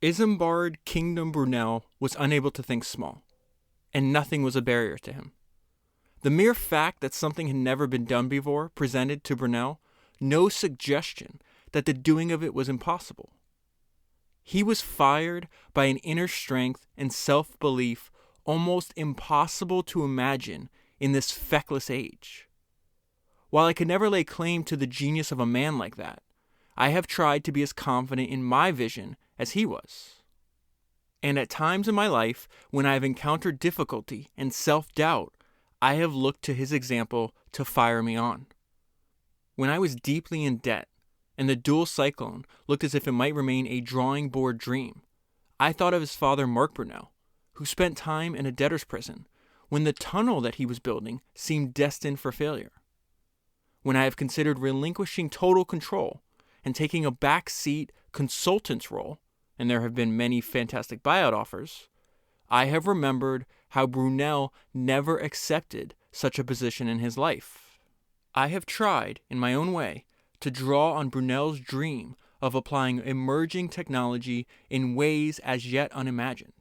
Isambard Kingdom Brunel was unable to think small, and nothing was a barrier to him. The mere fact that something had never been done before presented to Brunel no suggestion that the doing of it was impossible. He was fired by an inner strength and self-belief almost impossible to imagine in this feckless age. While I could never lay claim to the genius of a man like that, I have tried to be as confident in my vision as he was. And at times in my life, when I have encountered difficulty and self-doubt, I have looked to his example to fire me on. When I was deeply in debt, and the dual cyclone looked as if it might remain a drawing board dream, I thought of his father Mark Brunel, who spent time in a debtor's prison when the tunnel that he was building seemed destined for failure. When I have considered relinquishing total control and taking a backseat consultant's role, and there have been many fantastic buyout offers, I have remembered how Brunel never accepted such a position in his life. I have tried, in my own way, to draw on Brunel's dream of applying emerging technology in ways as yet unimagined.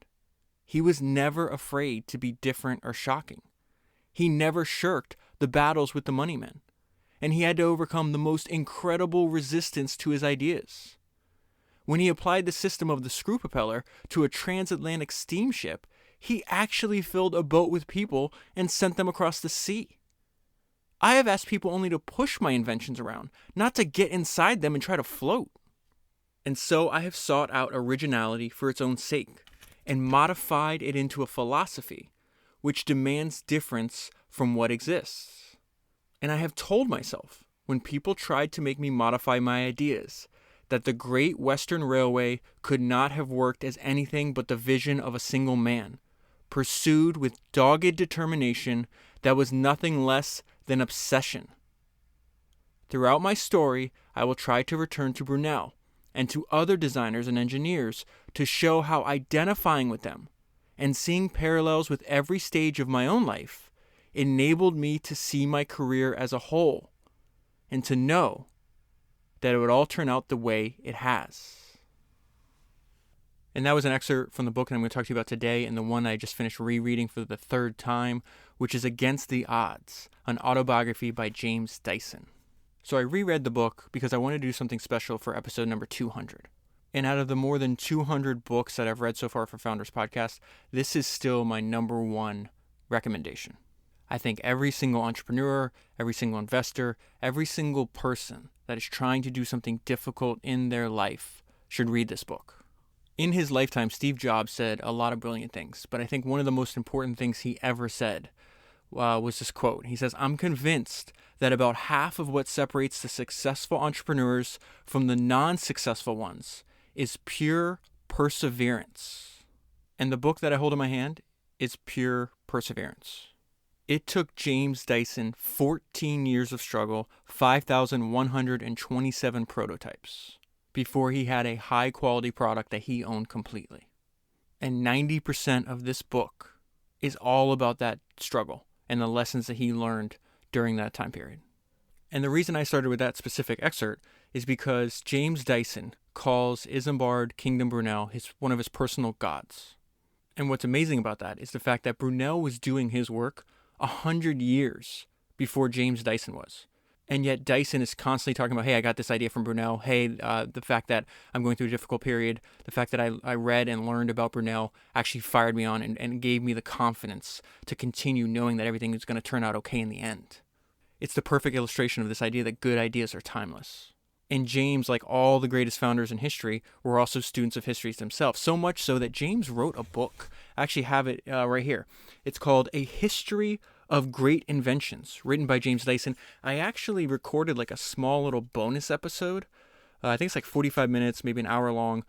He was never afraid to be different or shocking. He never shirked the battles with the moneymen, and he had to overcome the most incredible resistance to his ideas. When he applied the system of the screw propeller to a transatlantic steamship, he actually filled a boat with people and sent them across the sea. I have asked people only to push my inventions around, not to get inside them and try to float. And so I have sought out originality for its own sake, and modified it into a philosophy which demands difference from what exists. And I have told myself, when people tried to make me modify my ideas, that the Great Western Railway could not have worked as anything but the vision of a single man, pursued with dogged determination that was nothing less than obsession. Throughout my story, I will try to return to Brunel and to other designers and engineers to show how identifying with them and seeing parallels with every stage of my own life enabled me to see my career as a whole and to know that it would all turn out the way it has. And that was an excerpt from the book that I'm going to talk to you about today, and the one I just finished rereading for the third time, which is Against the Odds, an autobiography by James Dyson. So I reread the book because I wanted to do something special for episode number 200. And out of the more than 200 books that I've read so far for Founders Podcast, this is still my number one recommendation. I think every single entrepreneur, every single investor, every single person that is trying to do something difficult in their life should read this book. In his lifetime, Steve Jobs said a lot of brilliant things, but I think one of the most important things he ever said was this quote. He says, "I'm convinced that about half of what separates the successful entrepreneurs from the non-successful ones is pure perseverance." And the book that I hold in my hand is Pure Perseverance. It took James Dyson 14 years of struggle, 5,127 prototypes, before he had a high-quality product that he owned completely. And 90% of this book is all about that struggle and the lessons that he learned during that time period. And the reason I started with that specific excerpt is because James Dyson calls Isambard Kingdom Brunel one of his personal gods. And what's amazing about that is the fact that Brunel was doing his work 100 years before James Dyson was. And yet Dyson is constantly talking about, hey, I got this idea from Brunel. Hey, the fact that I'm going through a difficult period, the fact that I read and learned about Brunel actually fired me on and gave me the confidence to continue knowing that everything is going to turn out okay in the end. It's the perfect illustration of this idea that good ideas are timeless. And James, like all the greatest founders in history, were also students of history themselves. So much so that James wrote a book. I actually have it right here. It's called A History of Great Inventions, written by James Dyson. I actually recorded like a small little bonus episode. I think it's like 45 minutes, maybe an hour long.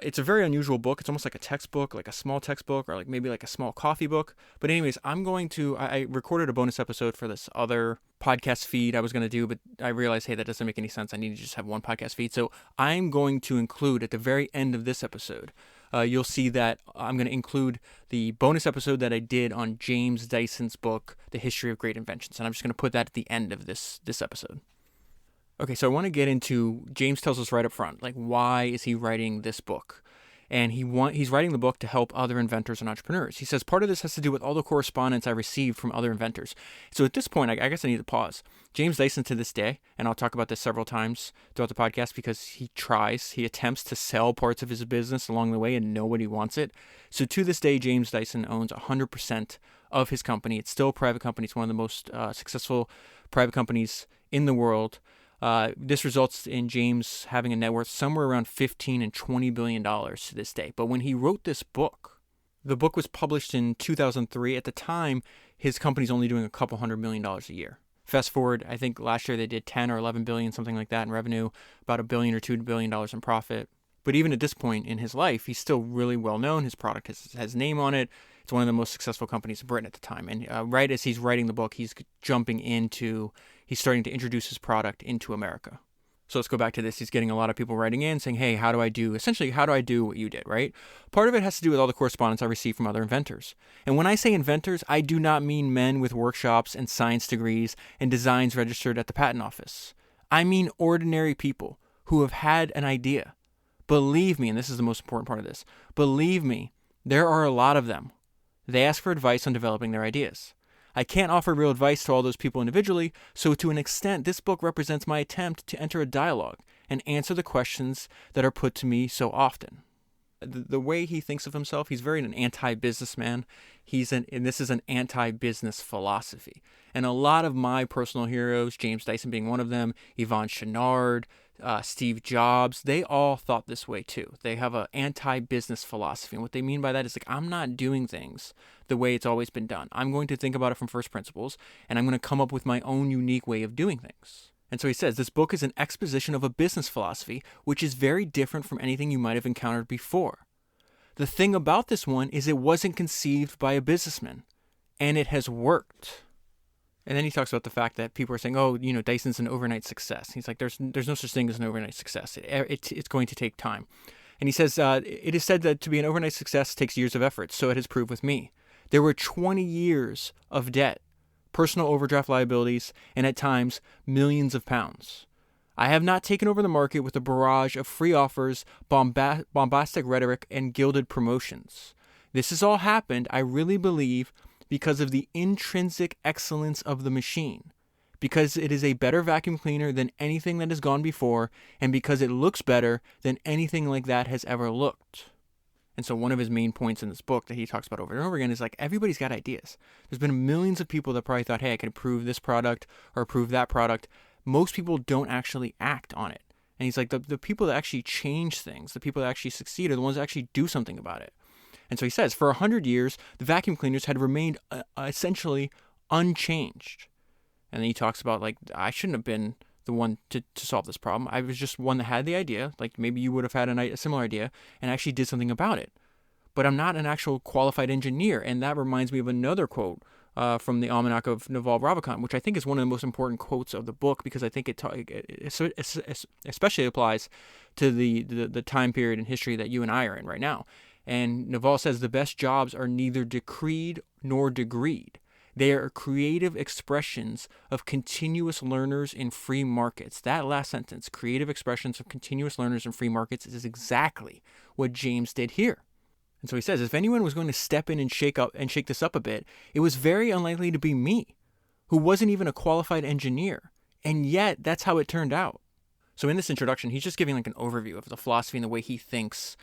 It's a very unusual book. It's almost like a textbook, like a small textbook, or like maybe like a small coffee book. But anyways, I recorded a bonus episode for this other podcast feed I was going to do, but I realized, hey, that doesn't make any sense. I need to just have one podcast feed. So I'm going to include at the very end of this episode, you'll see that I'm going to include the bonus episode that I did on James Dyson's book, The History of Great Inventions. And I'm just going to put that at the end of this episode. Okay, so I want to get into, James tells us right up front, like, why is he writing this book? And he's writing the book to help other inventors and entrepreneurs. He says part of this has to do with all the correspondence I received from other inventors. So at this point, I guess I need to pause. James Dyson to this day, and I'll talk about this several times throughout the podcast because he attempts to sell parts of his business along the way and nobody wants it. So to this day, James Dyson owns 100% of his company. It's still a private company. It's one of the most successful private companies in the world. This results in James having a net worth somewhere around $15 and $20 billion to this day. But when he wrote this book, the book was published in 2003. At the time, his company's only doing a couple $100 million a year. Fast forward, I think last year they did 10 or 11 billion, something like that in revenue, about $1 billion or $2 billion in profit. But even at this point in his life, he's still really well known. His product has name on it. It's one of the most successful companies in Britain at the time. And right as he's writing the book, he's starting to introduce his product into America. So let's go back to this. He's getting a lot of people writing in saying, hey, how do I do what you did, right? Part of it has to do with all the correspondence I received from other inventors. And when I say inventors, I do not mean men with workshops and science degrees and designs registered at the patent office. I mean ordinary people who have had an idea. Believe me, and this is the most important part of this, believe me, there are a lot of them. They ask for advice on developing their ideas. I can't offer real advice to all those people individually, so to an extent, this book represents my attempt to enter a dialogue and answer the questions that are put to me so often. The way he thinks of himself, he's very an anti-businessman. And this is an anti-business philosophy. And a lot of my personal heroes, James Dyson being one of them, Yvon Chouinard, Steve Jobs, they all thought this way too. They have an anti-business philosophy. And what they mean by that is I'm not doing things the way it's always been done. I'm going to think about it from first principles, and I'm going to come up with my own unique way of doing things. And so he says, this book is an exposition of a business philosophy, which is very different from anything you might have encountered before. The thing about this one is it wasn't conceived by a businessman, and it has worked. And then he talks about the fact that people are saying, Dyson's an overnight success. He's like, there's no such thing as an overnight success. It's going to take time. And he says, it is said that to be an overnight success takes years of effort, so it has proved with me. There were 20 years of debt, personal overdraft liabilities, and at times, millions of pounds. I have not taken over the market with a barrage of free offers, bombastic rhetoric, and gilded promotions. This has all happened, I really believe, because of the intrinsic excellence of the machine, because it is a better vacuum cleaner than anything that has gone before, and because it looks better than anything like that has ever looked. And so one of his main points in this book that he talks about over and over again is everybody's got ideas. There's been millions of people that probably thought, hey, I could improve this product or improve that product. Most people don't actually act on it. And he's like, the people that actually change things, the people that actually succeed are the ones that actually do something about it. And so he says, for 100 years, the vacuum cleaners had remained essentially unchanged. And then he talks about, I shouldn't have been the one to solve this problem. I was just one that had the idea, maybe you would have had a similar idea, and actually did something about it. But I'm not an actual qualified engineer. And that reminds me of another quote from the Almanac of Naval Ravikant, which I think is one of the most important quotes of the book, because I think it especially applies to the time period in history that you and I are in right now. And Naval says the best jobs are neither decreed nor degreed. They are creative expressions of continuous learners in free markets. That last sentence, creative expressions of continuous learners in free markets, is exactly what James did here. And so he says, if anyone was going to step in and shake this up a bit, it was very unlikely to be me, who wasn't even a qualified engineer. And yet, that's how it turned out. So in this introduction, he's just giving an overview of the philosophy and the way he thinks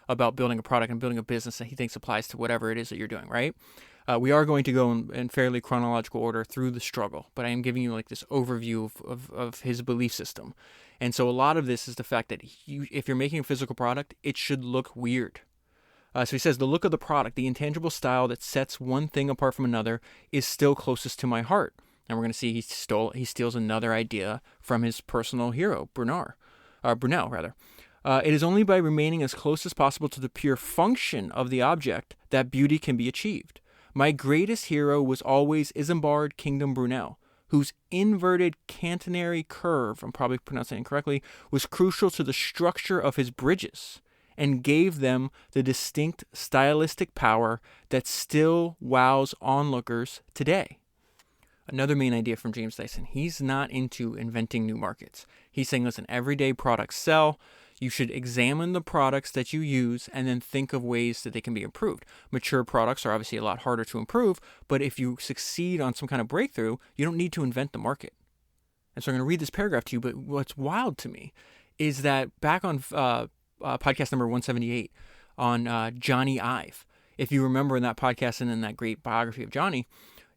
about building a product and building a business that he thinks applies to whatever it is that you're doing, right? We are going to go in fairly chronological order through the struggle, but I am giving you this overview of his belief system. And so a lot of this is the fact that if you're making a physical product, it should look weird. So he says, the look of the product, the intangible style that sets one thing apart from another, is still closest to my heart. And we're going to see he steals another idea from his personal hero, Brunel. It is only by remaining as close as possible to the pure function of the object that beauty can be achieved. My greatest hero was always Isambard Kingdom Brunel, whose inverted catenary curve, I'm probably pronouncing it incorrectly, was crucial to the structure of his bridges and gave them the distinct stylistic power that still wows onlookers today. Another main idea from James Dyson, he's not into inventing new markets. He's saying, listen, everyday products sell. You should examine the products that you use and then think of ways that they can be improved. Mature products are obviously a lot harder to improve, but if you succeed on some kind of breakthrough, you don't need to invent the market. And so I'm going to read this paragraph to you, but what's wild to me is that back on podcast number 178 on Johnny Ive, if you remember in that podcast and in that great biography of Johnny,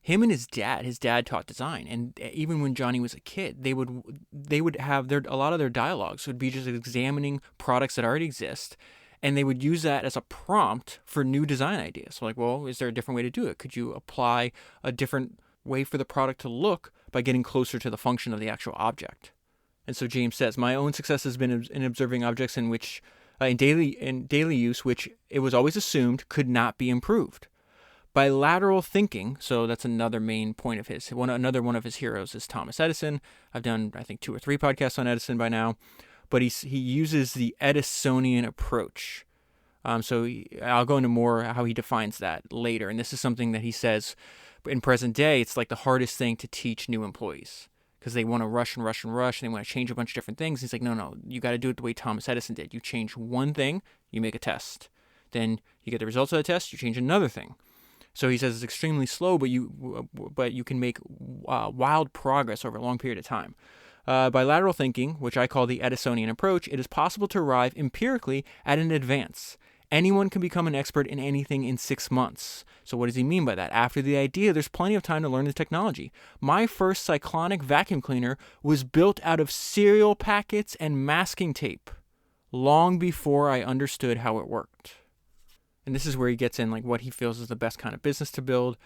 him and his dad taught design. And even when Johnny was a kid, they would have a lot of their dialogues would be just examining products that already exist. And they would use that as a prompt for new design ideas. So like, well, is there a different way to do it? Could you apply a different way for the product to look by getting closer to the function of the actual object? And so James says, my own success has been in observing objects in which, in daily use, which it was always assumed could not be improved. Bilateral thinking, so that's another main point of his. Another one of his heroes is Thomas Edison. I've done, I think, 2 or 3 podcasts on Edison by now, but he uses the Edisonian approach. I'll go into more how he defines that later. And this is something that he says in present day, it's like the hardest thing to teach new employees because they want to rush, and they want to change a bunch of different things. He's like, no, you got to do it the way Thomas Edison did. You change one thing, you make a test. Then you get the results of the test, you change another thing. So he says it's extremely slow, but you can make wild progress over a long period of time. Bilateral thinking, which I call the Edisonian approach, it is possible to arrive empirically at an advance. Anyone can become an expert in anything in 6 months. So what does he mean by that? After the idea, there's plenty of time to learn the technology. My first cyclonic vacuum cleaner was built out of cereal packets and masking tape, long before I understood how it worked. And this is where he gets in like what he feels is the best kind of business to build.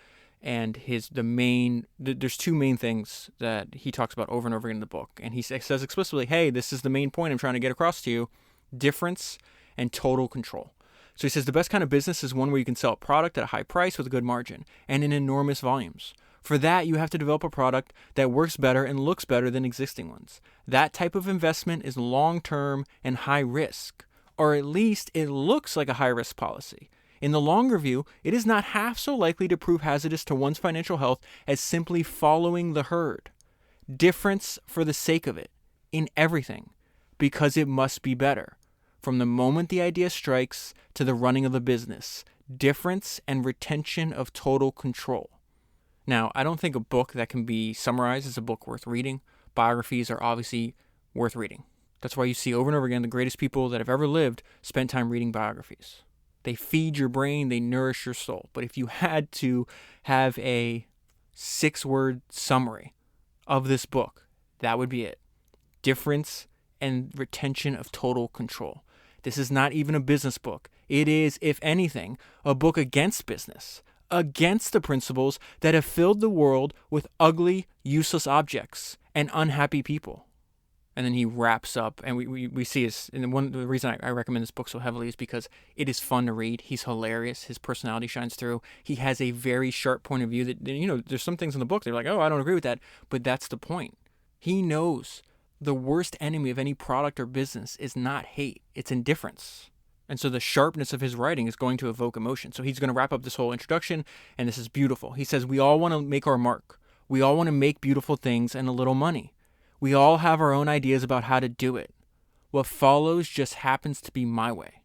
And there's 2 main things that he talks about over and over again in the book. And he says explicitly, hey, this is the main point I'm trying to get across to you: difference and total control. So he says the best kind of business is one where you can sell a product at a high price with a good margin and in enormous volumes. For that, you have to develop a product that works better and looks better than existing ones. That type of investment is long-term and high risk, or at least it looks like a high-risk policy. In the longer view, it is not half so likely to prove hazardous to one's financial health as simply following the herd. Difference for the sake of it, in everything, because it must be better. From the moment the idea strikes to the running of the business, difference and retention of total control. Now, I don't think a book that can be summarized is a book worth reading. Biographies are obviously worth reading. That's why you see over and over again the greatest people that have ever lived spent time reading biographies. They feed your brain, they nourish your soul. But if you had to have a 6-word summary of this book, that would be it. Difference and retention of total control. This is not even a business book. It is, if anything, a book against business, against the principles that have filled the world with ugly, useless objects and unhappy people. And then he wraps up, and we see his, and the reason I recommend this book so heavily is because it is fun to read. He's hilarious. His personality shines through. He has a very sharp point of view that, there's some things in the book, they're like, oh, I don't agree with that. But that's the point. He knows the worst enemy of any product or business is not hate, it's indifference. And so the sharpness of his writing is going to evoke emotion. So he's going to wrap up this whole introduction, and this is beautiful. He says, we all want to make our mark. We all want to make beautiful things and a little money. We all have our own ideas about how to do it. What follows just happens to be my way.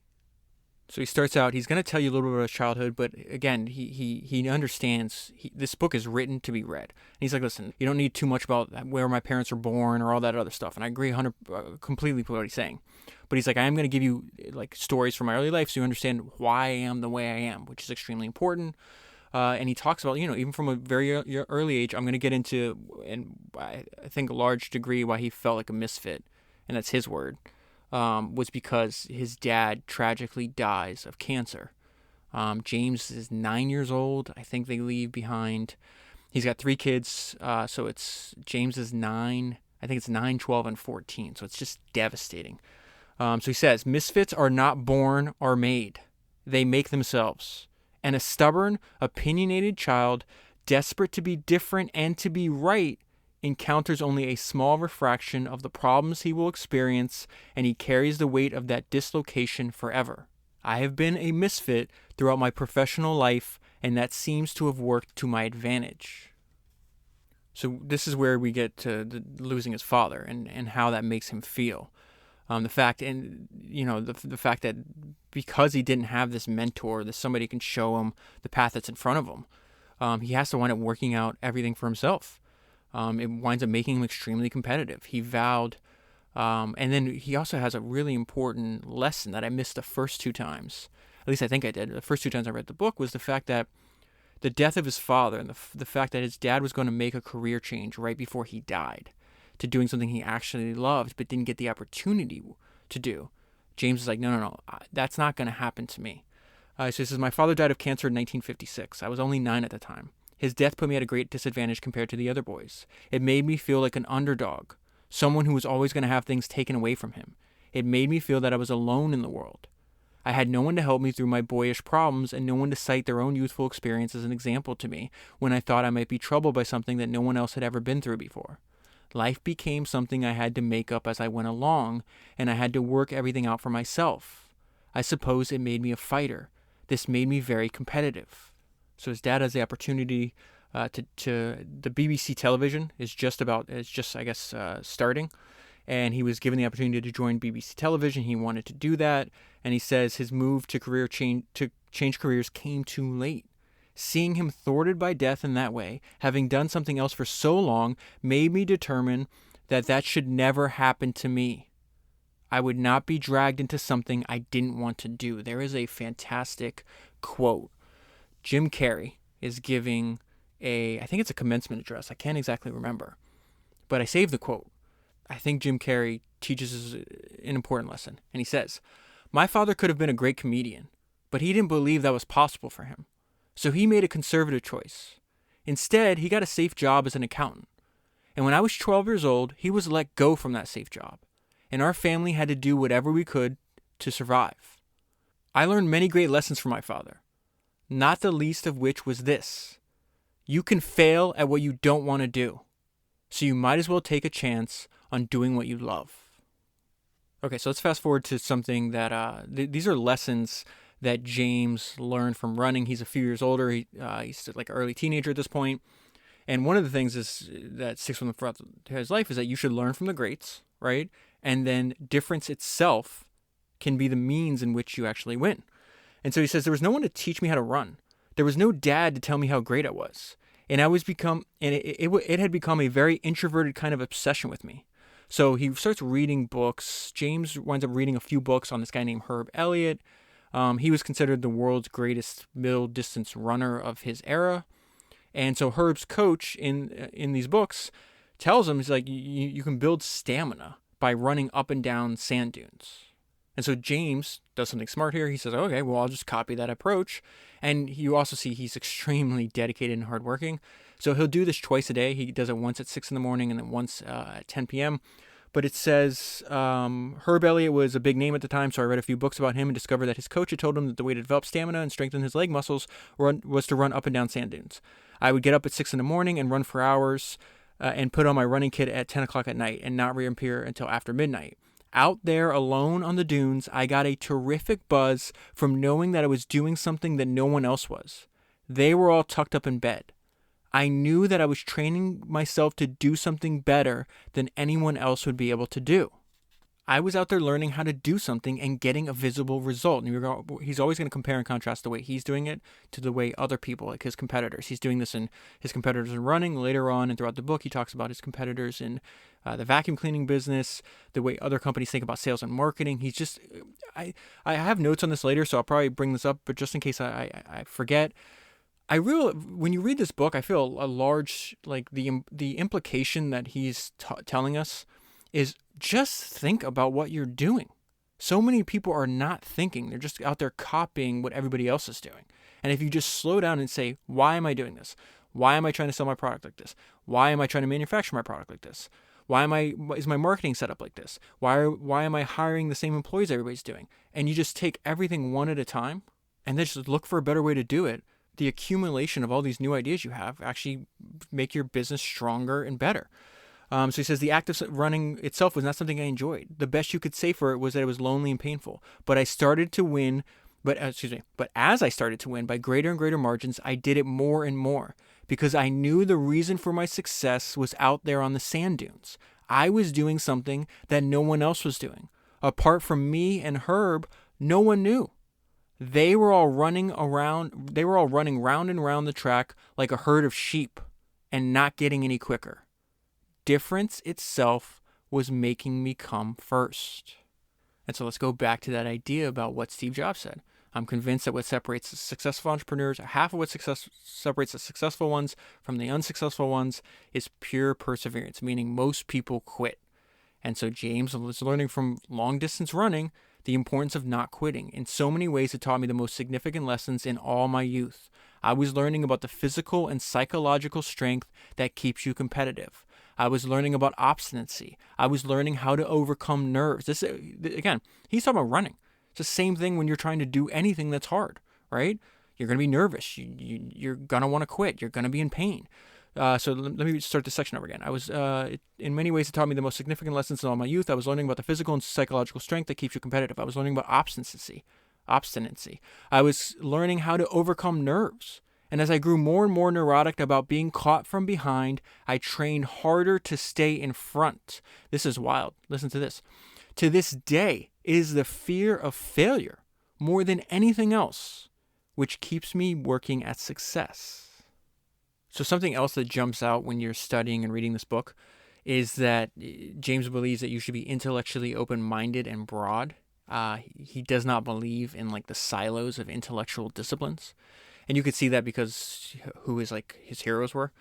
So he starts out, he's going to tell you a little bit about his childhood, but again, he understands, this book is written to be read. And he's like, listen, you don't need too much about where my parents were born or all that other stuff. And I agree completely with what he's saying. But he's like, I am going to give you like stories from my early life so you understand why I am the way I am, which is extremely important. And he talks about, even from a very early age, I'm going to get into, and I think a large degree why he felt like a misfit, and that's his word, was because his dad tragically dies of cancer. James is 9 years old. I think they leave behind, he's got 3 kids, so it's, James is 9, I think it's 9, 12, and 14, so it's just devastating. So he says, misfits are not born or made. They make themselves. And a stubborn, opinionated child, desperate to be different and to be right, encounters only a small refraction of the problems he will experience, and he carries the weight of that dislocation forever. I have been a misfit throughout my professional life, and that seems to have worked to my advantage. So this is where we get to losing his father and how that makes him feel. The fact, the fact that because he didn't have this mentor, that somebody can show him the path that's in front of him, he has to wind up working out everything for himself. It winds up making him extremely competitive. He vowed, and then he also has a really important lesson that I missed the first two times. At least I think I did. The first two times I read the book was the fact that the death of his father and the fact that his dad was going to make a career change right before he died to doing something he actually loved but didn't get the opportunity to do. James is like, no, that's not going to happen to me. So he says, my father died of cancer in 1956. I was only 9 at the time. His death put me at a great disadvantage compared to the other boys. It made me feel like an underdog, someone who was always going to have things taken away from him. It made me feel that I was alone in the world. I had no one to help me through my boyish problems and no one to cite their own youthful experience as an example to me when I thought I might be troubled by something that no one else had ever been through before. Life became something I had to make up as I went along, and I had to work everything out for myself. I suppose it made me a fighter. This made me very competitive. So his dad has the opportunity to the BBC television is just starting, and he was given the opportunity to join BBC television. He wanted to do that, and he says his move to change careers came too late. Seeing him thwarted by death in that way, having done something else for so long, made me determine that should never happen to me. I would not be dragged into something I didn't want to do. There is a fantastic quote. Jim Carrey is giving I think it's a commencement address. I can't exactly remember, but I saved the quote. I think Jim Carrey teaches an important lesson. And he says, my father could have been a great comedian, but he didn't believe that was possible for him. So he made a conservative choice. Instead, he got a safe job as an accountant. And when I was 12 years old, he was let go from that safe job. And our family had to do whatever we could to survive. I learned many great lessons from my father, not the least of which was this. You can fail at what you don't want to do. So you might as well take a chance on doing what you love. Okay, so let's fast forward to something that these are lessons that James learned from running. He's a few years older. He's like an early teenager at this point. And one of the things that sticks with him throughout his life is that you should learn from the greats, right? And then difference itself can be the means in which you actually win. And so he says, there was no one to teach me how to run. There was no dad to tell me how great I was. And it had become a very introverted kind of obsession with me. So he starts reading books. James winds up reading a few books on this guy named Herb Elliot. He was considered the world's greatest middle distance runner of his era. And so Herb's coach in these books tells him, he's like, you can build stamina by running up and down sand dunes. And so James does something smart here. He says, okay, well, I'll just copy that approach. And you also see he's extremely dedicated and hardworking. So he'll do this twice a day. He does it once at 6 a.m. and then once at 10 p.m. But it says Herb Elliot was a big name at the time, so I read a few books about him and discovered that his coach had told him that the way to develop stamina and strengthen his leg muscles was to run up and down sand dunes. I would get up at 6 a.m. and run for hours and put on my running kit at 10 o'clock at night and not reappear until after midnight. Out there alone on the dunes, I got a terrific buzz from knowing that I was doing something that no one else was. They were all tucked up in bed. I knew that I was training myself to do something better than anyone else would be able to do. I was out there learning how to do something and getting a visible result. And he's always going to compare and contrast the way he's doing it to the way other people, like his competitors. He's doing this in his competitors in running. Later on and throughout the book, he talks about his competitors in the vacuum cleaning business, the way other companies think about sales and marketing. He's just, I have notes on this later, so I'll probably bring this up, but just in case I forget, when you read this book, I feel a large, like the implication that he's telling us is just think about what you're doing. So many people are not thinking. They're just out there copying what everybody else is doing. And if you just slow down and say, why am I doing this? Why am I trying to sell my product like this? Why am I trying to manufacture my product like this? Is my marketing set up like this? Why am I hiring the same employees everybody's doing? And you just take everything one at a time and then just look for a better way to do it. The accumulation of all these new ideas you have actually make your business stronger and better. So he says the act of running itself was not something I enjoyed. The best you could say for it was that it was lonely and painful. But as I started to win by greater and greater margins, I did it more and more because I knew the reason for my success was out there on the sand dunes. I was doing something that no one else was doing. Apart from me and Herb, no one knew. They were all running round and round the track like a herd of sheep and not getting any quicker. Difference itself was making me come first. And so let's go back to that idea about what Steve Jobs said. I'm convinced that what separates the successful entrepreneurs, half of what separates the successful ones from the unsuccessful ones, is pure perseverance, meaning most people quit. And so James was learning from long distance running the importance of not quitting. In so many ways, it taught me the most significant lessons in all my youth. I was learning about the physical and psychological strength that keeps you competitive. I was learning about obstinacy. I was learning how to overcome nerves. This, again, he's talking about running. It's the same thing when you're trying to do anything that's hard, right? You're going to be nervous. You're going to want to quit. You're going to be in pain. So let me start this section over again. I was, in many ways, it taught me the most significant lessons in all my youth. I was learning about the physical and psychological strength that keeps you competitive. I was learning about obstinacy. I was learning how to overcome nerves. And as I grew more and more neurotic about being caught from behind, I trained harder to stay in front. This is wild. Listen to this. To this day, it is the fear of failure more than anything else which keeps me working at success. So something else that jumps out when you're studying and reading this book is that James believes that you should be intellectually open-minded and broad. He does not believe in like the silos of intellectual disciplines. And you could see that because who his heroes were.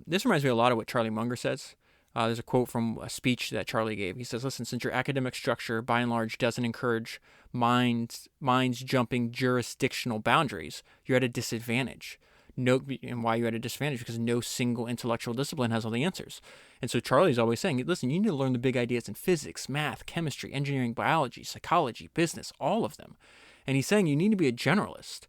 This reminds me a lot of what Charlie Munger says. There's a quote from a speech that Charlie gave. He says, listen, since your academic structure, by and large, doesn't encourage minds jumping jurisdictional boundaries, you're at a disadvantage. And why you're at a disadvantage? Because no single intellectual discipline has all the answers. And so Charlie's always saying, listen, you need to learn the big ideas in physics, math, chemistry, engineering, biology, psychology, business, all of them. And he's saying you need to be a generalist.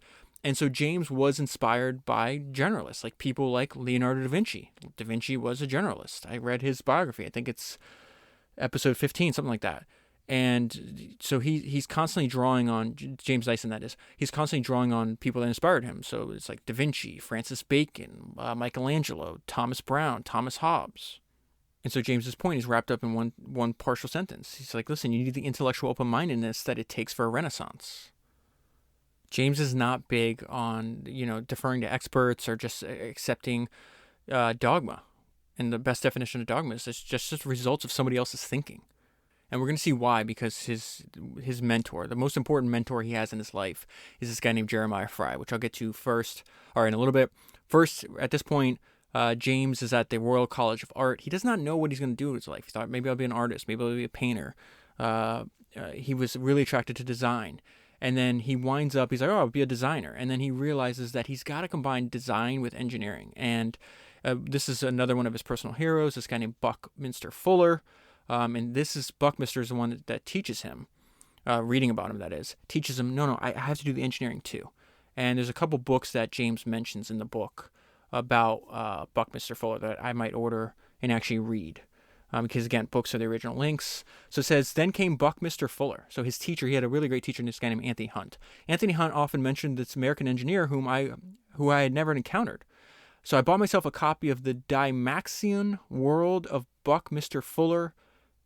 And so James was inspired by generalists, like people like Leonardo da Vinci. Da Vinci was a generalist. I read his biography. I think it's episode 15, something like that. And so he's constantly drawing on, James Dyson that is, he's constantly drawing on people that inspired him. So it's like Da Vinci, Francis Bacon, Michelangelo, Thomas Brown, Thomas Hobbes. And so James's point is wrapped up in one partial sentence. He's like, listen, you need the intellectual open-mindedness that it takes for a renaissance. James is not big on, deferring to experts or just accepting dogma. And the best definition of dogma is just the results of somebody else's thinking. And we're going to see why, because his mentor, the most important mentor he has in his life, is this guy named Jeremiah Fry, which I'll get to first, or in a little bit. First, at this point, James is at the Royal College of Art. He does not know what he's going to do with his life. He thought, maybe I'll be an artist, maybe I'll be a painter. He was really attracted to design. And then he winds up, he's like, I'll be a designer. And then he realizes that he's got to combine design with engineering. And this is another one of his personal heroes, this guy named Buckminster Fuller. And this is, Buckminster is the one that teaches him, reading about him, that is, teaches him, no, I have to do the engineering too. And there's a couple books that James mentions in the book about Buckminster Fuller that I might order and actually read. Because, again, books are the original links. So it says, then came Buckminster Fuller. So his teacher, he had a really great teacher, this guy named Anthony Hunt. Anthony Hunt often mentioned this American engineer who I had never encountered. So I bought myself a copy of the Dymaxion World of Buckminster Fuller.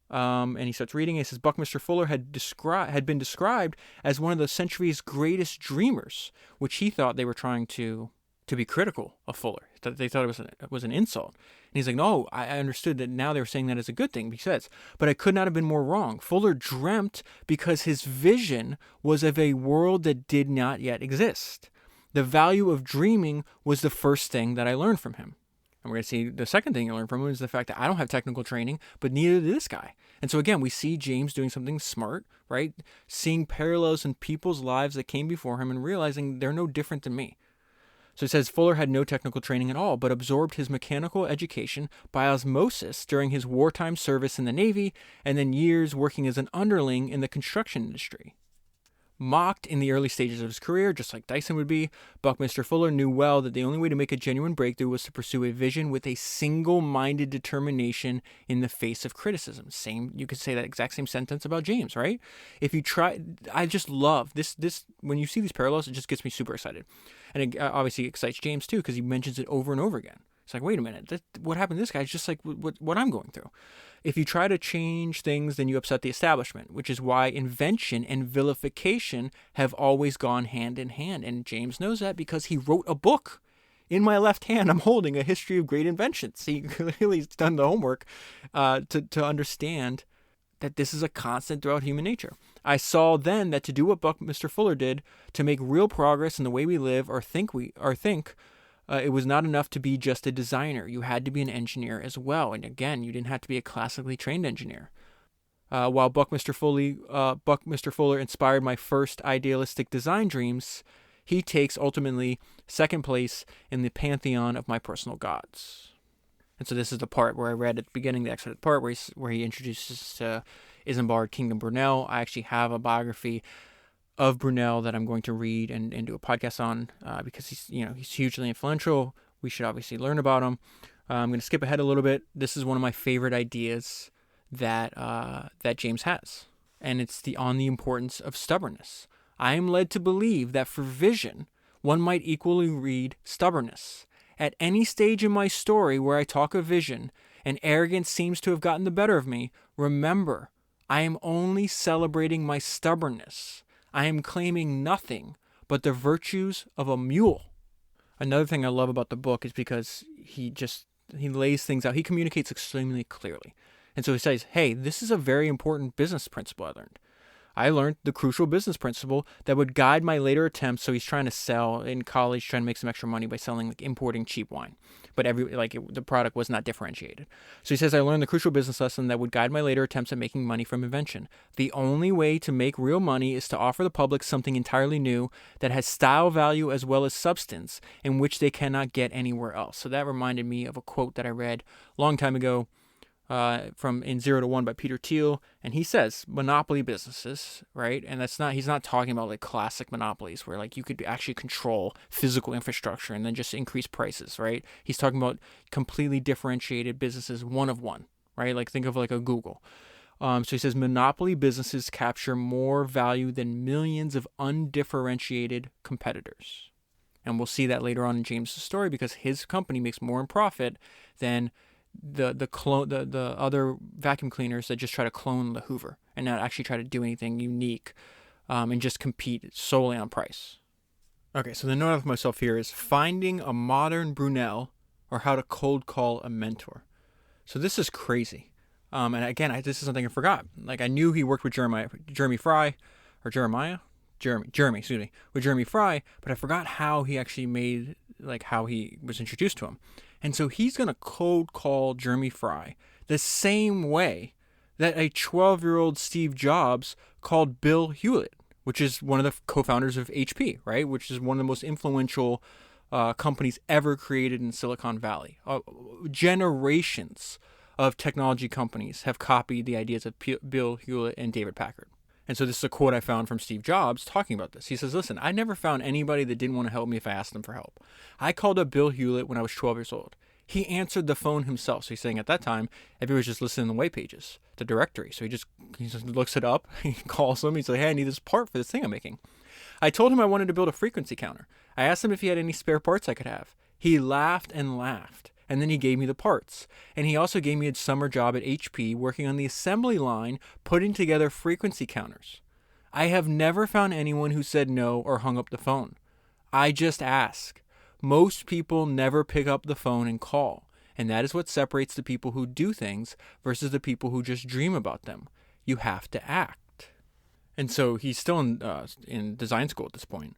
And he starts reading. He says, Buckminster Fuller had been described as one of the century's greatest dreamers, which he thought they were trying to be critical of Fuller. They thought it was an insult. And he's like, no, I understood that now they were saying that as a good thing, he says. But I could not have been more wrong. Fuller dreamt because his vision was of a world that did not yet exist. The value of dreaming was the first thing that I learned from him. And we're going to see the second thing I learned from him is the fact that I don't have technical training, but neither did this guy. And so again, we see James doing something smart, right? Seeing parallels in people's lives that came before him and realizing they're no different than me. So it says Fuller had no technical training at all, but absorbed his mechanical education by osmosis during his wartime service in the Navy and then years working as an underling in the construction industry. Mocked in the early stages of his career, just like Dyson would be, Buckminster Fuller knew well that the only way to make a genuine breakthrough was to pursue a vision with a single-minded determination in the face of criticism. You could say that exact same sentence about James, right? If you try, I just love this. When you see these parallels, it just gets me super excited. And it obviously excites James too, because he mentions it over and over again. It's like, wait a minute, what happened to this guy is just like what I'm going through. If you try to change things, then you upset the establishment, which is why invention and vilification have always gone hand in hand. And James knows that because he wrote a book. In my left hand, I'm holding A History of Great Inventions. He clearly has done the homework to understand that this is a constant throughout human nature. I saw then that to do what Buckminster Fuller did, to make real progress in the way we live or think, it was not enough to be just a designer. You had to be an engineer as well. And again, you didn't have to be a classically trained engineer. While Buckminster Fuller inspired my first idealistic design dreams, he takes ultimately second place in the pantheon of my personal gods. And so this is the part where I read at the beginning, the excerpt part where he introduces Isambard Kingdom Brunel. I actually have a biography of Brunel that I'm going to read and do a podcast on because he's hugely influential. We should obviously learn about him. I'm going to skip ahead a little bit. This is one of my favorite ideas that James has, and it's on the importance of stubbornness. I am led to believe that for vision, one might equally read stubbornness. At any stage in my story where I talk of vision and arrogance seems to have gotten the better of me, remember, I am only celebrating my stubbornness. I am claiming nothing but the virtues of a mule. Another thing I love about the book is because he lays things out. He communicates extremely clearly. And so he says, hey, this is a very important business principle I learned. I learned the crucial business principle that would guide my later attempts. So he's trying to sell in college, trying to make some extra money by selling, like, importing cheap wine. But the product was not differentiated. So he says, I learned the crucial business lesson that would guide my later attempts at making money from invention. The only way to make real money is to offer the public something entirely new that has style value as well as substance, in which they cannot get anywhere else. So that reminded me of a quote that I read a long time ago from In 0 to 1 by Peter Thiel, and he says monopoly businesses, right? And he's not talking about like classic monopolies where like you could actually control physical infrastructure and then just increase prices, right? He's talking about completely differentiated businesses, one of one, right? Like think of like a Google. So he says monopoly businesses capture more value than millions of undifferentiated competitors. And we'll see that later on in James' story because his company makes more in profit than the other vacuum cleaners that just try to clone the Hoover and not actually try to do anything unique and just compete solely on price. Okay, so the note of myself here is finding a modern Brunel or how to cold call a mentor. So this is crazy. And again, this is something I forgot. Like I knew he worked with Jeremy Fry, with Jeremy Fry, but I forgot how he actually how he was introduced to him. And so he's going to cold call Jeremy Fry the same way that a 12-year-old Steve Jobs called Bill Hewlett, which is one of the co-founders of HP, right? Which is one of the most influential companies ever created in Silicon Valley. Generations of technology companies have copied the ideas of Bill Hewlett and David Packard. And so this is a quote I found from Steve Jobs talking about this. He says, listen, I never found anybody that didn't want to help me if I asked them for help. I called up Bill Hewlett when I was 12 years old. He answered the phone himself. So he's saying at that time, everybody was just listening to the white pages, the directory. So he just looks it up. He calls him. He's like, hey, I need this part for this thing I'm making. I told him I wanted to build a frequency counter. I asked him if he had any spare parts I could have. He laughed and laughed. And then he gave me the parts. And he also gave me a summer job at HP working on the assembly line, putting together frequency counters. I have never found anyone who said no or hung up the phone. I just ask. Most people never pick up the phone and call. And that is what separates the people who do things versus the people who just dream about them. You have to act. And so he's still in design school at this point,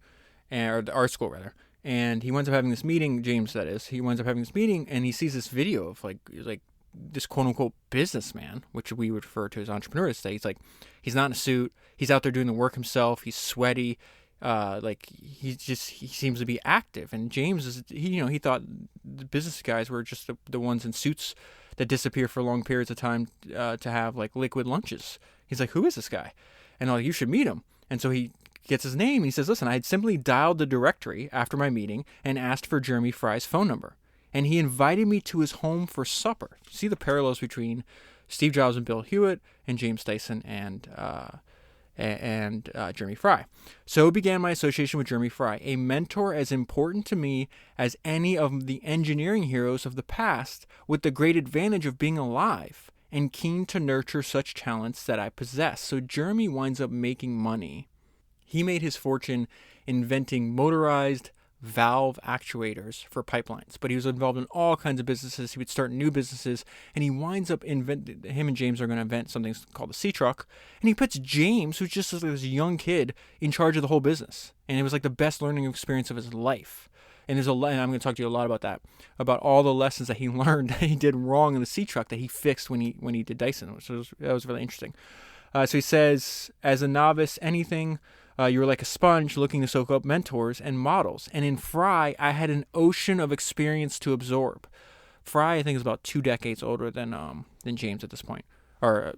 or the art school rather. And he winds up having this meeting, James that is, he winds up having this meeting and he sees this video of like this quote unquote businessman, which we would refer to as entrepreneur today. He's like, he's not in a suit. He's out there doing the work himself. He's sweaty. He seems to be active. And James he thought the business guys were just the ones in suits that disappear for long periods of time to have like liquid lunches. He's like, who is this guy? And you should meet him. And so he gets his name. And he says, listen, I had simply dialed the directory after my meeting and asked for Jeremy Fry's phone number. And he invited me to his home for supper. See the parallels between Steve Jobs and Bill Hewlett and James Dyson and and Jeremy Fry. So began my association with Jeremy Fry, a mentor as important to me as any of the engineering heroes of the past, with the great advantage of being alive and keen to nurture such talents that I possess. So Jeremy winds up making money. He made his fortune inventing motorized valve actuators for pipelines, but he was involved in all kinds of businesses. He would start new businesses, and he winds up him and James are going to invent something called the sea truck, and he puts James, who's just this young kid, in charge of the whole business. And it was like the best learning experience of his life. And and I'm going to talk to you a lot about that, about all the lessons that he learned that he did wrong in the sea truck that he fixed when he did Dyson, which that was really interesting. So he says, as a novice, anything, you were like a sponge looking to soak up mentors and models. And in Fry, I had an ocean of experience to absorb. Fry, I think, is about 2 decades older than James at this point. Or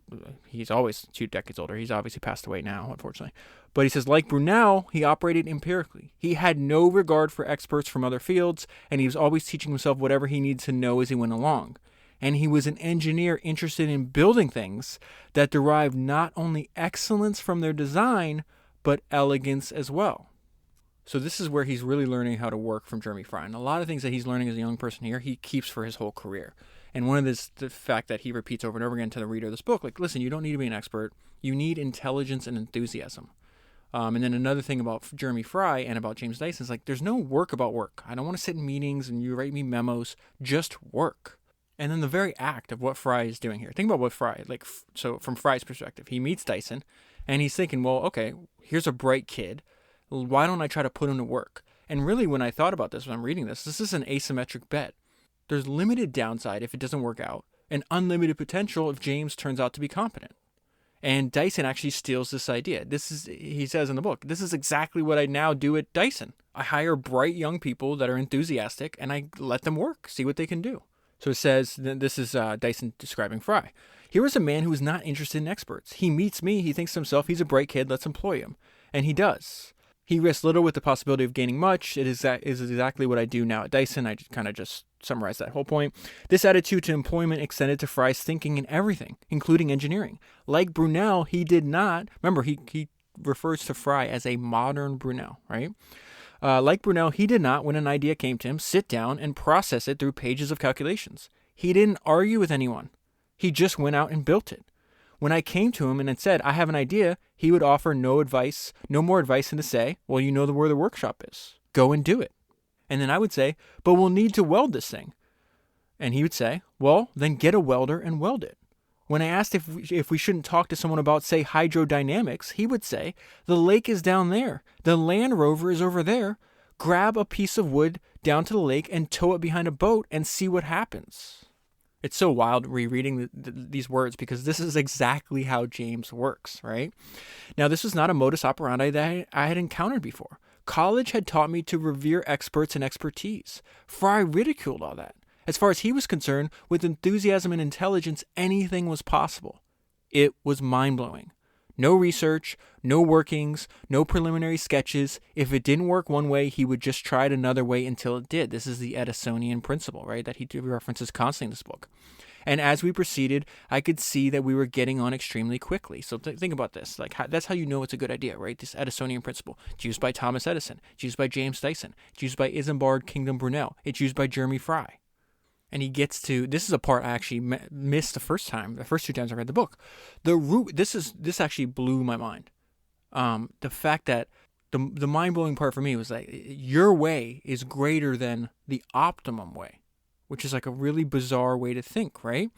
he's always 2 decades older. He's obviously passed away now, unfortunately. But he says, like Brunel, he operated empirically. He had no regard for experts from other fields, and he was always teaching himself whatever he needed to know as he went along. And he was an engineer interested in building things that derived not only excellence from their design, but elegance as well. So this is where he's really learning how to work from Jeremy Fry. And a lot of things that he's learning as a young person here, he keeps for his whole career. And one of this, the fact that he repeats over and over again to the reader of this book, like, listen, you don't need to be an expert. You need intelligence and enthusiasm. And then another thing about Jeremy Fry and about James Dyson is, like, there's no work about work. I don't want to sit in meetings and you write me memos. Just work. And then the very act of what Fry is doing here. Think about what Fry, like, so from Fry's perspective, he meets Dyson and he's thinking, well, okay, here's a bright kid. Why don't I try to put him to work? And really, when I thought about this, when I'm reading this is an asymmetric bet. There's limited downside if it doesn't work out, and unlimited potential if James turns out to be competent. And Dyson actually steals this idea. He says in the book, this is exactly what I now do at Dyson. I hire bright young people that are enthusiastic, and I let them work, see what they can do. So it says, this is Dyson describing Fry. Here is a man who is not interested in experts. He meets me, he thinks to himself, he's a bright kid, let's employ him. And he does. He risks little with the possibility of gaining much. It is exactly what I do now at Dyson. I kind of just summarized that whole point. This attitude to employment extended to Fry's thinking in everything, including engineering. Like Brunel, he did not, remember, he refers to Fry as a modern Brunel, right? Like Brunel, he did not, when an idea came to him, sit down and process it through pages of calculations. He didn't argue with anyone. He just went out and built it. When I came to him and had said, I have an idea, he would offer no more advice than to say, well, you know where the workshop is. Go and do it. And then I would say, but we'll need to weld this thing. And he would say, well, then get a welder and weld it. When I asked if we shouldn't talk to someone about, say, hydrodynamics, he would say, the lake is down there. The Land Rover is over there. Grab a piece of wood down to the lake and tow it behind a boat and see what happens. It's so wild rereading these words because this is exactly how James works, right? Now, this was not a modus operandi that I had encountered before. College had taught me to revere experts and expertise. Fry ridiculed all that. As far as he was concerned, with enthusiasm and intelligence, anything was possible. It was mind-blowing. No research, no workings, no preliminary sketches. If it didn't work one way, he would just try it another way until it did. This is the Edisonian principle, right, that he references constantly in this book. And as we proceeded, I could see that we were getting on extremely quickly. So think about this. That's how you know it's a good idea, right? This Edisonian principle. It's used by Thomas Edison. It's used by James Dyson. It's used by Isambard Kingdom Brunel. It's used by Jeremy Fry. And he gets to, this is a part I actually missed the first 2 times I read the book. This actually blew my mind. The fact that the mind-blowing part for me was like, your way is greater than the optimum way, which is like a really bizarre way to think, right?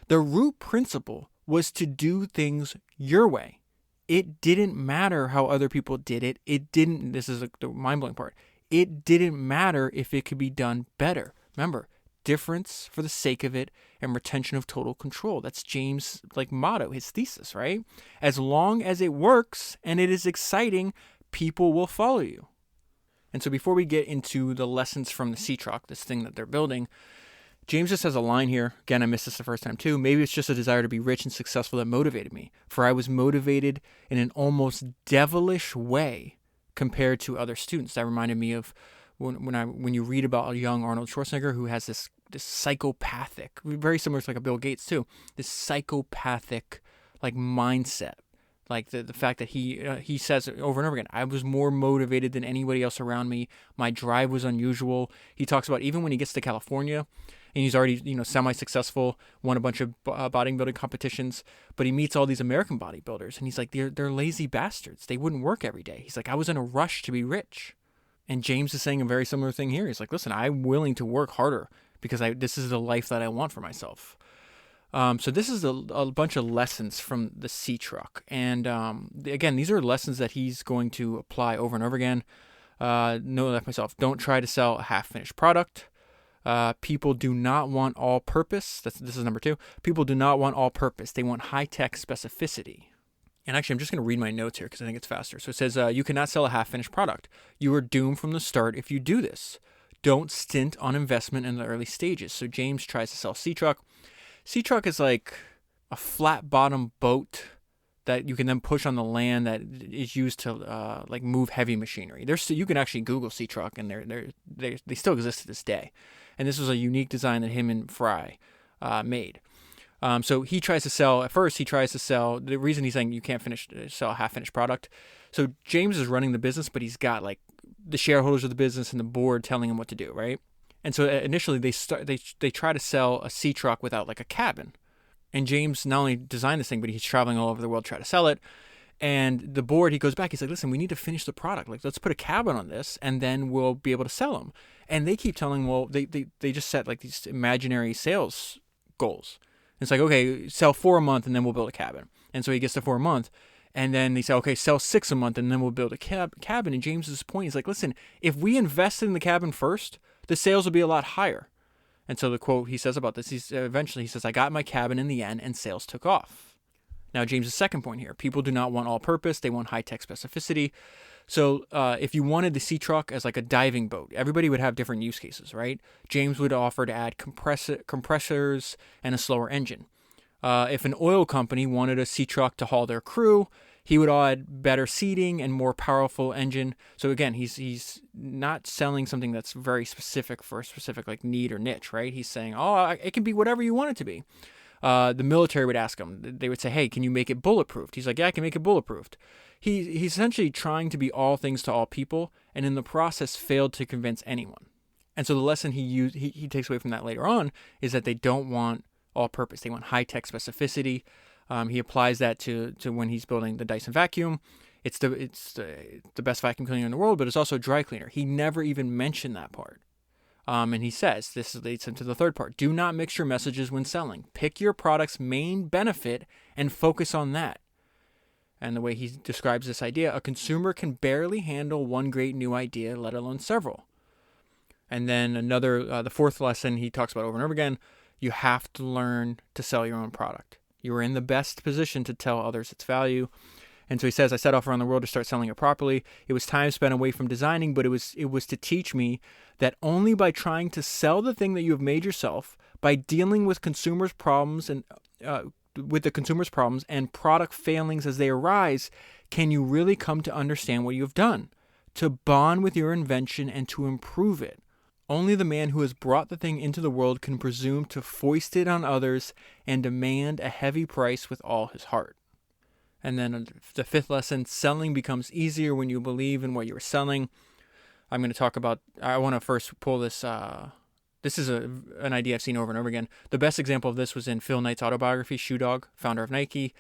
The root principle was to do things your way. It didn't matter how other people did it. This is the mind-blowing part. It didn't matter if it could be done better. Remember, difference for the sake of it and retention of total control. That's James' motto, his thesis, right? As long as it works and it is exciting, people will follow you. And so before we get into the lessons from the sea truck, this thing that they're building, James just has a line here. Again, I missed this the first time too. Maybe it's just a desire to be rich and successful that motivated me. For I was motivated in an almost devilish way compared to other students. That reminded me of when you read about a young Arnold Schwarzenegger who has this psychopathic, very similar to a Bill Gates too, this psychopathic mindset Like the fact that he says over and over again, I was more motivated than anybody else around me. My drive was unusual. He talks about even when he gets to California, and he's already semi-successful, won a bunch of bodybuilding competitions, but he meets all these American bodybuilders, and he's like, they're lazy bastards. They wouldn't work every day. He's like, I was in a rush to be rich. And James is saying a very similar thing here. He's like, listen, I'm willing to work harder because this is the life that I want for myself. So this is a bunch of lessons from the Sea Truck. And again, these are lessons that he's going to apply over and over again. Know that myself. Don't try to sell a half-finished product. People do not want all-purpose. This is number 2. People do not want all-purpose. They want high-tech specificity. And actually, I'm just going to read my notes here because I think it's faster. So it says, you cannot sell a half-finished product. You are doomed from the start if you do this. Don't stint on investment in the early stages. So James tries to sell Sea Truck. Sea Truck is like a flat-bottom boat that you can then push on the land that is used to like move heavy machinery. You can actually Google Sea Truck, and they still exist to this day. And this was a unique design that him and Fry made. So he tries to sell. At first, he tries to sell. The reason he's saying you can't sell a half-finished product. So James is running the business, but he's got like the shareholders of the business and the board telling him what to do, right? And so initially they try to sell a Sea Truck without like a cabin. And James not only designed this thing, but he's traveling all over the world to try to sell it. And the board, he goes back, he's like, listen, we need to finish the product. Like, let's put a cabin on this, and then we'll be able to sell them. And they keep telling him, well, they just set like these imaginary sales goals. And it's like, okay, sell 4 a month, and then we'll build a cabin. And so he gets to 4 a month. And then they say, okay, sell 6 a month, and then we'll build a cabin. And James's point is like, listen, if we invested in the cabin first, the sales will be a lot higher. And so the quote he says about this, eventually he says, I got my cabin in the end, and sales took off. Now, James's second point here, people do not want all-purpose. They want high-tech specificity. So if you wanted the Sea Truck as like a diving boat, everybody would have different use cases, right? James would offer to add compressors and a slower engine. If an oil company wanted a Sea Truck to haul their crew, he would add better seating and more powerful engine. So again, he's not selling something that's very specific for a specific like need or niche, right? He's saying, it can be whatever you want it to be. The military would ask him. They would say, hey, can you make it bulletproof? He's like, yeah, I can make it bulletproof. He's essentially trying to be all things to all people, and in the process failed to convince anyone. And so the lesson he takes away from that later on is that they don't want all purpose. They want high-tech specificity. He applies that to when he's building the Dyson vacuum. It's the best vacuum cleaner in the world, but it's also a dry cleaner. He never even mentioned that part. And he says, this leads him to the third part. Do not mix your messages when selling. Pick your product's main benefit and focus on that. And the way he describes this idea, a consumer can barely handle one great new idea, let alone several. And then the fourth lesson he talks about over and over again, you have to learn to sell your own product. You are in the best position to tell others its value. And so he says, I set off around the world to start selling it properly. It was time spent away from designing, but it was to teach me that only by trying to sell the thing that you have made yourself, by dealing with consumers' problems and product failings as they arise, can you really come to understand what you have done, to bond with your invention and to improve it. Only the man who has brought the thing into the world can presume to foist it on others and demand a heavy price with all his heart. And then the fifth lesson, selling becomes easier when you believe in what you're selling. I'm going to talk about, I want to first pull this, this is an idea I've seen over and over again. The best example of this was in Phil Knight's Autobiography, Shoe Dog, founder of Nike.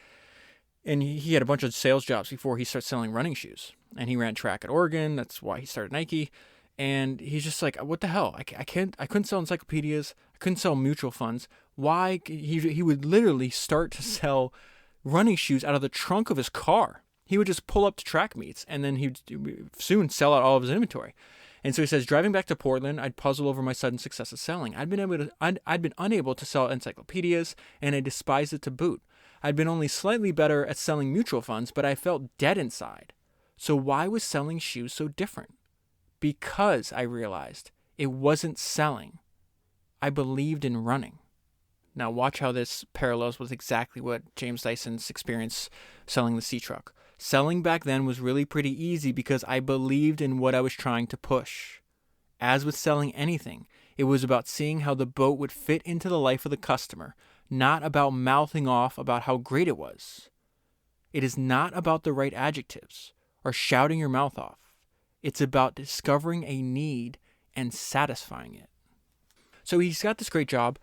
And he had a bunch of sales jobs before he started selling running shoes. And he ran track at Oregon. That's why he started Nike. And he's just like, what the hell? I couldn't sell encyclopedias. I couldn't sell mutual funds. Why? He would literally start to sell running shoes out of the trunk of his car. He would just pull up to track meets, and then he'd soon sell out all of his inventory. And so he says, driving back to Portland, I'd puzzle over my sudden success of selling. I'd been unable to sell encyclopedias, and I despised it to boot. I'd been only slightly better at selling mutual funds, but I felt dead inside. So why was selling shoes so different? Because I realized it wasn't selling. I believed in running. Now watch how this parallels with exactly what James Dyson's experience selling the Sea Truck. Selling back then was really pretty easy because I believed in what I was trying to push. As with selling anything, it was about seeing how the boat would fit into the life of the customer, not about mouthing off about how great it was. It is not about the right adjectives or shouting your mouth off. It's about discovering a need and satisfying it. So he's got this great job.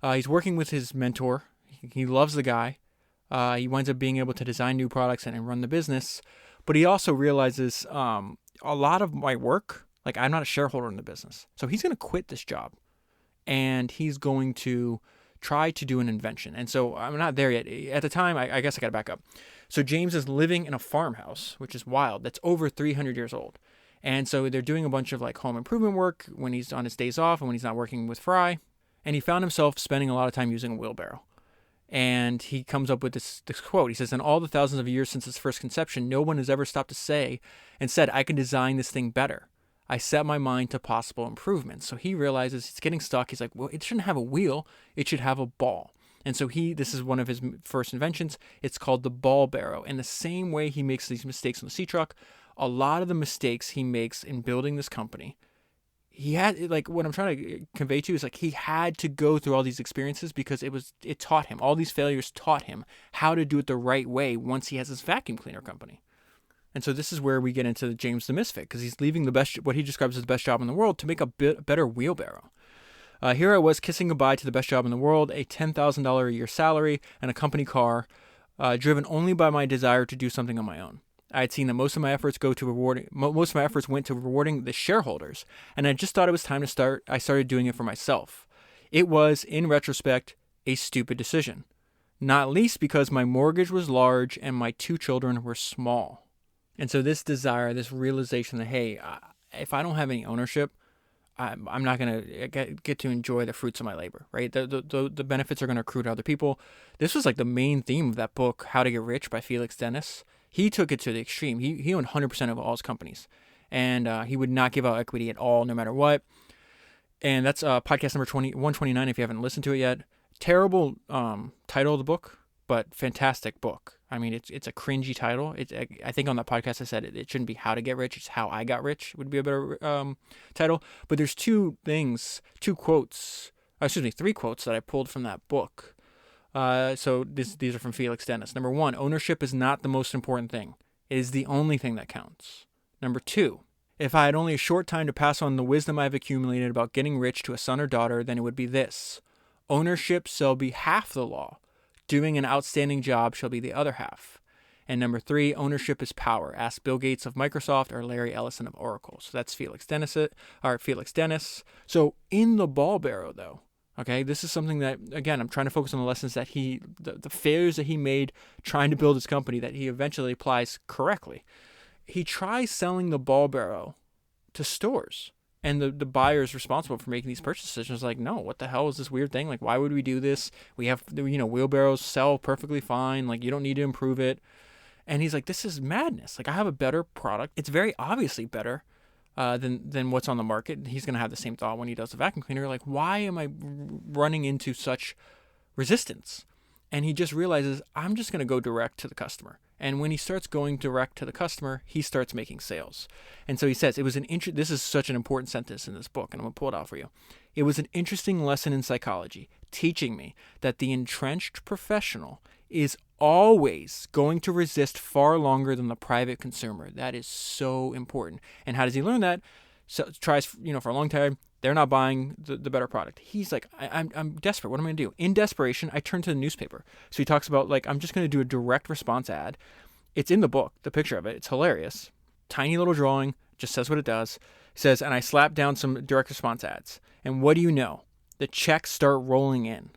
He's working with his mentor. He loves the guy. He winds up being able to design new products and run the business. But he also realizes a lot of my work, like I'm not a shareholder in the business. So he's going to quit this job and he's going to try to do an invention. And so I'm not there yet. At the time, I guess I got to back up. So James is living in a farmhouse, which is wild. That's over 300 years old. And so they're doing a bunch of like home improvement work when he's on his days off and when he's not working with Fry. And he found himself spending a lot of time using a wheelbarrow. And he comes up with this quote. He says, in all the thousands of years since its first conception, no one has ever stopped to say and said, I can design this thing better. I set my mind to possible improvements. So he realizes it's getting stuck. He's like, well, it shouldn't have a wheel. It should have a ball. And so this is one of his first inventions. It's called the ball barrow. And the same way he makes these mistakes on the sea truck, a lot of the mistakes he makes in building this company, he had, like, what I'm trying to convey to you is like he had to go through all these experiences because it taught him, all these failures taught him how to do it the right way once he has his vacuum cleaner company. And so this is where we get into James the Misfit, because he's leaving what he describes as the best job in the world to make a better wheelbarrow. Here I was kissing goodbye to the best job in the world, a $10,000 a year salary, and a company car, driven only by my desire to do something on my own. I had seen that most of my efforts went to rewarding the shareholders, and I just thought it was time to start. I started doing it for myself. It was, in retrospect, a stupid decision, not least because my mortgage was large and my 2 children were small. And so this desire, this realization that, hey, if I don't have any ownership, I'm not going to get to enjoy the fruits of my labor, right? The benefits are going to accrue to other people. This was like the main theme of that book, How to Get Rich by Felix Dennis. He took it to the extreme. He owned 100% of all his companies, and he would not give out equity at all, no matter what. And that's podcast number 129 if you haven't listened to it yet. Terrible title of the book, but fantastic book. I mean, it's a cringy title. I think on that podcast I said it shouldn't be How to Get Rich. It's How I Got Rich would be a better title. But there's 3 quotes that I pulled from that book. So these are from Felix Dennis. Number 1, ownership is not the most important thing. It is the only thing that counts. Number 2, if I had only a short time to pass on the wisdom I've accumulated about getting rich to a son or daughter, then it would be this: ownership shall be half the law. Doing an outstanding job shall be the other half. And number 3, ownership is power. Ask Bill Gates of Microsoft or Larry Ellison of Oracle. So that's Felix Dennis. So in the ball barrow, though, okay, this is something that, again, I'm trying to focus on the lessons that the failures that he made trying to build his company that he eventually applies correctly. He tries selling the ball barrow to stores. And the buyers responsible for making these purchase decisions like, no, what the hell is this weird thing? Like, why would we do this? We have, wheelbarrows sell perfectly fine. Like, you don't need to improve it. And he's like, this is madness. Like, I have a better product. It's very obviously better than what's on the market. He's going to have the same thought when he does the vacuum cleaner. Like, why am I running into such resistance? And he just realizes, I'm just going to go direct to the customer. And when he starts going direct to the customer, he starts making sales. And so he says, this is such an important sentence in this book, and I'm going to pull it out for you. It was an interesting lesson in psychology, teaching me that the entrenched professional is always going to resist far longer than the private consumer. That is so important. And how does he learn that? So tries, for a long time. They're not buying the better product. He's like, I'm desperate. What am I going to do? In desperation, I turn to the newspaper. So he talks about, like, I'm just going to do a direct response ad. It's in the book, the picture of it. It's hilarious. Tiny little drawing, just says what it does. He says, and I slap down some direct response ads. And what do you know? The checks start rolling in.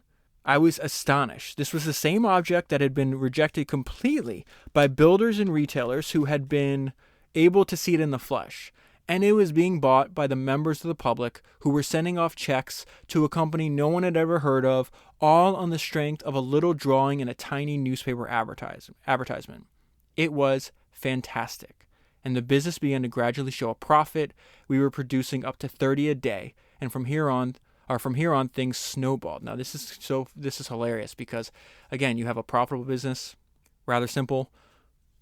I was astonished. This was the same object that had been rejected completely by builders and retailers who had been able to see it in the flesh. And it was being bought by the members of the public who were sending off checks to a company no one had ever heard of, all on the strength of a little drawing in a tiny newspaper advertisement. It was fantastic. And the business began to gradually show a profit. We were producing up to 30 a day. And from here on, things snowballed. Now, this is hilarious because, again, you have a profitable business, rather simple.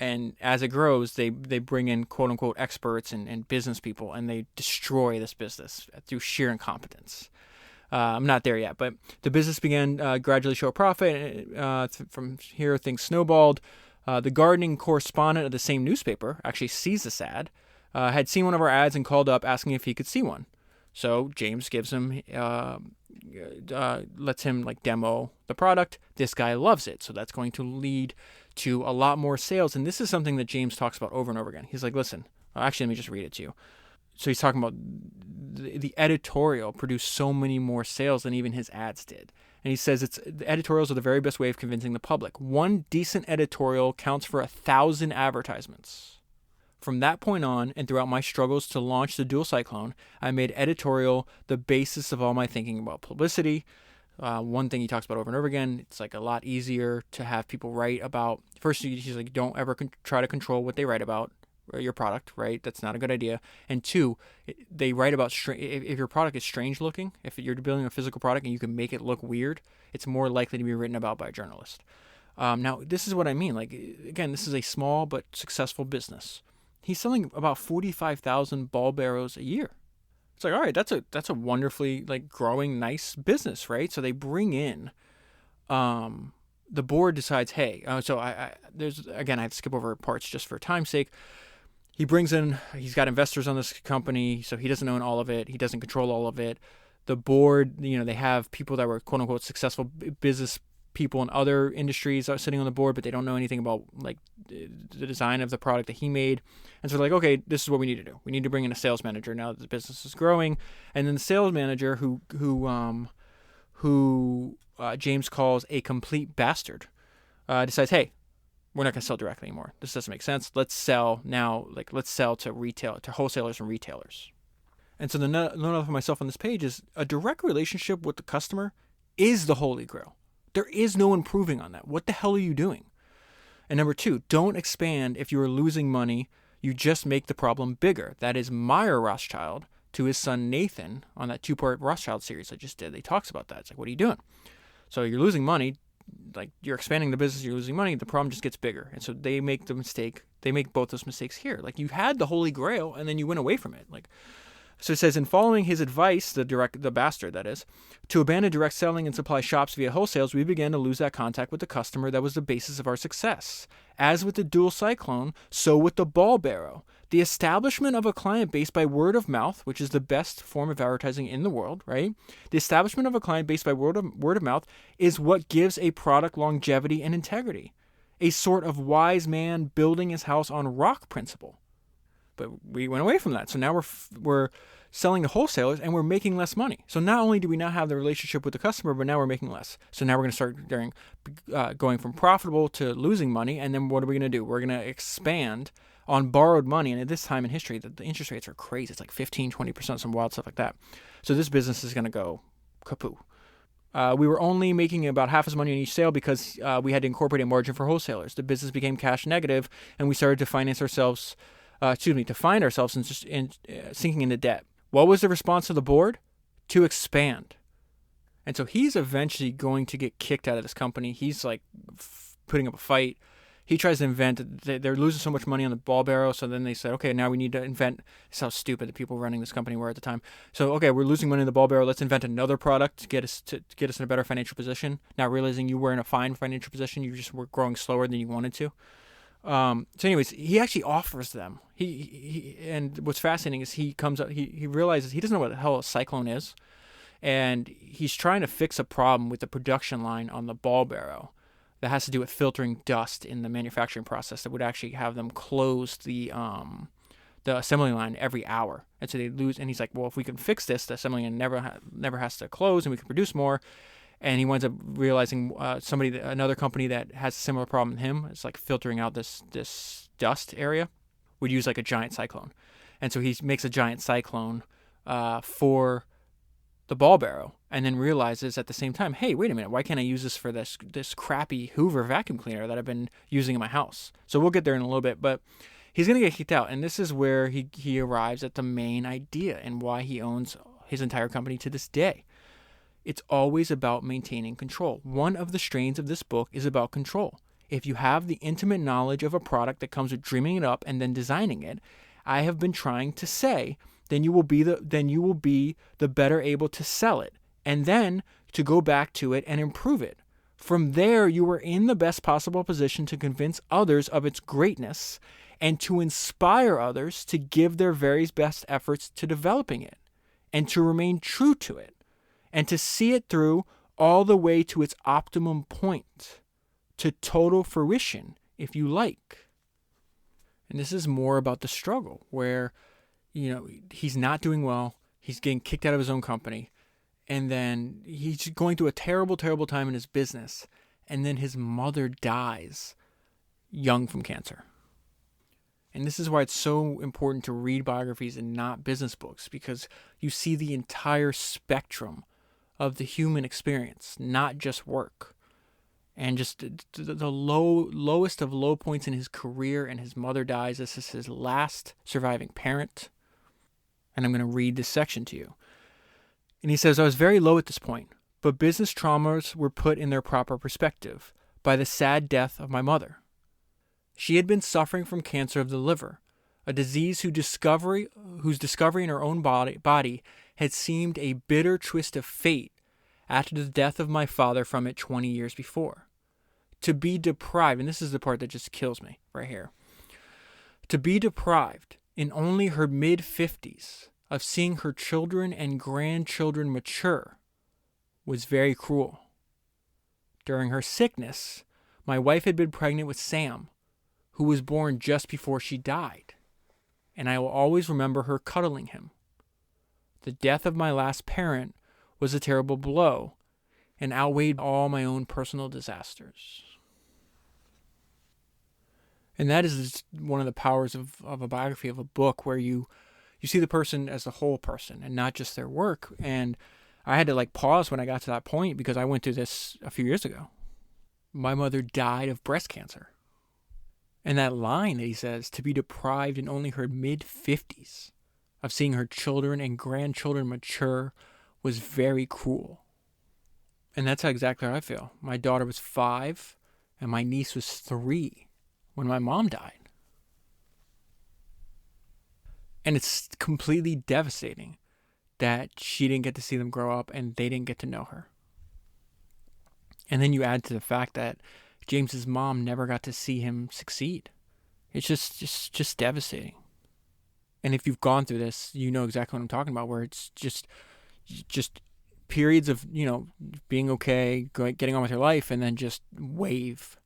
And as it grows, they bring in quote-unquote experts and business people, and they destroy this business through sheer incompetence. I'm not there yet, but the business began gradually show a profit. From here, things snowballed. The gardening correspondent of the same newspaper actually sees this ad, had seen one of our ads and called up asking if he could see one. So James gives him, lets him like demo the product. This guy loves it. So that's going to lead to a lot more sales. And this is something that James talks about over and over again. He's like, listen, actually, let me just read it to you. So he's talking about the editorial produced so many more sales than even his ads did. And he says the editorials are the very best way of convincing the public. One decent editorial counts for 1,000 advertisements. From that point on, and throughout my struggles to launch the dual cyclone, I made editorial the basis of all my thinking about publicity. One thing he talks about over and over again, it's like a lot easier to have people write about. First, he's like, don't ever try to control what they write about, or your product, right? That's not a good idea. And two, they write about, if your product is strange looking, if you're building a physical product and you can make it look weird, it's more likely to be written about by a journalist. Now, this is what I mean. Like, again, this is a small but successful business. He's selling about 45,000 ball bearers a year. It's like, all right, that's a wonderfully like growing nice business, right? So they bring in, the board decides, hey, so I have to skip over parts just for time's sake. He brings in, he's got investors on this company, so he doesn't own all of it. He doesn't control all of it. The board, they have people that were quote unquote successful business people in other industries are sitting on the board, but they don't know anything about like the design of the product that he made. And so they're like, okay, this is what we need to do. We need to bring in a sales manager now that the business is growing. And then the sales manager who James calls a complete bastard, decides, hey, we're not going to sell directly anymore. This doesn't make sense. Let's sell now. Let's sell to wholesalers and retailers. And so the note for myself on this page is a direct relationship with the customer is the holy grail. There is no improving on that. What the hell are you doing? And number two, don't expand if you are losing money. You just make the problem bigger. That is Meyer Rothschild to his son Nathan on that 2-part Rothschild series I just did. He talks about that. It's like, what are you doing? So you're losing money. Like you're expanding the business, you're losing money. The problem just gets bigger. And so they make the mistake. They make both those mistakes here. Like you had the holy grail and then you went away from it. So it says, in following his advice, the bastard that is, to abandon direct selling and supply shops via wholesales, we began to lose that contact with the customer that was the basis of our success. As with the dual cyclone, so with the ball barrow. The establishment of a client base by word of mouth, which is the best form of advertising in the world, right? The establishment of a client base by word of mouth is what gives a product longevity and integrity. A sort of wise man building his house on rock principle. But we went away from that. So now we're selling to wholesalers and we're making less money. So not only do we not have the relationship with the customer, but now we're making less. So now we're going to start going from profitable to losing money. And then what are we going to do? We're going to expand on borrowed money. And at this time in history, the interest rates are crazy. It's like 15, 20%, some wild stuff like that. So this business is going to go kapoo. We were only making about half as much on each sale because we had to incorporate a margin for wholesalers. The business became cash negative and we started to find ourselves sinking into debt. What was the response of the board? To expand. And so he's eventually going to get kicked out of this company. He's like putting up a fight. He tries to invent, they're losing so much money on the ball barrow. So then they said, okay, now we need to invent, this is how stupid the people running this company were at the time. So, okay, we're losing money in the ball barrel. Let's invent another product to get us in a better financial position. Now realizing you were in a fine financial position, you just were growing slower than you wanted to. So anyways, he actually offers them. He and what's fascinating is he comes up, he realizes he doesn't know what the hell a cyclone is. And he's trying to fix a problem with the production line on the ball barrow that has to do with filtering dust in the manufacturing process that would actually have them close the assembly line every hour. And so they lose, and he's like, well, if we can fix this, the assembly line never has to close and we can produce more. And he winds up realizing another company that has a similar problem to him, it's like filtering out this dust area, would use like a giant cyclone. And so he makes a giant cyclone for the ball barrow, and then realizes at the same time, hey, wait a minute, why can't I use this for this crappy Hoover vacuum cleaner that I've been using in my house? So we'll get there in a little bit, but he's going to get kicked out. And this is where he arrives at the main idea and why he owns his entire company to this day. It's always about maintaining control. One of the strains of this book is about control. If you have the intimate knowledge of a product that comes with dreaming it up and then designing it, I have been trying to say, then you will be the better able to sell it and then to go back to it and improve it From there, you were in the best possible position to convince others of its greatness and to inspire others to give their very best efforts to developing it and to remain true to it and to see it through all the way to its optimum point, to total fruition, if you like. And this is more about the struggle where, he's not doing well. He's getting kicked out of his own company. And then he's going through a terrible, terrible time in his business. And then his mother dies young from cancer. And this is why it's so important to read biographies and not business books, because you see the entire spectrum of the human experience, not just work. And just the lowest of low points in his career, and his mother dies. This is his last surviving parent. And I'm going to read this section to you. And he says, I was very low at this point, but business traumas were put in their proper perspective by the sad death of my mother. She had been suffering from cancer of the liver, a disease whose discovery in her own body had seemed a bitter twist of fate after the death of my father from it 20 years before. To be deprived, and this is the part that just kills me right here, to be deprived in only her mid-50s of seeing her children and grandchildren mature was very cruel. During her sickness, my wife had been pregnant with Sam, who was born just before she died, and I will always remember her cuddling him. The death of my last parent was a terrible blow and outweighed all my own personal disasters. And that is one of the powers of a biography, of a book, where you see the person as the whole person and not just their work. And I had to pause when I got to that point, because I went through this a few years ago. My mother died of breast cancer. And that line that he says, to be deprived in only her mid-50s of seeing her children and grandchildren mature, was very cruel. And that's exactly how I feel. My daughter was 5 and my niece was 3 when my mom died. And it's completely devastating that she didn't get to see them grow up and they didn't get to know her. And then you add to the fact that James's mom never got to see him succeed. It's just devastating. And if you've gone through this, you know exactly what I'm talking about, where it's just periods of, being okay, getting on with your life, and then just wave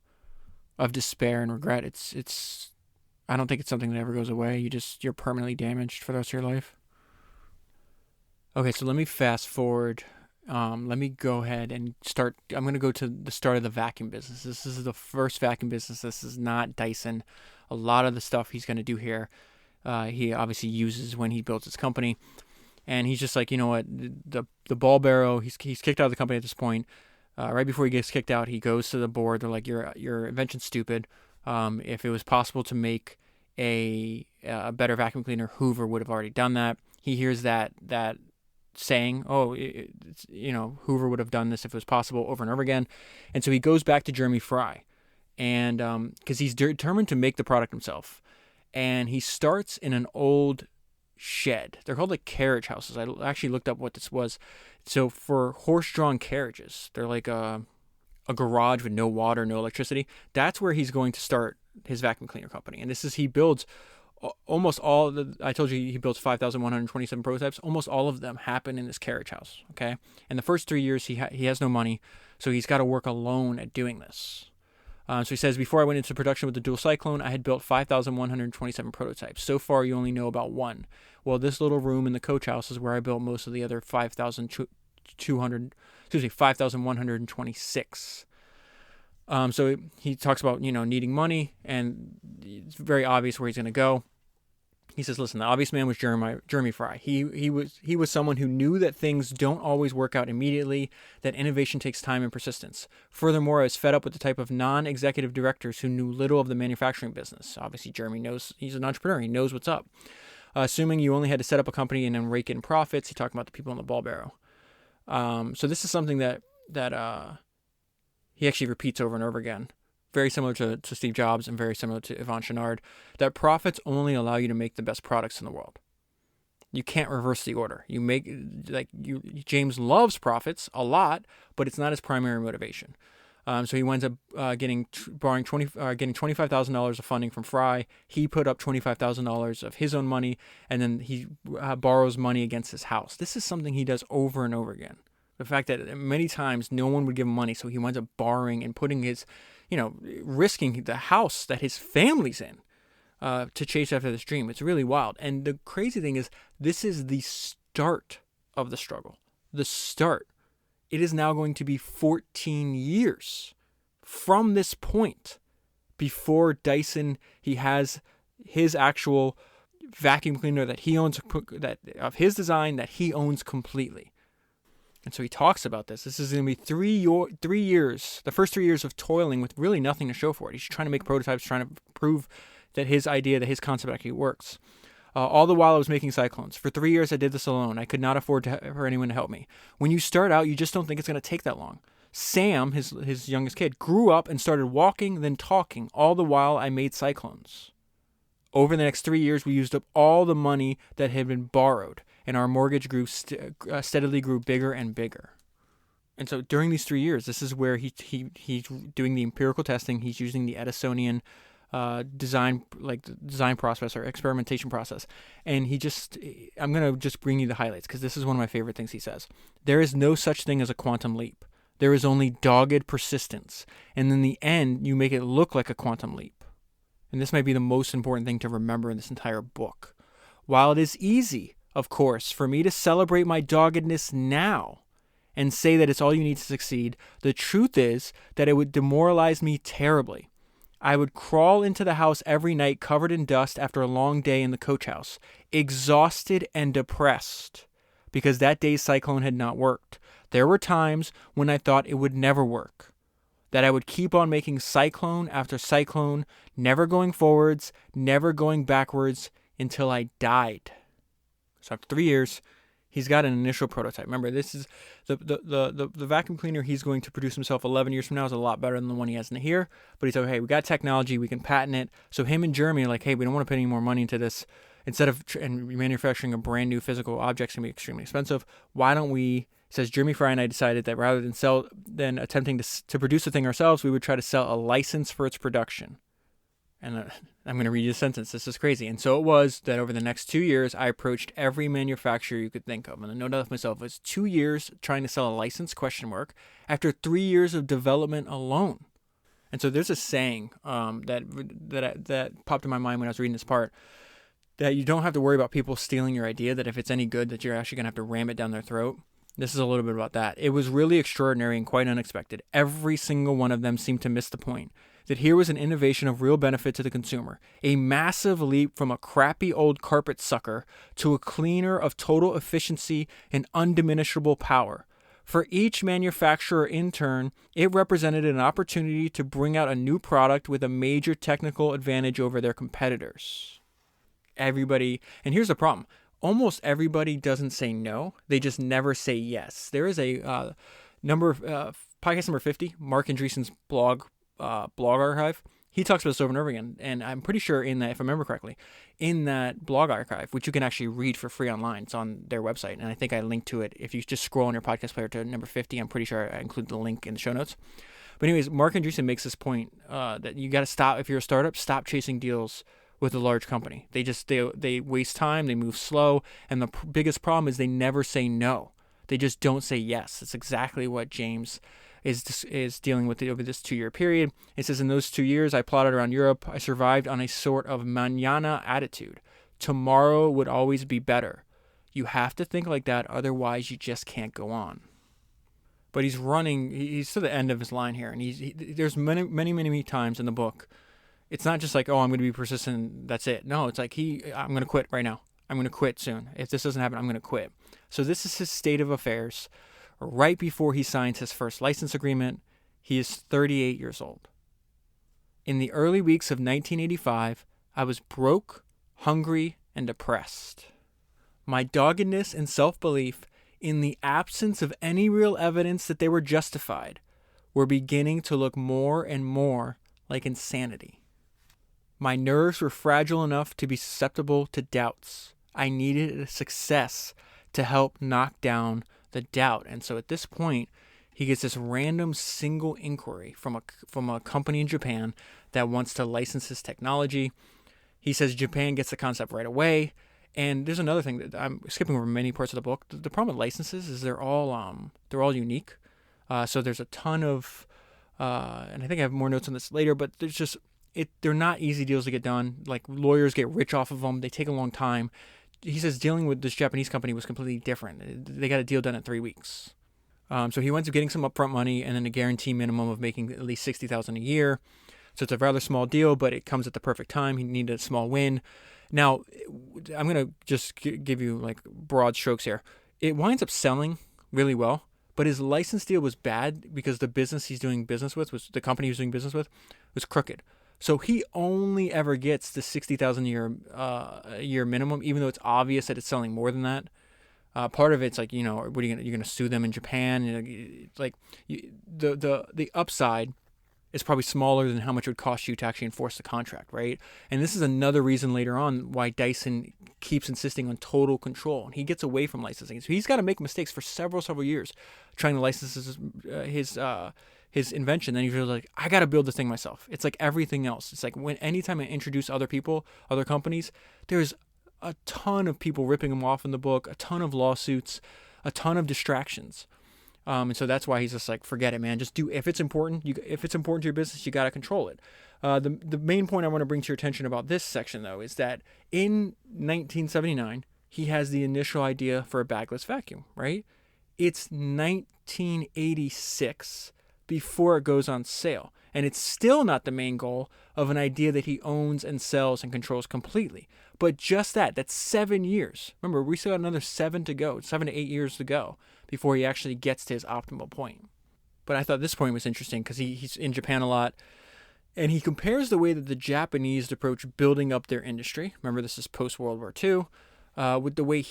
of despair and regret. It's I don't think it's something that ever goes away. You're permanently damaged for the rest of your life. Okay, so let me fast forward. Let me go ahead and start. I'm going to go to the start of the vacuum business. This is the first vacuum business. This is not Dyson. A lot of the stuff he's going to do here, he obviously uses when he builds his company. And he's just like, you know what, the ball barrel, he's kicked out of the company at this point. Right before he gets kicked out, he goes to the board. They're like, your invention's stupid. If it was possible to make a better vacuum cleaner, Hoover would have already done that. He hears that saying, Hoover would have done this if it was possible, over and over again. And so he goes back to Jeremy Fry, and because he's determined to make the product himself. And he starts in an old shed. They're called carriage houses. I actually looked up what this was. So for horse-drawn carriages, they're like a garage with no water, no electricity. That's where he's going to start his vacuum cleaner company. And he builds almost all I told you he builds 5,127 prototypes. Almost all of them happen in this carriage house. Okay. And the first 3 years he has no money, so he's got to work alone at doing this. So he says, before I went into production with the dual cyclone, I had built 5,127 prototypes. So far, you only know about one. Well, this little room in the coach house is where I built most of the other 5,126. So he talks about, needing money, and it's very obvious where he's going to go. He says, listen, the obvious man was Jeremy Fry. He was someone who knew that things don't always work out immediately, that innovation takes time and persistence. Furthermore, I was fed up with the type of non-executive directors who knew little of the manufacturing business. Obviously, Jeremy knows, he's an entrepreneur. He knows what's up. Assuming you only had to set up a company and then rake in profits, he talked about the people in the ball barrel. So this is something that he actually repeats over and over again. Very similar to Steve Jobs and very similar to Yvon Chouinard, that profits only allow you to make the best products in the world. You can't reverse the order. James loves profits a lot, but it's not his primary motivation. So he winds up getting $25,000 of funding from Fry. He put up $25,000 of his own money, and then he borrows money against his house. This is something he does over and over again. The fact that many times no one would give him money, so he winds up borrowing and putting his, risking the house that his family's in to chase after this dream. It's really wild. And the crazy thing is, this is the start of the struggle. The start. It is now going to be 14 years from this point before Dyson, he has his actual vacuum cleaner that he owns, that of his design, that he owns completely. And so he talks about this. This is going to be 3 years, the first 3 years of toiling with really nothing to show for it. He's trying to make prototypes, trying to prove that his idea, that his concept actually works. All the while I was making cyclones. For 3 years I did this alone. I could not afford for anyone to help me. When you start out, you just don't think it's going to take that long. Sam, his youngest kid, grew up and started walking, then talking, all the while I made cyclones. Over the next 3 years, we used up all the money that had been borrowed, and our mortgage steadily grew bigger and bigger. And so during these 3 years, this is where he's doing the empirical testing. He's using the Edisonian design process or experimentation process. And I'm going to just bring you the highlights, because this is one of my favorite things he says. There is no such thing as a quantum leap. There is only dogged persistence. And in the end, you make it look like a quantum leap. And this might be the most important thing to remember in this entire book. While it is easy, of course, for me to celebrate my doggedness now and say that it's all you need to succeed, the truth is that it would demoralize me terribly. I would crawl into the house every night covered in dust after a long day in the coach house, exhausted and depressed, because that day's cyclone had not worked. There were times when I thought it would never work, that I would keep on making cyclone after cyclone, never going forwards, never going backwards, until I died. So after 3 years, he's got an initial prototype. Remember, this is the vacuum cleaner he's going to produce himself 11 years from now is a lot better than the one he has in here. But he's like, hey, we got technology, we can patent it. So him and Jeremy are like, hey, we don't want to put any more money into this. Instead of manufacturing a brand new physical object, it's going to be extremely expensive. Why don't we, says Jeremy Fry and I decided that rather than attempting to produce the thing ourselves, we would try to sell a license for its production. And I'm going to read you a sentence. This is crazy. And so it was that over the next 2 years, I approached every manufacturer you could think of. And the note of myself was 2 years trying to sell a license, ? After 3 years of development alone. And so there's a saying that popped in my mind when I was reading this part, that you don't have to worry about people stealing your idea, that if it's any good, that you're actually going to have to ram it down their throat. This is a little bit about that. It was really extraordinary and quite unexpected. Every single one of them seemed to miss the point. That here was an innovation of real benefit to the consumer, a massive leap from a crappy old carpet sucker to a cleaner of total efficiency and undiminishable power. For each manufacturer in turn, it represented an opportunity to bring out a new product with a major technical advantage over their competitors. Everybody, and here's the problem, almost everybody doesn't say no, they just never say yes. There is a podcast number 50, Mark Andreessen's blog archive. He talks about this over and over again, and I'm pretty sure in that, if I remember correctly, in that blog archive, which you can actually read for free online, it's on their website, and I think I linked to it. If you just scroll on your podcast player to number 50, I'm pretty sure I include the link in the show notes. But anyways, Mark Andreessen makes this point that you got to stop, if you're a startup, stop chasing deals with a large company. They waste time, they move slow, and the biggest problem is they never say no. They just don't say yes. It's exactly what James is dealing with over this 2 year period. It says, in those 2 years, I plodded around Europe. I survived on a sort of mañana attitude. Tomorrow would always be better. You have to think like that, otherwise you just can't go on. But he's running, he's to the end of his line here, and there's many times in the book, it's not just like, oh, I'm going to be persistent, that's it. No, it's like, I'm going to quit right now. I'm going to quit soon. If this doesn't happen, I'm going to quit. So this is his state of affairs. Right before he signs his first license agreement, he is 38 years old. In the early weeks of 1985, I was broke, hungry, and depressed. My doggedness and self-belief, in the absence of any real evidence that they were justified, were beginning to look more and more like insanity. My nerves were fragile enough to be susceptible to doubts. I needed a success to help knock down the doubt. And so at this point, he gets this random single inquiry from a company in Japan that wants to license his technology. He says Japan gets the concept right away. And there's another thing that I'm skipping over many parts of the book. The problem with licenses is they're all unique. So there's a ton of, and I think I have more notes on this later, but they're not easy deals to get done. Like, lawyers get rich off of them. They take a long time. He says dealing with this Japanese company was completely different. They got a deal done in 3 weeks. So he winds up getting some upfront money and then a guarantee minimum of making at least $60,000 a year. So it's a rather small deal, but it comes at the perfect time. He needed a small win. Now, I'm going to just give you like broad strokes here. It winds up selling really well, but his license deal was bad because the business he's doing business with, the company he was doing business with, was crooked. So he only ever gets the $60,000 a year minimum, even though it's obvious that it's selling more than that. Part of it's like, what are you're going to sue them in Japan? The upside is probably smaller than how much it would cost you to actually enforce the contract, right? And this is another reason later on why Dyson keeps insisting on total control. And he gets away from licensing. So he's got to make mistakes for several years trying to license his invention. Then he feels like, I got to build this thing myself. It's like everything else. It's like anytime I introduce other people, other companies, there's a ton of people ripping him off in the book, a ton of lawsuits, a ton of distractions. And so that's why he's just like, forget it, man. Just do, if it's important to your business, you got to control it. The main point I want to bring to your attention about this section, though, is that in 1979, he has the initial idea for a bagless vacuum, right? It's 1986 before it goes on sale. And it's still not the main goal of an idea that he owns and sells and controls completely. But just that's 7 years. Remember, we still got another 7 to go, 7 to 8 years to go before he actually gets to his optimal point. But I thought this point was interesting because he's in Japan a lot. And he compares the way that the Japanese approach building up their industry. Remember, this is post-World War II. With the way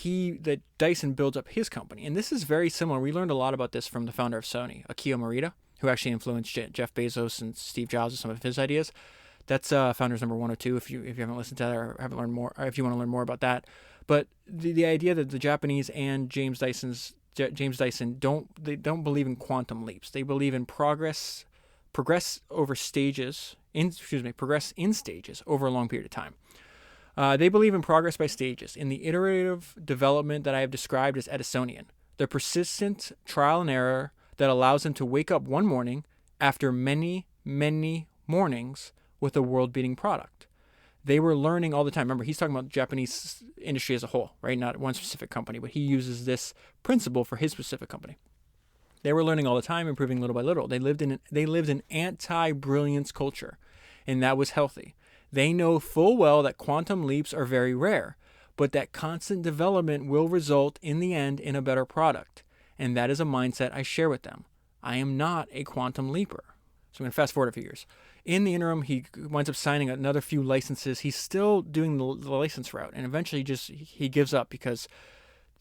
that Dyson builds up his company. And this is very similar. We learned a lot about this from the founder of Sony, Akio Morita, who actually influenced Jeff Bezos and Steve Jobs with some of his ideas. That's Founders number 102 if you haven't listened to that or haven't learned more, or if you want to learn more about that. But the idea that the Japanese and James Dyson don't believe in quantum leaps. They believe in progress in stages over a long period of time. They believe in progress by stages, in the iterative development that I have described as Edisonian, the persistent trial and error that allows them to wake up one morning after many, many mornings with a world-beating product. They were learning all the time. Remember, he's talking about the Japanese industry as a whole, right? Not one specific company, but he uses this principle for his specific company. They were learning all the time, improving little by little. They lived in anti-brilliance culture, and that was healthy. They know full well that quantum leaps are very rare, but that constant development will result in the end in a better product. And that is a mindset I share with them. I am not a quantum leaper. So I'm going to fast forward a few years. In the interim, he winds up signing another few licenses. He's still doing the license route, and eventually he gives up because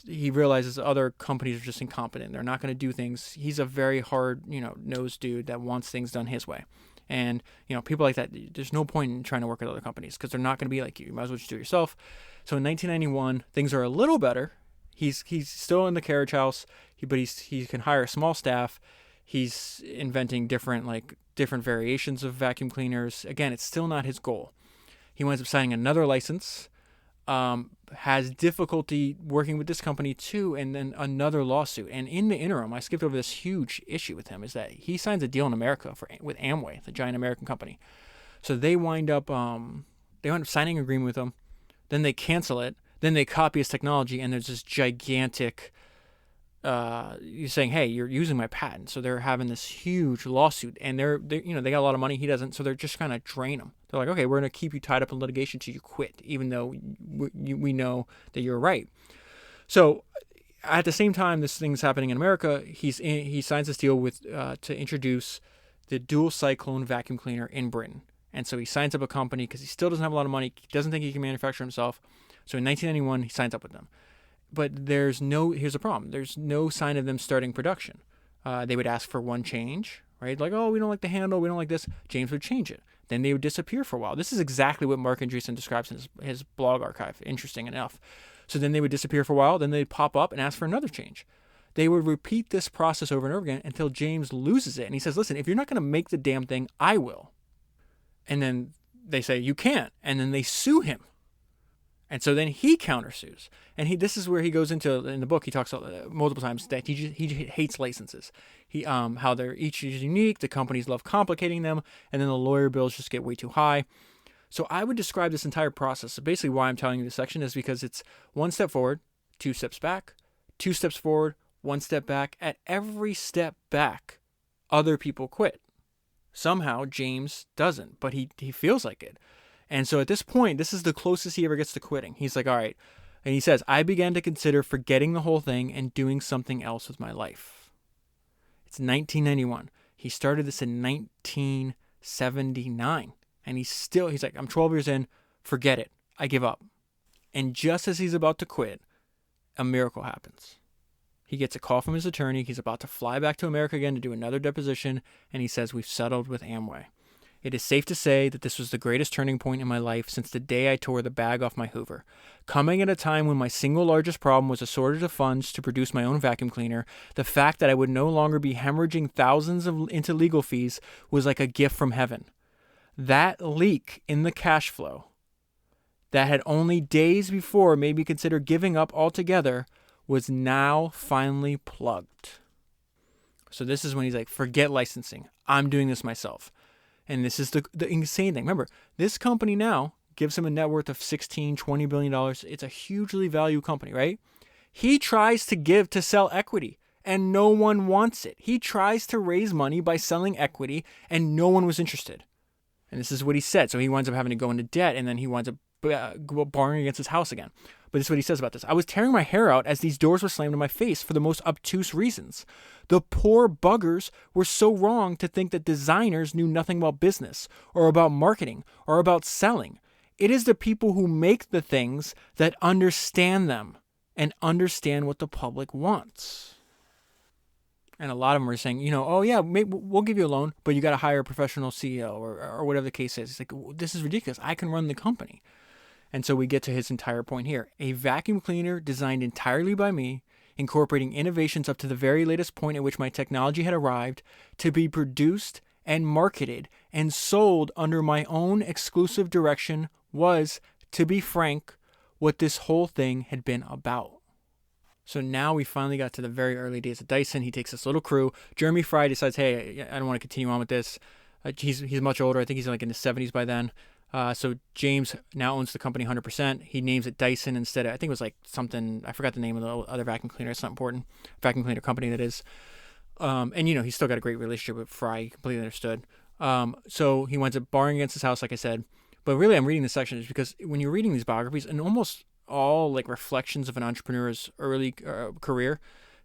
he realizes other companies are just incompetent. They're not going to do things. He's a very hard-nosed dude that wants things done his way. And, people like that, there's no point in trying to work with other companies because they're not going to be like you. You might as well just do it yourself. So in 1991, things are a little better. He's still in the carriage house, but he can hire a small staff. He's inventing different variations of vacuum cleaners. Again, it's still not his goal. He winds up signing another license, has difficulty working with this company too, and then another lawsuit. And in the interim, I skipped over this huge issue with him, is that he signs a deal in America with Amway, the giant American company. So they wind up signing an agreement with him. Then they cancel it. Then they copy his technology, and there's this gigantic you're saying, hey, you're using my patent. So they're having this huge lawsuit, and they got a lot of money. He doesn't. So they're just kind of drain him. They're like, okay, we're going to keep you tied up in litigation till you quit, even though we know that you're right. So at the same time, this thing's happening in America. He signs this deal with to introduce the dual cyclone vacuum cleaner in Britain. And so he signs up a company because he still doesn't have a lot of money. He doesn't think he can manufacture himself. So in 1991, he signs up with them. But here's the problem. There's no sign of them starting production. They would ask for one change, right? Like, oh, we don't like the handle. We don't like this. James would change it. Then they would disappear for a while. This is exactly what Mark Andreessen describes in his blog archive, interesting enough. So then they would disappear for a while. Then they'd pop up and ask for another change. They would repeat this process over and over again until James loses it. And he says, listen, if you're not going to make the damn thing, I will. And then they say, you can't. And then they sue him. And so then he countersues. And this is where he goes into, in the book, he talks multiple times that he hates licenses. How they're each unique, the companies love complicating them, and then the lawyer bills just get way too high. So I would describe this entire process. So basically why I'm telling you this section is because it's 1 step forward, 2 steps back, 2 steps forward, 1 step back. At every step back, other people quit. Somehow James doesn't, but he feels like it. And so at this point, this is the closest he ever gets to quitting. He's like, all right. And he says, I began to consider forgetting the whole thing and doing something else with my life. It's 1991. He started this in 1979. And he's like, I'm 12 years in, forget it. I give up. And just as he's about to quit, a miracle happens. He gets a call from his attorney. He's about to fly back to America again to do another deposition. And he says, we've settled with Amway. It is safe to say that this was the greatest turning point in my life since the day I tore the bag off my Hoover. Coming at a time when my single largest problem was a shortage of funds to produce my own vacuum cleaner, the fact that I would no longer be hemorrhaging thousands into legal fees was like a gift from heaven. That leak in the cash flow that had only days before made me consider giving up altogether was now finally plugged. So this is when he's like, forget licensing. I'm doing this myself. And this is the insane thing. Remember, this company now gives him a net worth of $16-20 billion. It's a hugely valued company, right? He tries to sell equity, and no one wants it. He tries to raise money by selling equity, and no one was interested. And this is what he said. So he winds up having to go into debt, and then he winds up borrowing against his house again. But this is what he says about this. I was tearing my hair out as these doors were slammed in my face for the most obtuse reasons. The poor buggers were so wrong to think that designers knew nothing about business or about marketing or about selling. It is the people who make the things that understand them and understand what the public wants. And a lot of them are saying, oh yeah, we'll give you a loan, but you got to hire a professional CEO or whatever the case is. It's like, this is ridiculous. I can run the company. And so we get to his entire point here. A vacuum cleaner designed entirely by me, incorporating innovations up to the very latest point at which my technology had arrived, to be produced and marketed and sold under my own exclusive direction was, to be frank, what this whole thing had been about. So now we finally got to the very early days of Dyson. He takes this little crew. Jeremy Fry decides, hey, I don't want to continue on with this. He's much older. I think he's like in his 70s by then. So James now owns the company 100%. He names it Dyson instead. I think it was like something, I forgot the name of the other vacuum cleaner. It's not important. Vacuum cleaner company that is. And he's still got a great relationship with Fry. Completely understood. So he winds up borrowing against his house, like I said. But really, I'm reading this section is because when you're reading these biographies, and almost all like reflections of an entrepreneur's early career,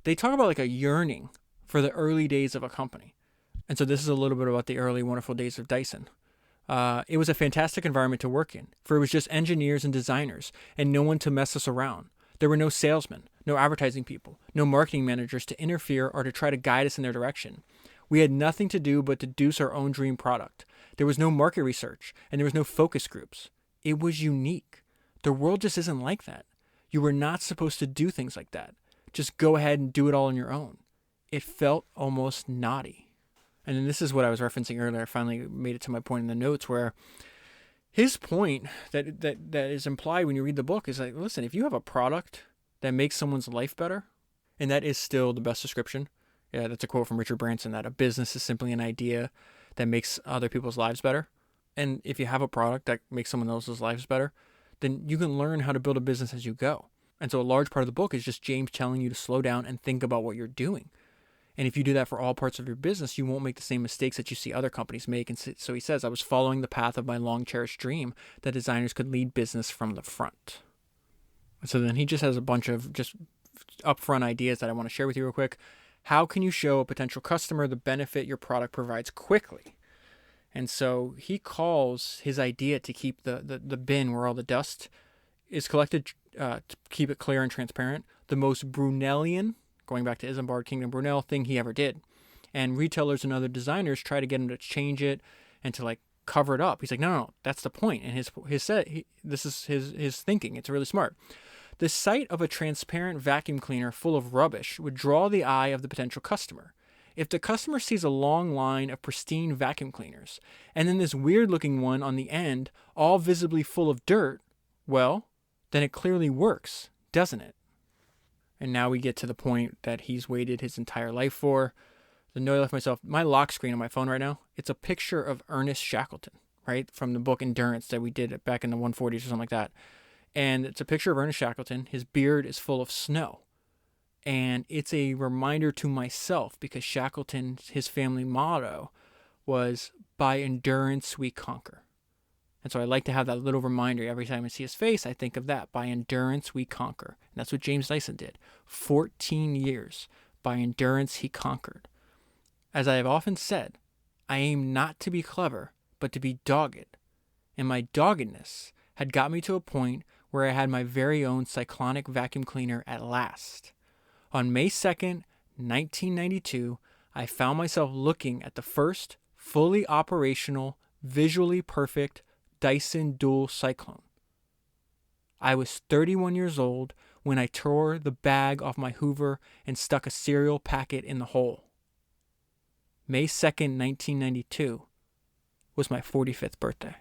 they talk about like a yearning for the early days of a company. And so this is a little bit about the early wonderful days of Dyson. It was a fantastic environment to work in, for it was just engineers and designers and no one to mess us around. There were no salesmen, no advertising people, no marketing managers to interfere or to try to guide us in their direction. We had nothing to do but to produce our own dream product. There was no market research and there was no focus groups. It was unique. The world just isn't like that. You were not supposed to do things like that. Just go ahead and do it all on your own. It felt almost naughty. And then this is what I was referencing earlier. I finally made it to my point in the notes where his point that is implied when you read the book is like, listen, if you have a product that makes someone's life better, and that is still the best description. Yeah, that's a quote from Richard Branson, that a business is simply an idea that makes other people's lives better. And if you have a product that makes someone else's lives better, then you can learn how to build a business as you go. And so a large part of the book is just James telling you to slow down and think about what you're doing. And if you do that for all parts of your business, you won't make the same mistakes that you see other companies make. And so he says, I was following the path of my long-cherished dream that designers could lead business from the front. So then he just has a bunch of just upfront ideas that I want to share with you real quick. How can you show a potential customer the benefit your product provides quickly? And so he calls his idea to keep the bin where all the dust is collected, to keep it clear and transparent, the most Brunelian, going back to Isambard Kingdom Brunel, thing he ever did. And retailers and other designers try to get him to change it and to like cover it up. He's like, no, that's the point. And this is his thinking. It's really smart. The sight of a transparent vacuum cleaner full of rubbish would draw the eye of the potential customer. If the customer sees a long line of pristine vacuum cleaners, and then this weird-looking one on the end, all visibly full of dirt, well, then it clearly works, doesn't it? And now we get to the point that he's waited his entire life for. The note I left myself, my lock screen on my phone right now, it's a picture of Ernest Shackleton, right? From the book Endurance that we did back in the 140s or something like that. And it's a picture of Ernest Shackleton. His beard is full of snow. And it's a reminder to myself because Shackleton, his family motto was, by endurance we conquer. And so I like to have that little reminder every time I see his face. I think of that, by endurance we conquer. And that's what James Dyson did. 14 years, by endurance he conquered. As I have often said, I aim not to be clever, but to be dogged. And my doggedness had got me to a point where I had my very own cyclonic vacuum cleaner at last. On May 2nd, 1992, I found myself looking at the first fully operational, visually perfect Dyson Dual Cyclone. I was 31 years old when I tore the bag off my Hoover and stuck a cereal packet in the hole. May 2nd, 1992 was my 45th birthday.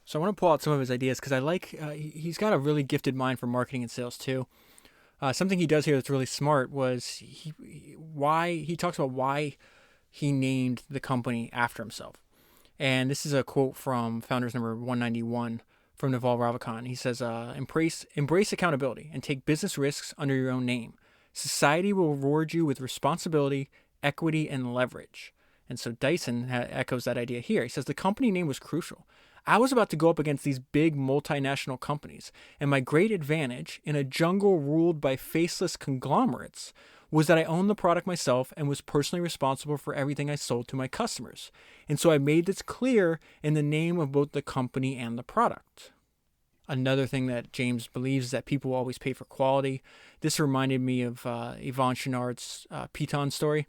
So I want to pull out some of his ideas because I like, he's got a really gifted mind for marketing and sales too. Something he does here that's really smart was he talks about why he named the company after himself. And this is a quote from Founders number 191 from Naval Ravikant. He says, embrace accountability and take business risks under your own name. Society will reward you with responsibility, equity, and leverage. And so Dyson echoes that idea here. He says the company name was crucial. I was about to go up against these big multinational companies, and my great advantage in a jungle ruled by faceless conglomerates was that I owned the product myself and was personally responsible for everything I sold to my customers. And so I made this clear in the name of both the company and the product. Another thing that James believes is that people will always pay for quality. This reminded me of Yvon Chouinard's Piton story.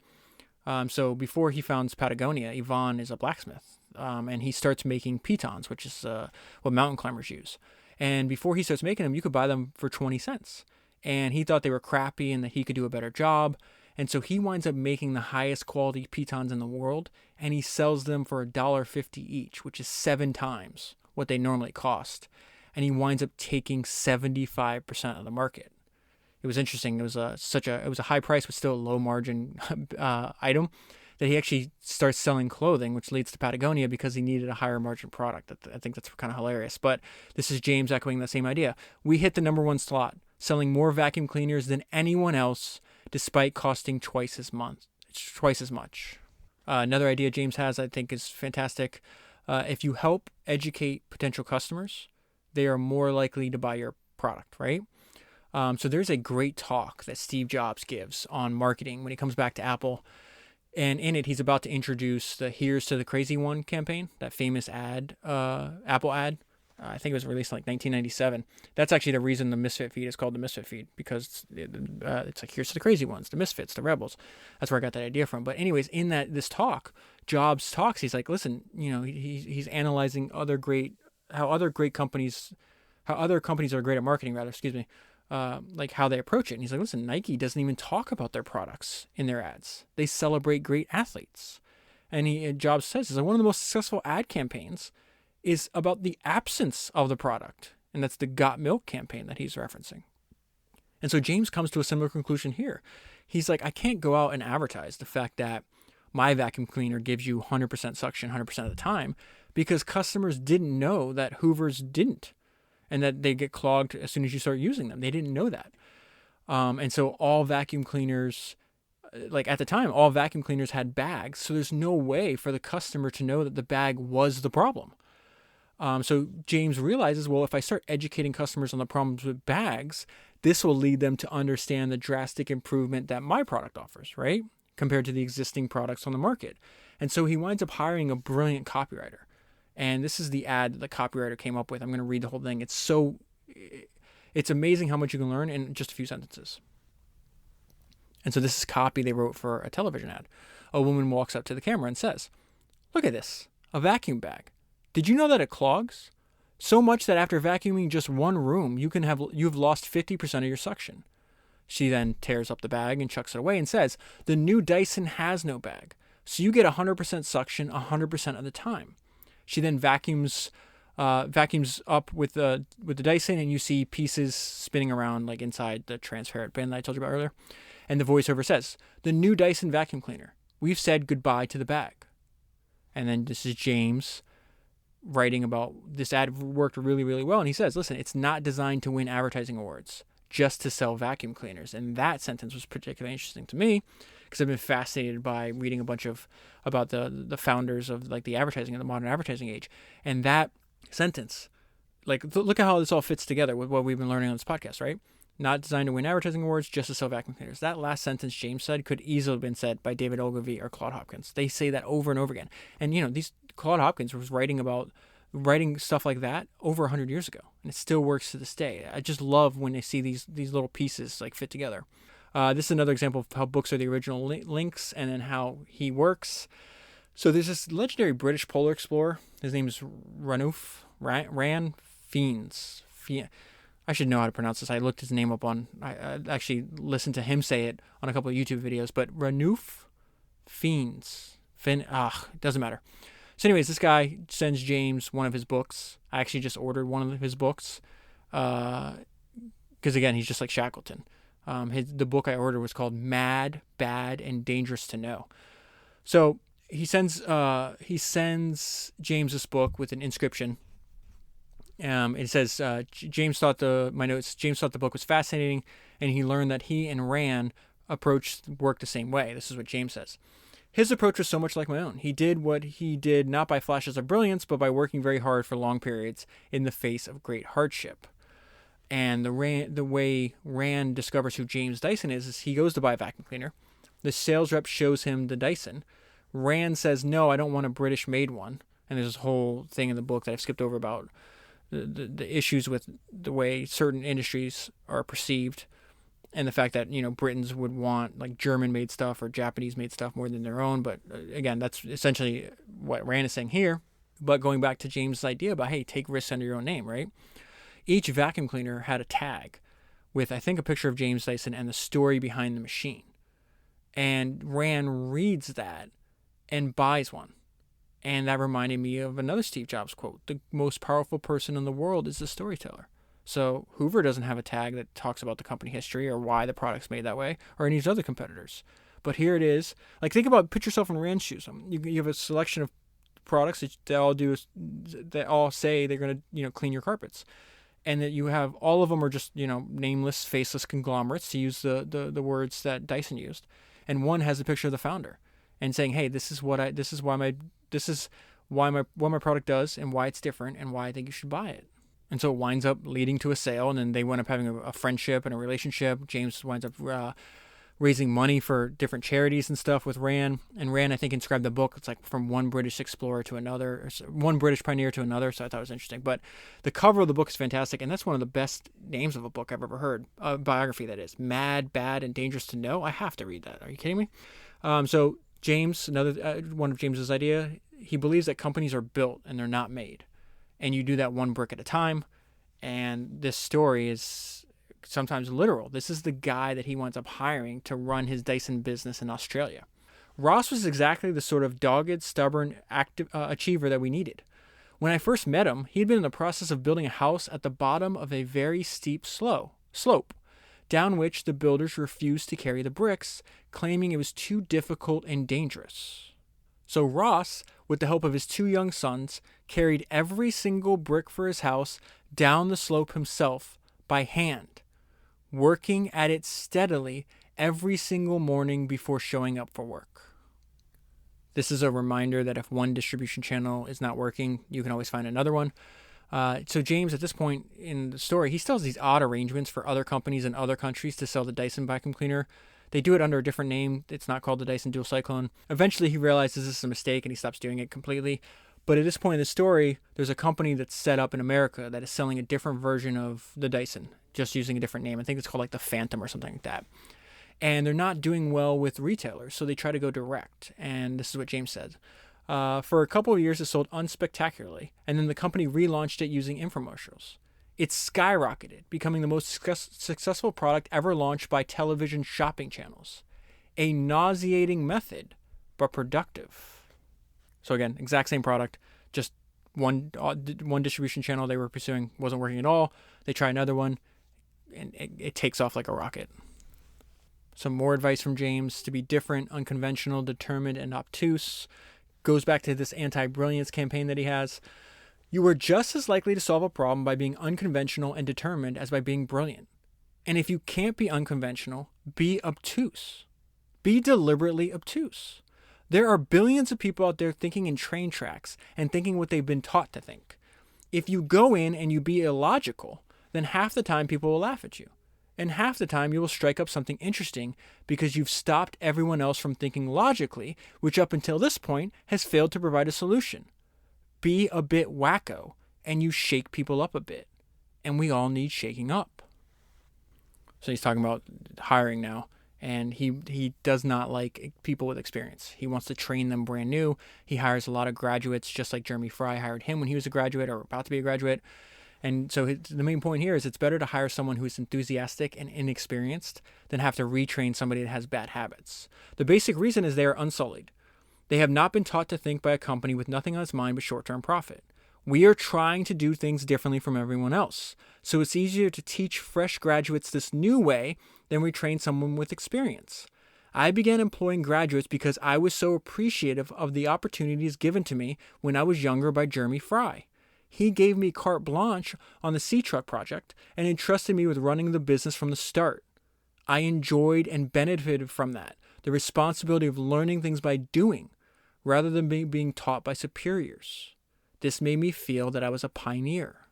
So before he founds Patagonia, Yvon is a blacksmith. And he starts making pitons, which is what mountain climbers use. And before he starts making them, you could buy them for 20 cents. And he thought they were crappy and that he could do a better job. And so he winds up making the highest quality pitons in the world, and he sells them for $1.50 each, which is 7 times what they normally cost. And he winds up taking 75% of the market. It was interesting. It was a high price, but still a low margin item. That he actually starts selling clothing, which leads to Patagonia because he needed a higher margin product. I think that's kind of hilarious. But this is James echoing that same idea. We hit the number 1 slot, selling more vacuum cleaners than anyone else, despite costing twice as much. Another idea James has, I think, is fantastic. If you help educate potential customers, they are more likely to buy your product, right? So there's a great talk that Steve Jobs gives on marketing when he comes back to Apple. And in it, he's about to introduce the Here's to the Crazy One campaign, that famous ad, Apple ad. I think it was released in like 1997. That's actually the reason the Misfit feed is called the Misfit feed, because it's like, here's to the crazy ones, the Misfits, the rebels. That's where I got that idea from. But anyways, in this talk, Jobs talks, he's like, listen, he's analyzing how other companies are great at marketing, like how they approach it. And he's like, listen, Nike doesn't even talk about their products in their ads. They celebrate great athletes. And Jobs says, one of the most successful ad campaigns is about the absence of the product. And that's the Got Milk campaign that he's referencing. And so James comes to a similar conclusion here. He's like, I can't go out and advertise the fact that my vacuum cleaner gives you 100% suction 100% of the time, because customers didn't know that Hoovers didn't, and that they get clogged as soon as you start using them. They didn't know that. And so all vacuum cleaners, like at the time, all vacuum cleaners had bags. So there's no way for the customer to know that the bag was the problem. So James realizes, well, if I start educating customers on the problems with bags, this will lead them to understand the drastic improvement that my product offers, right? Compared to the existing products on the market. And so he winds up hiring a brilliant copywriter. And this is the ad that the copywriter came up with. I'm going to read the whole thing. It's amazing how much you can learn in just a few sentences. And so this is copy they wrote for a television ad. A woman walks up to the camera and says, "Look at this, a vacuum bag. Did you know that it clogs? So much that after vacuuming just one room, you've lost 50% of your suction. She then tears up the bag and chucks it away and says, the new Dyson has no bag, so you get 100% suction 100% of the time. She then vacuums up with the Dyson, and you see pieces spinning around like inside the transparent bin that I told you about earlier. And the voiceover says, the new Dyson vacuum cleaner. We've said goodbye to the bag. And then this is James writing about this ad worked really, really well. And he says, listen, it's not designed to win advertising awards, just to sell vacuum cleaners. And that sentence was particularly interesting to me because I've been fascinated by reading a bunch about the founders of like the advertising of the modern advertising age. And that sentence, like, look at how this all fits together with what we've been learning on this podcast, right? Not designed to win advertising awards, just to sell vacuum cleaners. That last sentence James said could easily have been said by David Ogilvy or Claude Hopkins. They say that over and over again. And, these Claude Hopkins was writing stuff like that over 100 years ago, and it still works to this day. I just love when I see these little pieces like fit together. This is another example of how books are the original links, and then how he works. So there's this legendary British polar explorer. His name is Ran Fiennes. I should know how to pronounce this. I looked his name up I actually listened to him say it on a couple of YouTube videos, but Ranulph Fiennes. It doesn't matter. So anyways, this guy sends James one of his books. I actually just ordered one of his books because, again, he's just like Shackleton. The book I ordered was called Mad, Bad, and Dangerous to Know. So he sends James this book with an inscription. It says, James thought the book was fascinating, and he learned that he and Rand approached work the same way. This is what James says. His approach was so much like my own. He did what he did not by flashes of brilliance, but by working very hard for long periods in the face of great hardship. And the way Rand discovers who James Dyson is he goes to buy a vacuum cleaner. The sales rep shows him the Dyson. Rand says, no, I don't want a British-made one. And there's this whole thing in the book that I've skipped over about the issues with the way certain industries are perceived, and the fact that Britons would want like German-made stuff or Japanese-made stuff more than their own. But again, that's essentially what Rand is saying here. But going back to James' idea about, hey, take risks under your own name, right? Each vacuum cleaner had a tag with, I think, a picture of James Dyson and the story behind the machine. And Rand reads that and buys one. And that reminded me of another Steve Jobs quote: the most powerful person in the world is the storyteller. So Hoover doesn't have a tag that talks about the company history or why the product's made that way, or any of his other competitors. But here it is. Like, put yourself in Rand's shoes. You have a selection of products that all say they're going to clean your carpets, and that you have all of them are just nameless, faceless conglomerates, to use the words that Dyson used, and one has a picture of the founder and saying, hey, this is why my product does and why it's different and why I think you should buy it. And so it winds up leading to a sale, and then they wind up having a friendship and a relationship. James winds up raising money for different charities and stuff with Rand. And Rand, I think, inscribed the book. It's like from one British explorer to another, or one British pioneer to another. So I thought it was interesting. But the cover of the book is fantastic, and that's one of the best names of a book I've ever heard. A biography, that is. Mad, Bad, and Dangerous to Know. I have to read that. Are you kidding me? So James, another one of James's idea, he believes that companies are built and they're not made. And you do that one brick at a time. And this story is sometimes literal. This is the guy that he winds up hiring to run his Dyson business in Australia. Ross was exactly the sort of dogged, stubborn, active achiever that we needed. When I first met him, he'd been in the process of building a house at the bottom of a very steep slope, down which the builders refused to carry the bricks, claiming it was too difficult and dangerous. So Ross, with the help of his two young sons, carried every single brick for his house down the slope himself by hand, working at it steadily every single morning before showing up for work. This is a reminder that if one distribution channel is not working, you can always find another one. So James, at this point in the story, he still has these odd arrangements for other companies in other countries to sell the Dyson vacuum cleaner. They do it under a different name. It's not called the Dyson Dual Cyclone. Eventually, he realizes this is a mistake and he stops doing it completely. But at this point in the story, there's a company that's set up in America that is selling a different version of the Dyson, just using a different name. I think it's called like the Phantom or something like that. And they're not doing well with retailers, so they try to go direct. And this is what James said. For a couple of years, it sold unspectacularly, and then the company relaunched it using infomercials. It skyrocketed, becoming the most successful product ever launched by television shopping channels. A nauseating method, but productive. So again, exact same product, just one distribution channel they were pursuing wasn't working at all. They try another one, and it takes off like a rocket. Some more advice from James: to be different, unconventional, determined, and obtuse. Goes back to this anti-brilliance campaign that he has. You are just as likely to solve a problem by being unconventional and determined as by being brilliant. And if you can't be unconventional, be obtuse. Be deliberately obtuse. There are billions of people out there thinking in train tracks and thinking what they've been taught to think. If you go in and you be illogical, then half the time people will laugh at you. And half the time you will strike up something interesting because you've stopped everyone else from thinking logically, which up until this point has failed to provide a solution. Be a bit wacko, and you shake people up a bit. And we all need shaking up. So he's talking about hiring now, and he does not like people with experience. He wants to train them brand new. He hires a lot of graduates, just like Jeremy Fry hired him when he was a graduate or about to be a graduate. And so the main point here is it's better to hire someone who's enthusiastic and inexperienced than have to retrain somebody that has bad habits. The basic reason is they are unsullied. They have not been taught to think by a company with nothing on its mind but short-term profit. We are trying to do things differently from everyone else. So it's easier to teach fresh graduates this new way than retrain someone with experience. I began employing graduates because I was so appreciative of the opportunities given to me when I was younger by Jeremy Fry. He gave me carte blanche on the Sea Truck project and entrusted me with running the business from the start. I enjoyed and benefited from that, the responsibility of learning things by doing, rather than being taught by superiors. This made me feel that I was a pioneer.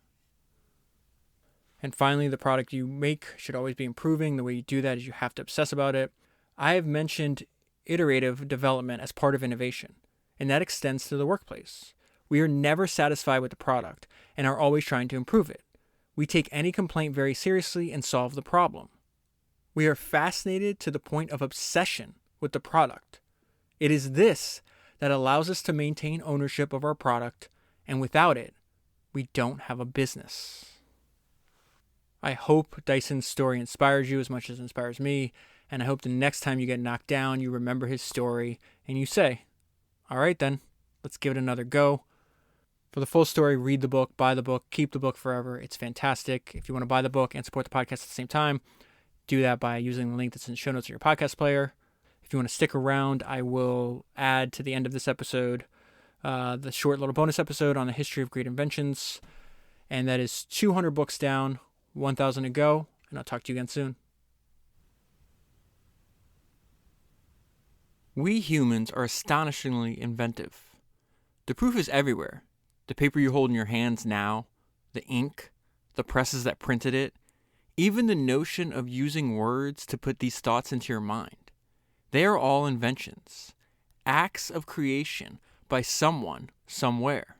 And finally, the product you make should always be improving. The way you do that is you have to obsess about it. I have mentioned iterative development as part of innovation, and that extends to the workplace. We are never satisfied with the product and are always trying to improve it. We take any complaint very seriously and solve the problem. We are fascinated to the point of obsession with the product. It is this that allows us to maintain ownership of our product, and without it, we don't have a business. I hope Dyson's story inspires you as much as it inspires me, and I hope the next time you get knocked down, you remember his story and you say, all right then, let's give it another go. For the full story, read the book, buy the book, keep the book forever. It's fantastic. If you want to buy the book and support the podcast at the same time, do that by using the link that's in the show notes of your podcast player. If you want to stick around, I will add to the end of this episode the short little bonus episode on the history of great inventions. And that is 200 books down, 1,000 to go. And I'll talk to you again soon. We humans are astonishingly inventive. The proof is everywhere. The paper you hold in your hands now, the ink, the presses that printed it, even the notion of using words to put these thoughts into your mind. They are all inventions, acts of creation by someone, somewhere.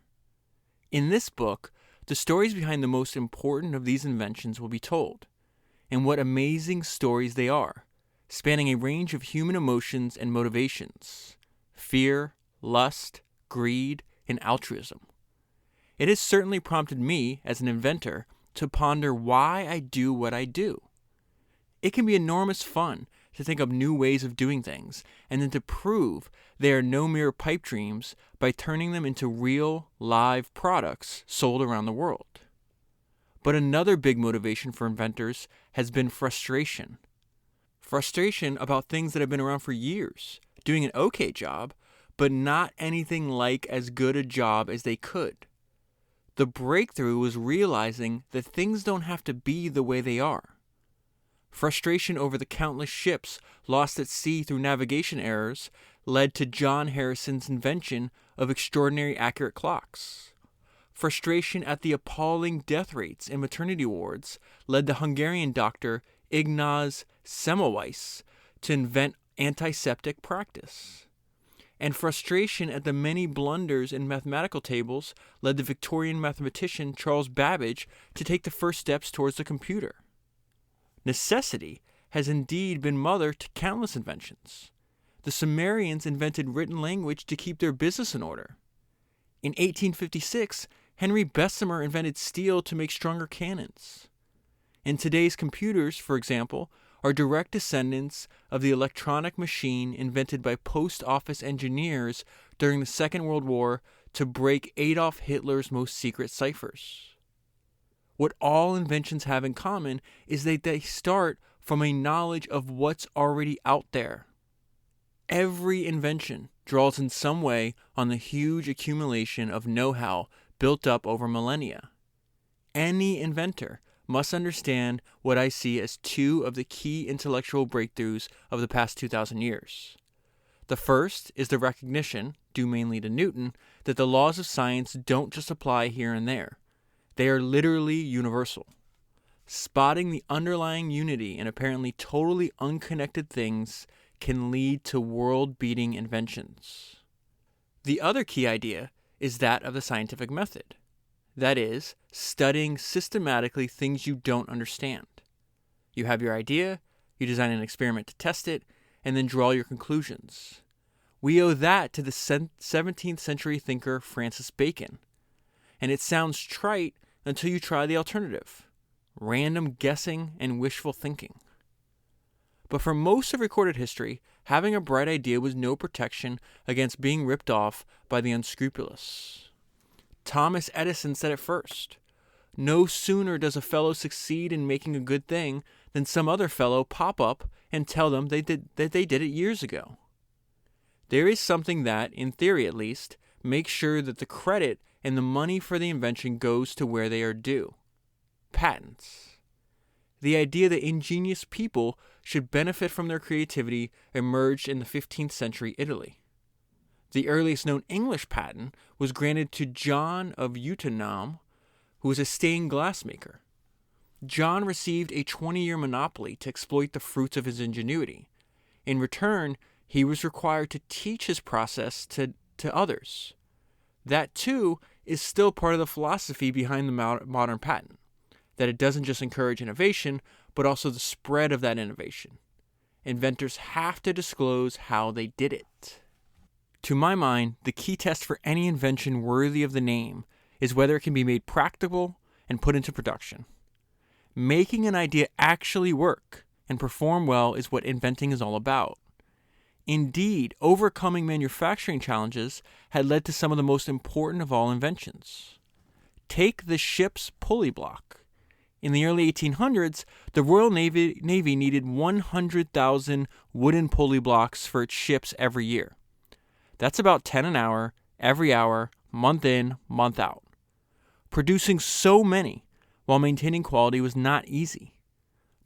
In this book, the stories behind the most important of these inventions will be told, and what amazing stories they are, spanning a range of human emotions and motivations: fear, lust, greed, and altruism. It has certainly prompted me, as an inventor, to ponder why I do what I do. It can be enormous fun to think of new ways of doing things, and then to prove they are no mere pipe dreams by turning them into real, live products sold around the world. But another big motivation for inventors has been frustration. Frustration about things that have been around for years, doing an okay job, but not anything like as good a job as they could. The breakthrough was realizing that things don't have to be the way they are. Frustration over the countless ships lost at sea through navigation errors led to John Harrison's invention of extraordinary accurate clocks. Frustration at the appalling death rates in maternity wards led the Hungarian doctor Ignaz Semmelweis to invent antiseptic practice. And frustration at the many blunders in mathematical tables led the Victorian mathematician Charles Babbage to take the first steps towards the computer. Necessity has indeed been mother to countless inventions. the Sumerians invented written language to keep their business in order. In 1856, Henry Bessemer invented steel to make stronger cannons. And today's computers, for example, are direct descendants of the electronic machine invented by post office engineers during the Second World War to break Adolf Hitler's most secret ciphers. What all inventions have in common is that they start from a knowledge of what's already out there. Every invention draws in some way on the huge accumulation of know-how built up over millennia. Any inventor must understand what I see as two of the key intellectual breakthroughs of the past 2,000 years. The first is the recognition, due mainly to Newton, that the laws of science don't just apply here and there. They are literally universal. Spotting the underlying unity in apparently totally unconnected things can lead to world-beating inventions. The other key idea is that of the scientific method. That is, studying systematically things you don't understand. You have your idea, you design an experiment to test it, and then draw your conclusions. We owe that to the 17th century thinker Francis Bacon. And it sounds trite until you try the alternative: random guessing and wishful thinking. But for most of recorded history, having a bright idea was no protection against being ripped off by the unscrupulous. Thomas Edison said it first. No sooner does a fellow succeed in making a good thing than some other fellow pop up and tell them they did it years ago. There is something that, in theory at least, makes sure that the credit and the money for the invention goes to where they are due: patents. The idea that ingenious people should benefit from their creativity emerged in the 15th century Italy. The earliest known English patent was granted to John of Utenham, who was a stained glass maker. John received a 20-year monopoly to exploit the fruits of his ingenuity. In return, he was required to teach his process to others. That, too, is still part of the philosophy behind the modern patent, that it doesn't just encourage innovation, but also the spread of that innovation. Inventors have to disclose how they did it. To my mind, the key test for any invention worthy of the name is whether it can be made practical and put into production. Making an idea actually work and perform well is what inventing is all about. Indeed, overcoming manufacturing challenges had led to some of the most important of all inventions. Take the ship's pulley block. In the early 1800s, the Royal Navy needed 100,000 wooden pulley blocks for its ships every year. That's about 10 an hour, every hour, month in, month out. Producing so many while maintaining quality was not easy.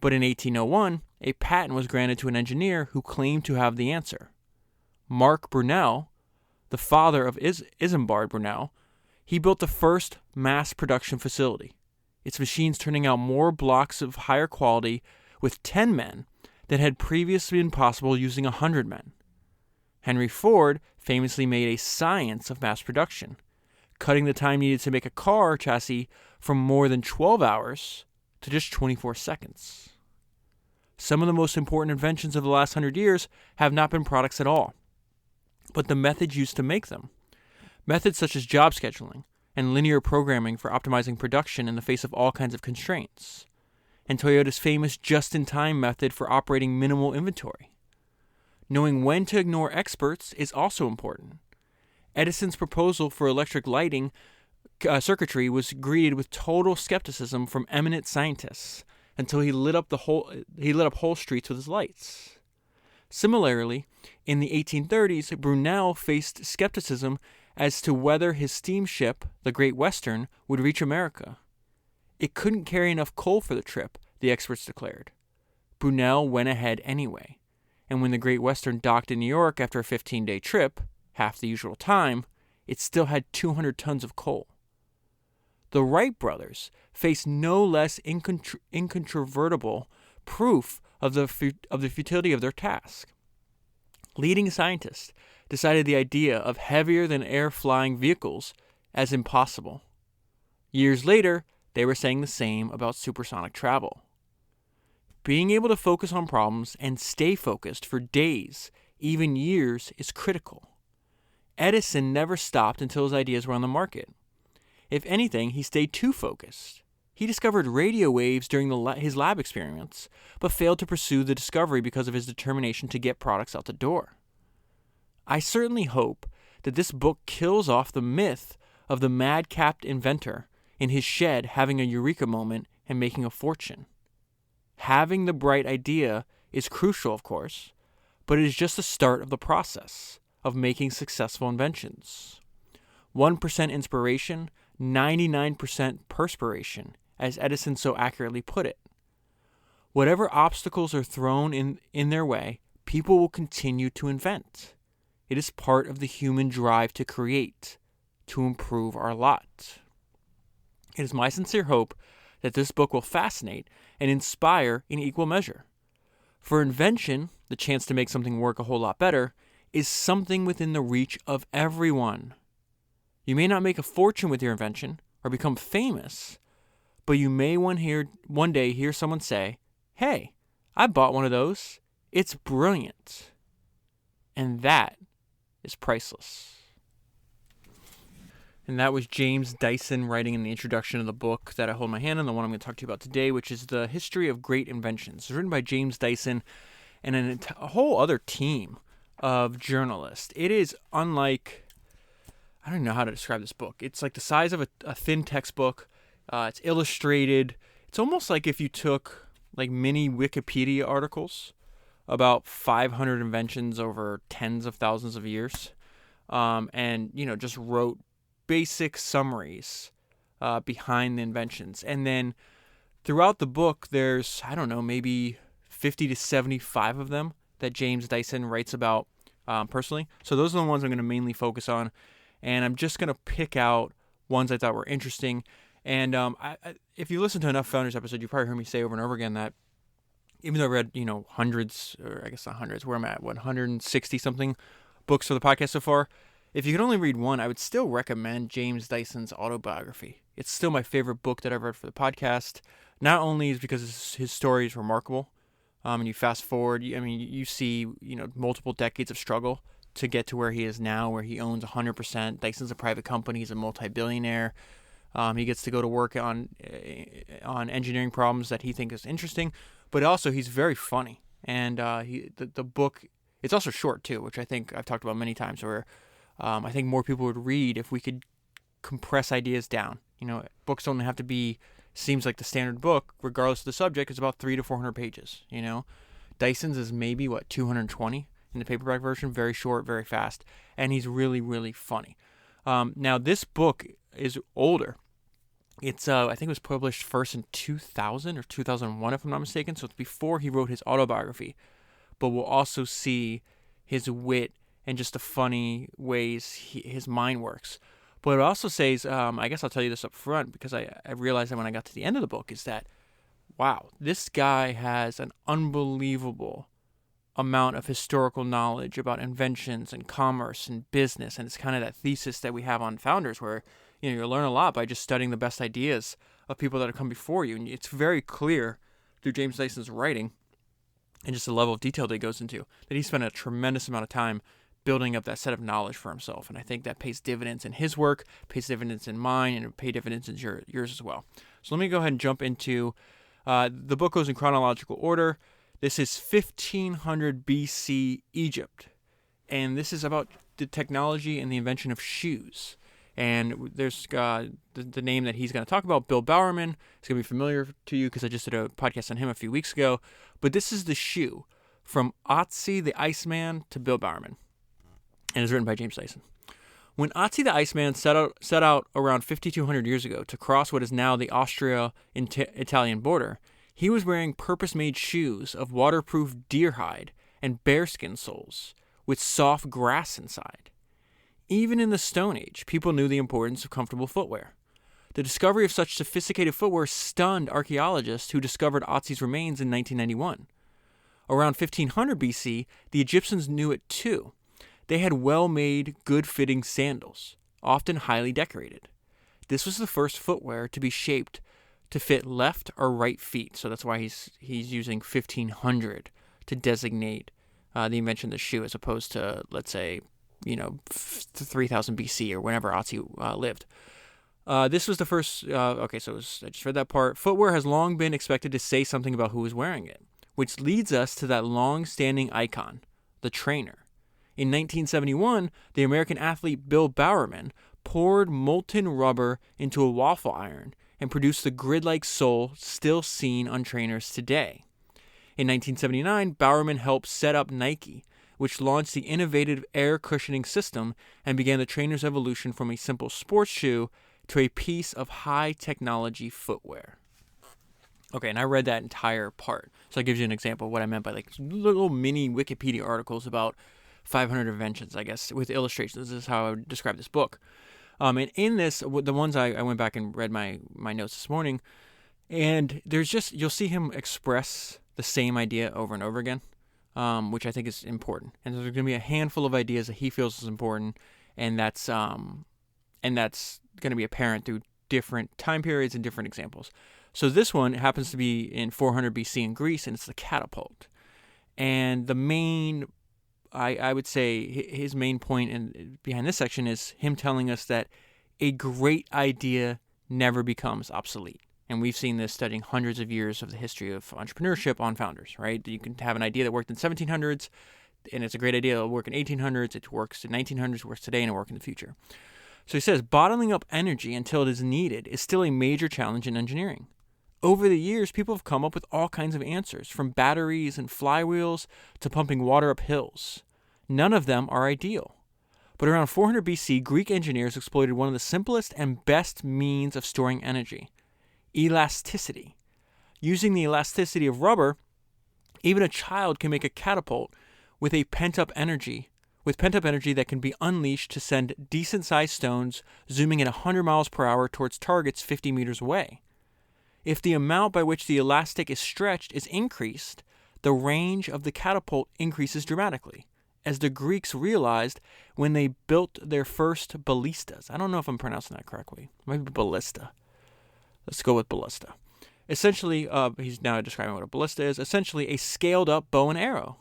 But in 1801, a patent was granted to an engineer who claimed to have the answer. Mark Brunel, the father of Isambard Brunel, he built the first mass production facility, its machines turning out more blocks of higher quality with 10 men than had previously been possible using 100 men. Henry Ford famously made a science of mass production, cutting the time needed to make a car chassis from more than 12 hours to just 24 seconds. Some of the most important inventions of the last 100 years have not been products at all, but the methods used to make them. Methods such as job scheduling and linear programming for optimizing production in the face of all kinds of constraints, and Toyota's famous just-in-time method for operating minimal inventory. Knowing when to ignore experts is also important. Edison's proposal for electric lighting circuitry was greeted with total skepticism from eminent scientists until he lit up whole streets with his lights. Similarly, in the 1830s, Brunel faced skepticism as to whether his steamship, the Great Western, would reach America. It couldn't carry enough coal for the trip, the experts declared. Brunel went ahead anyway, and when the Great Western docked in New York after a 15-day trip, half the usual time, it still had 200 tons of coal. The Wright brothers faced no less incontrovertible proof of the futility of their task. Leading scientists decided the idea of heavier-than-air flying vehicles as impossible. Years later, they were saying the same about supersonic travel. Being able to focus on problems and stay focused for days even years is critical. Edison never stopped until his ideas were on the market. If anything, he stayed too focused. He discovered radio waves during his lab experiments, but failed to pursue the discovery because of his determination to get products out the door. I certainly hope that this book kills off the myth of the madcap inventor in his shed having a eureka moment and making a fortune. Having the bright idea is crucial, of course, but it is just the start of the process of making successful inventions. 1% inspiration, 99% perspiration, as Edison so accurately put it. Whatever obstacles are thrown in their way, people will continue to invent. It is part of the human drive to create, to improve our lot. It is my sincere hope that this book will fascinate and inspire in equal measure. For invention, the chance to make something work a whole lot better, is something within the reach of everyone. You may not make a fortune with your invention or become famous, but you may one day hear someone say, "Hey, I bought one of those. It's brilliant." And that is priceless. And that was James Dyson writing in the introduction of the book that I hold in my hand, and the one I'm going to talk to you about today, which is The History of Great Inventions. It's written by James Dyson and a whole other team of journalists. It is unlike, I don't even know how to describe this book. It's like the size of a thin textbook. It's illustrated. It's almost like if you took like mini Wikipedia articles about 500 inventions over tens of thousands of years, and just wrote basic summaries behind the inventions. And then throughout the book, there's, I don't know, maybe 50 to 75 of them that James Dyson writes about personally. So those are the ones I'm going to mainly focus on. And I'm just going to pick out ones I thought were interesting. And if you listen to enough Founders episodes, you probably heard me say over and over again that even though I read, hundreds, or I guess not hundreds, where I'm at, 160 something books for the podcast so far, if you could only read one, I would still recommend James Dyson's Autobiography. It's still my favorite book that I've read for the podcast. Not only is because his story is remarkable, and you fast forward, you see, multiple decades of struggle to get to where he is now, where he owns 100%. Dyson's a private company. He's a multi-billionaire. He gets to go to work on engineering problems that he thinks is interesting, but also he's very funny. And the book, it's also short too, which I think I've talked about many times, where I think more people would read if we could compress ideas down. Books don't have to be, seems like the standard book, regardless of the subject, is about 300 to 400 pages. Dyson's is maybe 220 in the paperback version, very short, very fast, and he's really, really funny. Now this book is older. It's I think it was published first in 2000 or 2001, if I'm not mistaken. So it's before he wrote his autobiography. But we'll also see his wit and just the funny ways his mind works. But it also says, I guess I'll tell you this up front, because I realized that when I got to the end of the book, is that, wow, this guy has an unbelievable amount of historical knowledge about inventions and commerce and business. And it's kind of that thesis that we have on Founders, where you learn a lot by just studying the best ideas of people that have come before you. And it's very clear through James Dyson's writing and just the level of detail that he goes into that he spent a tremendous amount of time building up that set of knowledge for himself. And I think that pays dividends in his work, pays dividends in mine, and it pays dividends in yours as well. So let me go ahead and jump into the book. Goes in chronological order. This is 1500 BC Egypt, and this is about the technology and the invention of shoes. And there's the name that he's going to talk about, Bill Bowerman. It's going to be familiar to you because I just did a podcast on him a few weeks ago. But this is the shoe from Otzi the Iceman to Bill Bowerman, and it's written by James Dyson. When Otzi the Iceman set out around 5,200 years ago to cross what is now the Austria-Italian border, he was wearing purpose-made shoes of waterproof deer hide and bearskin soles with soft grass inside. Even in the Stone Age, people knew the importance of comfortable footwear. The discovery of such sophisticated footwear stunned archaeologists who discovered Otzi's remains in 1991. Around 1500 BC, the Egyptians knew it too. They had well-made, good-fitting sandals, often highly decorated. This was the first footwear to be shaped to fit left or right feet, so that's why he's using 1500 to designate the invention of the shoe, as opposed to, let's say, 3000 BC or whenever Otzi lived. This was the first. I just read that part. Footwear has long been expected to say something about who is wearing it, which leads us to that long-standing icon, the trainer. In 1971, the American athlete Bill Bowerman poured molten rubber into a waffle iron and produced the grid-like sole still seen on trainers today. In 1979, Bowerman helped set up Nike, which launched the innovative air cushioning system and began the trainer's evolution from a simple sports shoe to a piece of high-technology footwear. Okay, and I read that entire part, so that gives you an example of what I meant by like little mini Wikipedia articles about 500 inventions, I guess, with illustrations. This is how I would describe this book. And in this, the ones I went back and read my notes this morning, and you'll see him express the same idea over and over again, which I think is important. And there's going to be a handful of ideas that he feels is important, and that's going to be apparent through different time periods and different examples. So this one happens to be in 400 BC in Greece, and it's the catapult. And the main, I would say, his main point behind this section is him telling us that a great idea never becomes obsolete. And we've seen this studying hundreds of years of the history of entrepreneurship on founders, right? You can have an idea that worked in 1700s, and it's a great idea. It'll work in 1800s, it works in 1900s, it works today, and it'll work in the future. So he says, bottling up energy until it is needed is still a major challenge in engineering. Over the years, people have come up with all kinds of answers, from batteries and flywheels to pumping water up hills. None of them are ideal. But around 400 BC, Greek engineers exploited one of the simplest and best means of storing energy: elasticity. Using the elasticity of rubber, even a child can make a catapult with pent-up energy that can be unleashed to send decent-sized stones zooming at 100 miles per hour towards targets 50 meters away. If the amount by which the elastic is stretched is increased, the range of the catapult increases dramatically, as the Greeks realized when they built their first ballistas. I don't know if I'm pronouncing that correctly. It might be ballista. Let's go with ballista. Essentially, he's now describing what a ballista is, essentially a scaled-up bow and arrow.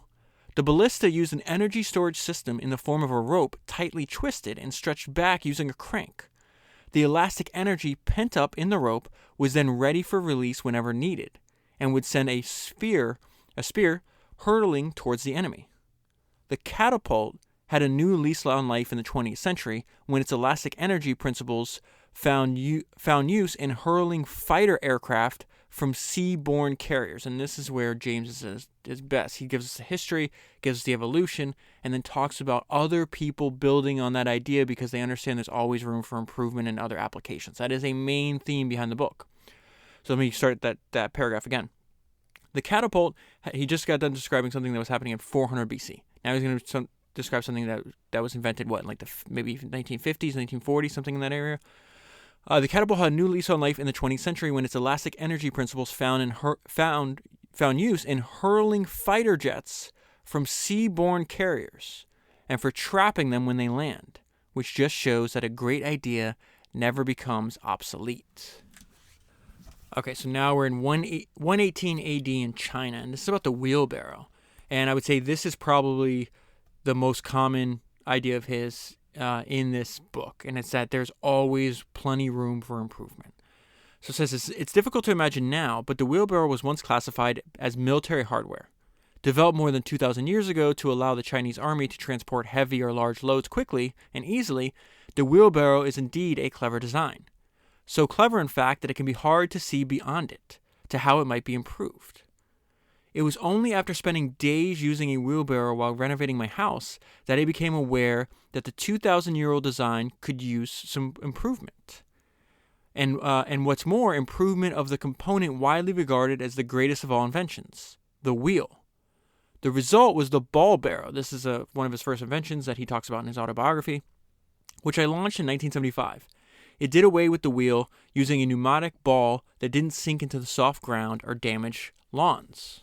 The ballista used an energy storage system in the form of a rope tightly twisted and stretched back using a crank. The elastic energy pent up in the rope was then ready for release whenever needed, and would send a spear hurtling towards the enemy. The catapult had a new lease on life in the 20th century when its elastic energy principles found use in hurling fighter aircraft from seaborne carriers. And this is where James is best. He gives us the history, gives us the evolution, and then talks about other people building on that idea because they understand there's always room for improvement in other applications. That is a main theme behind the book. So let me start that paragraph again. The catapult, he just got done describing something that was happening in 400 BC. Now he's going to describe something that was invented, maybe 1950s, 1940s, something in that area. The catapult had a new lease on life in the 20th century when its elastic energy principles found use in hurling fighter jets from seaborne carriers and for trapping them when they land, which just shows that a great idea never becomes obsolete. Okay, so now we're in 118 AD in China, and this is about the wheelbarrow. And I would say this is probably the most common idea of his in this book, and it's that there's always plenty room for improvement. So it says it's difficult to imagine now, but the wheelbarrow was once classified as military hardware. Developed more than 2,000 years ago to allow the Chinese army to transport heavy or large loads quickly and easily, the wheelbarrow is indeed a clever design. So clever, in fact, that it can be hard to see beyond it, to how it might be improved. It was only after spending days using a wheelbarrow while renovating my house that I became aware that the 2,000-year-old design could use some improvement. And what's more, improvement of the component widely regarded as the greatest of all inventions, the wheel. The result was the ball barrow. This is one of his first inventions that he talks about in his autobiography, which I launched in 1975. It did away with the wheel using a pneumatic ball that didn't sink into the soft ground or damage lawns.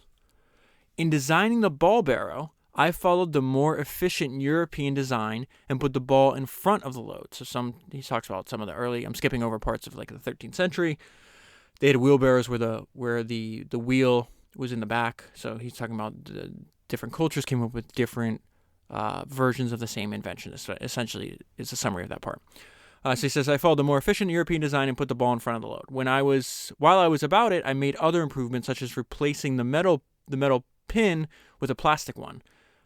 In designing the ball barrow, I followed the more efficient European design and put the ball in front of the load. So he talks about some of the early, I'm skipping over parts of like the 13th century. They had wheelbarrows where the wheel was in the back. So he's talking about different cultures came up with different versions of the same invention. This essentially is a summary of that part. So he says, I followed the more efficient European design and put the ball in front of the load. While I was about it, I made other improvements, such as replacing the metal pin with a plastic one,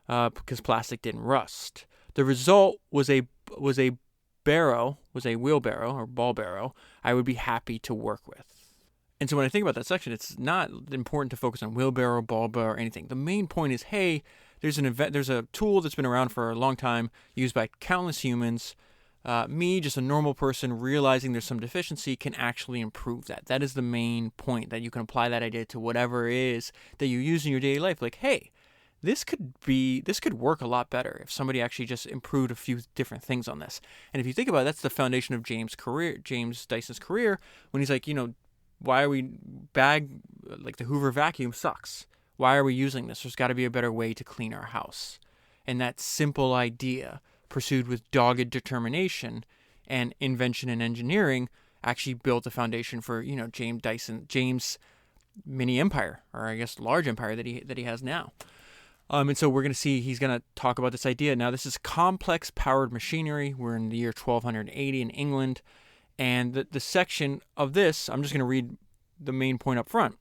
because plastic didn't rust. The result was a wheelbarrow or ball barrow I would be happy to work with. And so when I think about that section, it's not important to focus on wheelbarrow, ball barrow, or anything. The main point is, hey, there's a tool that's been around for a long time, used by countless humans. Me, just a normal person, realizing there's some deficiency can actually improve that. That is the main point, that you can apply that idea to whatever it is that you use in your daily life. Like, hey, this could work a lot better if somebody actually just improved a few different things on this. And if you think about it, that's the foundation of James Dyson's career, when he's like, why are we like the Hoover vacuum sucks. Why are we using this? There's got to be a better way to clean our house. And that simple idea, pursued with dogged determination and invention and engineering, actually built the foundation for, James' mini empire, or I guess large empire that he has now. And so we're going to see, he's going to talk about this idea. Now, this is complex powered machinery. We're in the year 1280 in England. And the section of this, I'm just going to read the main point up front.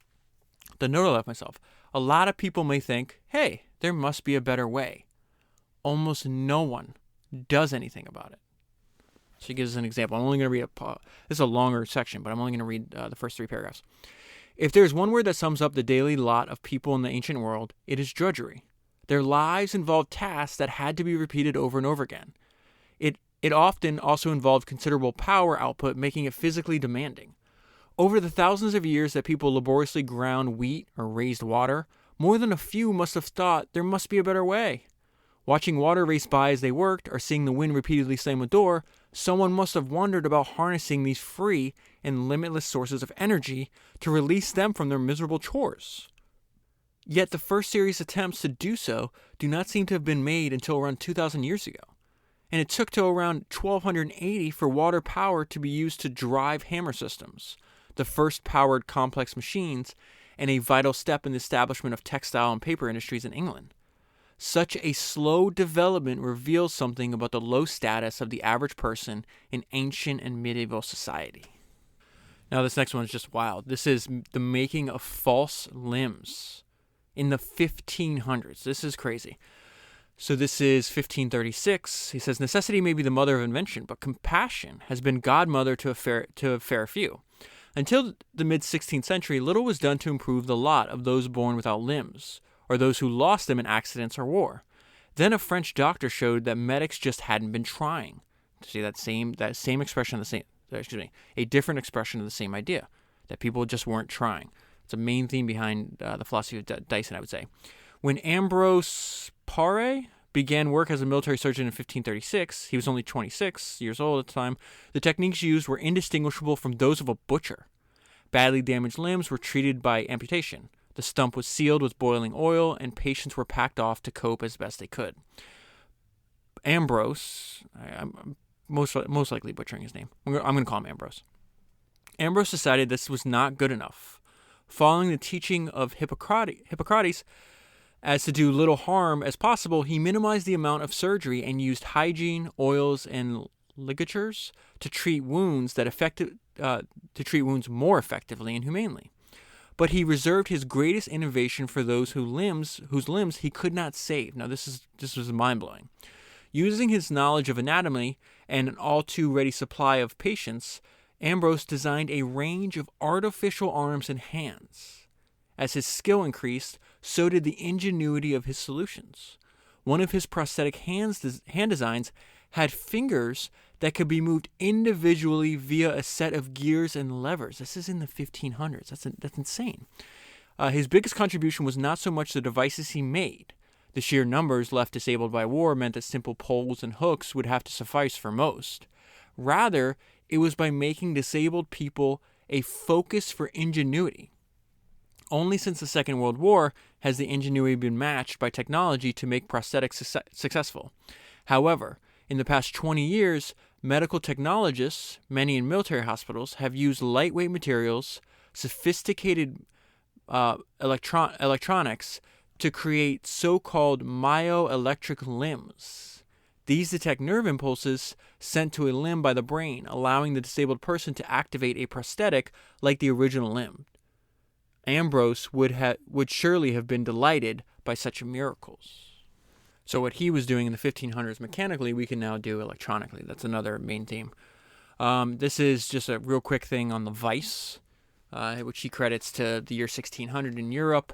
The note I left myself. A lot of people may think, hey, there must be a better way. Almost no one does anything about it. So he gives us an example. I'm only going to read this is a longer section, but I'm only going to read the first 3 paragraphs. If there's one word that sums up the daily lot of people in the ancient world, it is drudgery. Their lives involved tasks that had to be repeated over and over again. It often also involved considerable power output, making it physically demanding. Over the thousands of years that people laboriously ground wheat or raised water, more than a few must have thought there must be a better way. Watching water race by as they worked, or seeing the wind repeatedly slam a door, someone must have wondered about harnessing these free and limitless sources of energy to release them from their miserable chores. Yet the first serious attempts to do so do not seem to have been made until around 2,000 years ago. And it took till around 1280 for water power to be used to drive hammer systems, the first powered complex machines, and a vital step in the establishment of textile and paper industries in England. Such a slow development reveals something about the low status of the average person in ancient and medieval society. Now this next one is just wild. This is the making of false limbs in the 1500s. This is crazy. So this is 1536. He says, necessity may be the mother of invention, but compassion has been godmother to a fair few. Until the mid-16th century, little was done to improve the lot of those born without limbs, or those who lost them in accidents or war. Then a French doctor showed that medics just hadn't been trying. See that same expression, a different expression of the same idea, that people just weren't trying. It's a main theme behind the philosophy of Dyson, I would say. When Ambrose Paré began work as a military surgeon in 1536, he was only 26 years old at the time, the techniques used were indistinguishable from those of a butcher. Badly damaged limbs were treated by amputation. The stump was sealed with boiling oil, and patients were packed off to cope as best they could. Ambrose, I'm most likely butchering his name. I'm going to call him Ambrose. Ambrose decided this was not good enough. Following the teaching of Hippocrates, as to do little harm as possible, he minimized the amount of surgery and used hygiene, oils, and ligatures to treat wounds more effectively and humanely. But he reserved his greatest innovation for those whose limbs he could not save. Now this was mind-blowing. Using his knowledge of anatomy and an all-too-ready supply of patients, Ambrose designed a range of artificial arms and hands. As his skill increased, so did the ingenuity of his solutions. One of his prosthetic hand designs had fingers that could be moved individually via a set of gears and levers. This is in the 1500s. That's insane. His biggest contribution was not so much the devices he made. The sheer numbers left disabled by war meant that simple poles and hooks would have to suffice for most. Rather, it was by making disabled people a focus for ingenuity. Only since the Second World War has the ingenuity been matched by technology to make prosthetics successful. However, in the past 20 years, medical technologists, many in military hospitals, have used lightweight materials, sophisticated electronics to create so-called myoelectric limbs. These detect nerve impulses sent to a limb by the brain, allowing the disabled person to activate a prosthetic like the original limb. Ambrose would surely have been delighted by such miracles. So what he was doing in the 1500s mechanically, we can now do electronically. That's another main theme. This is just a real quick thing on the vice, which he credits to the year 1600 in Europe.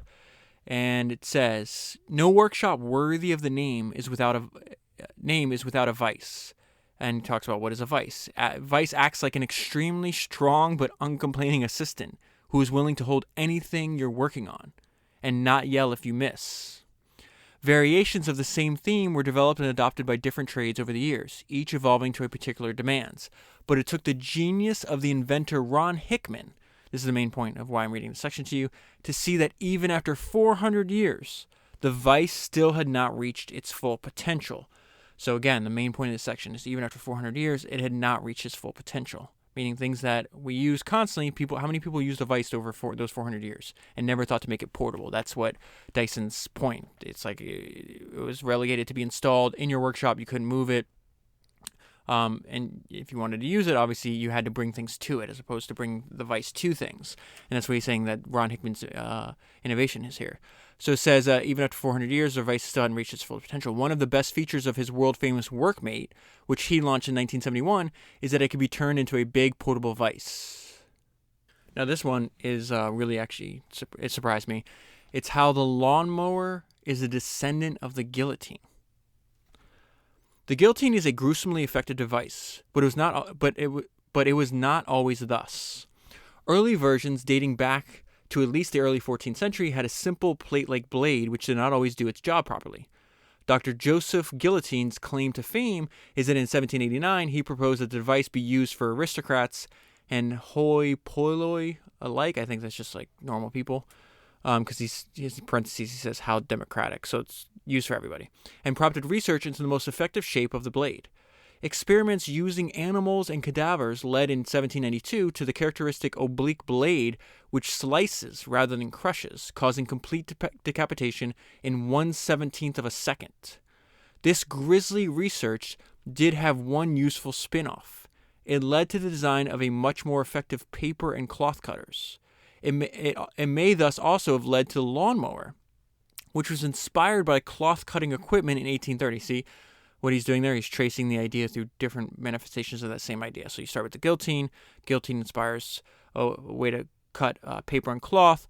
And it says, "No workshop worthy of the name is without a vice." And he talks about what is a vice. Vice acts like an extremely strong but uncomplaining assistant who is willing to hold anything you're working on and not yell if you miss. Variations of the same theme were developed and adopted by different trades over the years, each evolving to a particular demands. But it took the genius of the inventor Ron Hickman, this is the main point of why I'm reading this section to you, to see that even after 400 years, the vice still had not reached its full potential. So again, the main point of this section is even after 400 years, it had not reached its full potential. Meaning things that we use constantly, how many people used a vice over those 400 years and never thought to make it portable? That's what Dyson's point. It's like it was relegated to be installed in your workshop. You couldn't move it. And if you wanted to use it, obviously you had to bring things to it as opposed to bring the vice to things. And that's what he's saying that Ron Hickman's innovation is here. So it says, even after 400 years, the vice still hadn't reached its full potential. One of the best features of his world-famous Workmate, which he launched in 1971, is that it could be turned into a big portable vice. Now this one is really actually, it surprised me. It's how the lawnmower is a descendant of the guillotine. The guillotine is a gruesomely effective device, but it was not always thus. Early versions dating back to at least the early 14th century had a simple plate-like blade which did not always do its job properly. Dr. Joseph Guillotine's claim to fame is that in 1789 he proposed that the device be used for aristocrats and hoi polloi alike. I think that's just like normal people, because in parentheses he says how democratic, so it's used for everybody, and prompted research into the most effective shape of the blade. Experiments using animals and cadavers led in 1792 to the characteristic oblique blade, which slices rather than crushes, causing complete decapitation in 1/17 of a second. This grisly research did have one useful spin-off. It led to the design of a much more effective paper and cloth cutters. It may thus also have led to the lawnmower, which was inspired by cloth cutting equipment in 1830. See what he's doing there? He's tracing the idea through different manifestations of that same idea. So you start with the guillotine. Guillotine inspires a way to cut paper and cloth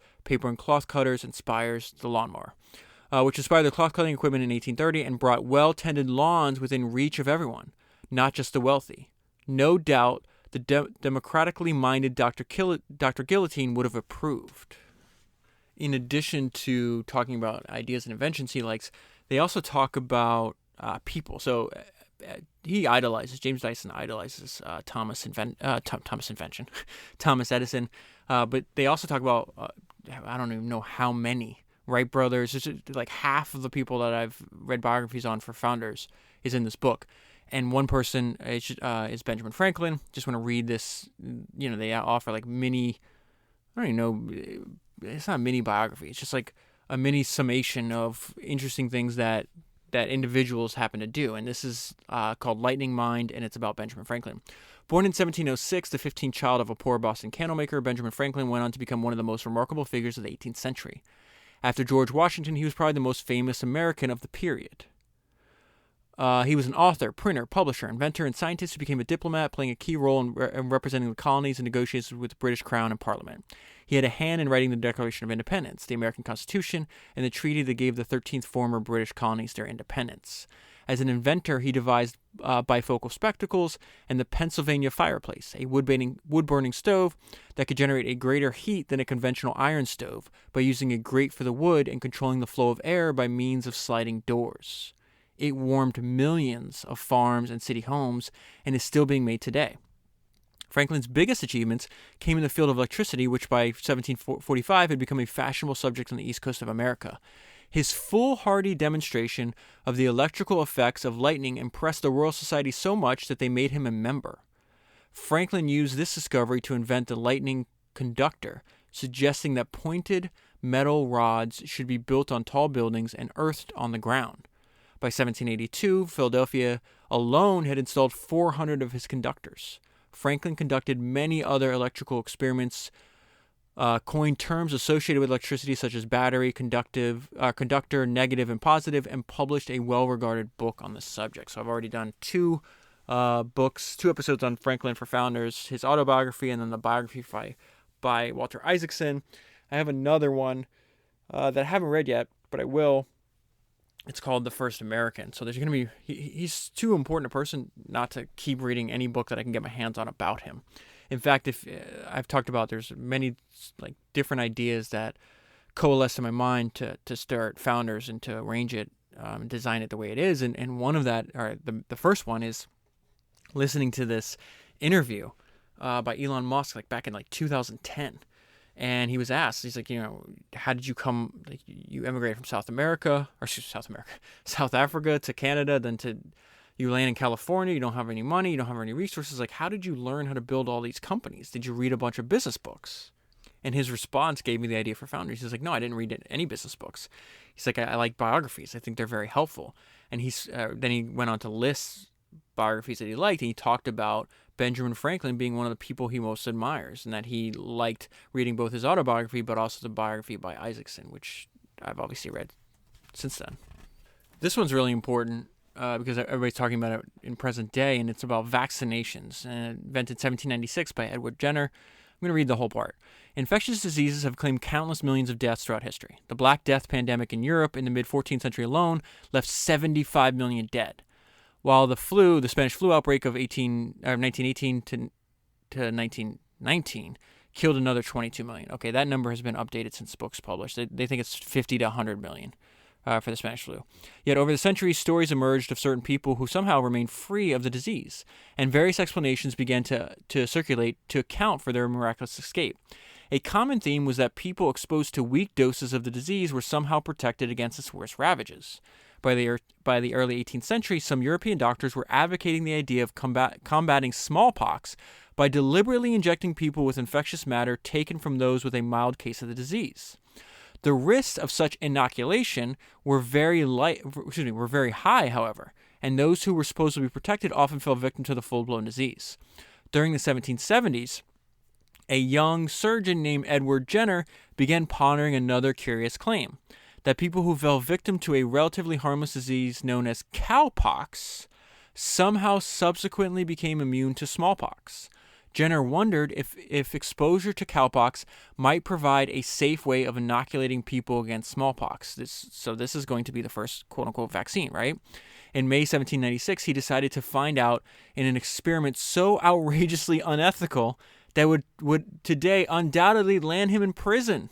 cutters inspires the lawnmower, which inspired the cloth cutting equipment in 1830 and brought well-tended lawns within reach of everyone, not just the wealthy. No doubt the democratically minded Dr. Guillotine would have approved. In addition to talking about ideas and inventions he likes, they also talk about people. So James Dyson idolizes Thomas Edison. But they also talk about, I don't even know how many Wright brothers. It's like half of the people that I've read biographies on for founders is in this book. And one person is Benjamin Franklin. Just want to read this. They offer like mini, I don't even know, it's not a mini biography. It's just like a mini summation of interesting things that individuals happen to do. And this is called Lightning Mind, and it's about Benjamin Franklin. Born in 1706, the 15th child of a poor Boston candlemaker, Benjamin Franklin went on to become one of the most remarkable figures of the 18th century. After George Washington, he was probably the most famous American of the period. He was an author, printer, publisher, inventor, and scientist who became a diplomat, playing a key role in representing the colonies in negotiations with the British Crown and Parliament. He had a hand in writing the Declaration of Independence, the American Constitution, and the treaty that gave the 13th former British colonies their independence. As an inventor, he devised bifocal spectacles and the Pennsylvania fireplace, a wood-burning stove that could generate a greater heat than a conventional iron stove by using a grate for the wood and controlling the flow of air by means of sliding doors. It warmed millions of farms and city homes and is still being made today. Franklin's biggest achievements came in the field of electricity, which by 1745 had become a fashionable subject on the east coast of America. His foolhardy demonstration of the electrical effects of lightning impressed the Royal Society so much that they made him a member. Franklin used this discovery to invent the lightning conductor, suggesting that pointed metal rods should be built on tall buildings and earthed on the ground. By 1782, Philadelphia alone had installed 400 of his conductors. Franklin conducted many other electrical experiments, coined terms associated with electricity such as battery, conductor, negative and positive, and published a well-regarded book on the subject. So I've already done two episodes on Franklin for Founders, his autobiography, and then the biography by Walter Isaacson. I have another one that I haven't read yet, but I will. It's called The First American. So there's going to be, he's too important a person not to keep reading any book that I can get my hands on about him. In fact, if I've talked about, there's many like different ideas that coalesce in my mind to start Founders and to arrange it, design it the way it is. And one of that, or the first one is listening to this interview by Elon Musk, like back in like 2010. And he was asked, he's like, how did you come, like you emigrated from South Africa to Canada, then you land in California, you don't have any money, you don't have any resources. Like, how did you learn how to build all these companies? Did you read a bunch of business books? And his response gave me the idea for Founders. He's like, no, I didn't read any business books. He's like, I like biographies. I think they're very helpful. And then he went on to list biographies that he liked, and he talked about Benjamin Franklin being one of the people he most admires, and that he liked reading both his autobiography but also the biography by Isaacson, which I've obviously read since then. This one's really important because everybody's talking about it in present day, and it's about vaccinations, invented 1796 by Edward Jenner. I'm going to read the whole part. Infectious diseases have claimed countless millions of deaths throughout history. The Black Death pandemic in Europe in the mid-14th century alone left 75 million dead. While the Spanish flu outbreak of 1918 to 1919 killed another 22 million. Okay, that number has been updated since the book's published. They think it's 50 to 100 million for the Spanish flu. Yet over the centuries, stories emerged of certain people who somehow remained free of the disease, and various explanations began to circulate to account for their miraculous escape. A common theme was that people exposed to weak doses of the disease were somehow protected against its worst ravages. By the early 18th century, some European doctors were advocating the idea of combating smallpox by deliberately injecting people with infectious matter taken from those with a mild case of the disease. The risks of such inoculation were very high, however, and those who were supposed to be protected often fell victim to the full-blown disease. During the 1770s, a young surgeon named Edward Jenner began pondering another curious claim, that people who fell victim to a relatively harmless disease known as cowpox somehow subsequently became immune to smallpox. Jenner wondered if exposure to cowpox might provide a safe way of inoculating people against smallpox. This is going to be the first quote-unquote vaccine, right? In May 1796, he decided to find out in an experiment so outrageously unethical that would today undoubtedly land him in prison.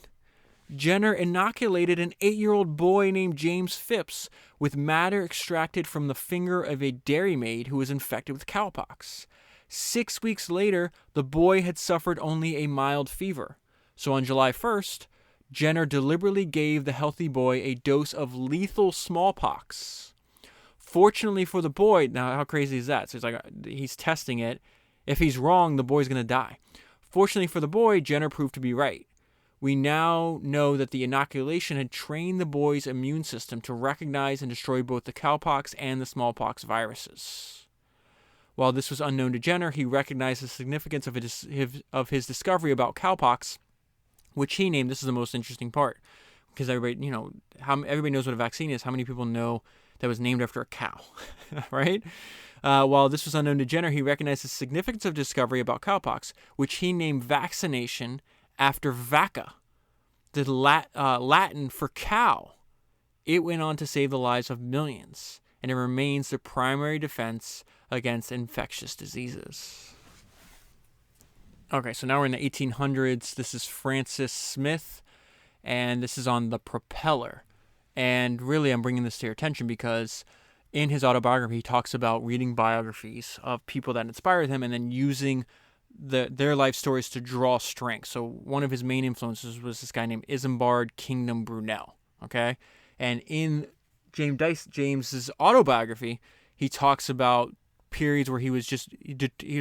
Jenner inoculated an 8-year-old boy named James Phipps with matter extracted from the finger of a dairymaid who was infected with cowpox. 6 weeks later, the boy had suffered only a mild fever. So on July 1st, Jenner deliberately gave the healthy boy a dose of lethal smallpox. Fortunately for the boy, now how crazy is that? So he's testing it. If he's wrong, the boy's going to die. Fortunately for the boy, Jenner proved to be right. We now know that the inoculation had trained the boy's immune system to recognize and destroy both the cowpox and the smallpox viruses. While this was unknown to Jenner, he recognized the significance of his discovery about cowpox, which he named, this is the most interesting part, because everybody knows what a vaccine is. How many people know that was named after a cow, right? While this was unknown to Jenner, he recognized the significance of discovery about cowpox, which he named vaccination after vacca, the Latin for cow. It went on to save the lives of millions, and it remains the primary defense against infectious diseases. Okay, so now we're in the 1800s. This is Francis Smith, and this is on the propeller. And really, I'm bringing this to your attention because in his autobiography, he talks about reading biographies of people that inspired him and then using their life stories to draw strength. So one of his main influences was this guy named Isambard Kingdom Brunel. Okay, and in James's autobiography, he talks about periods where he was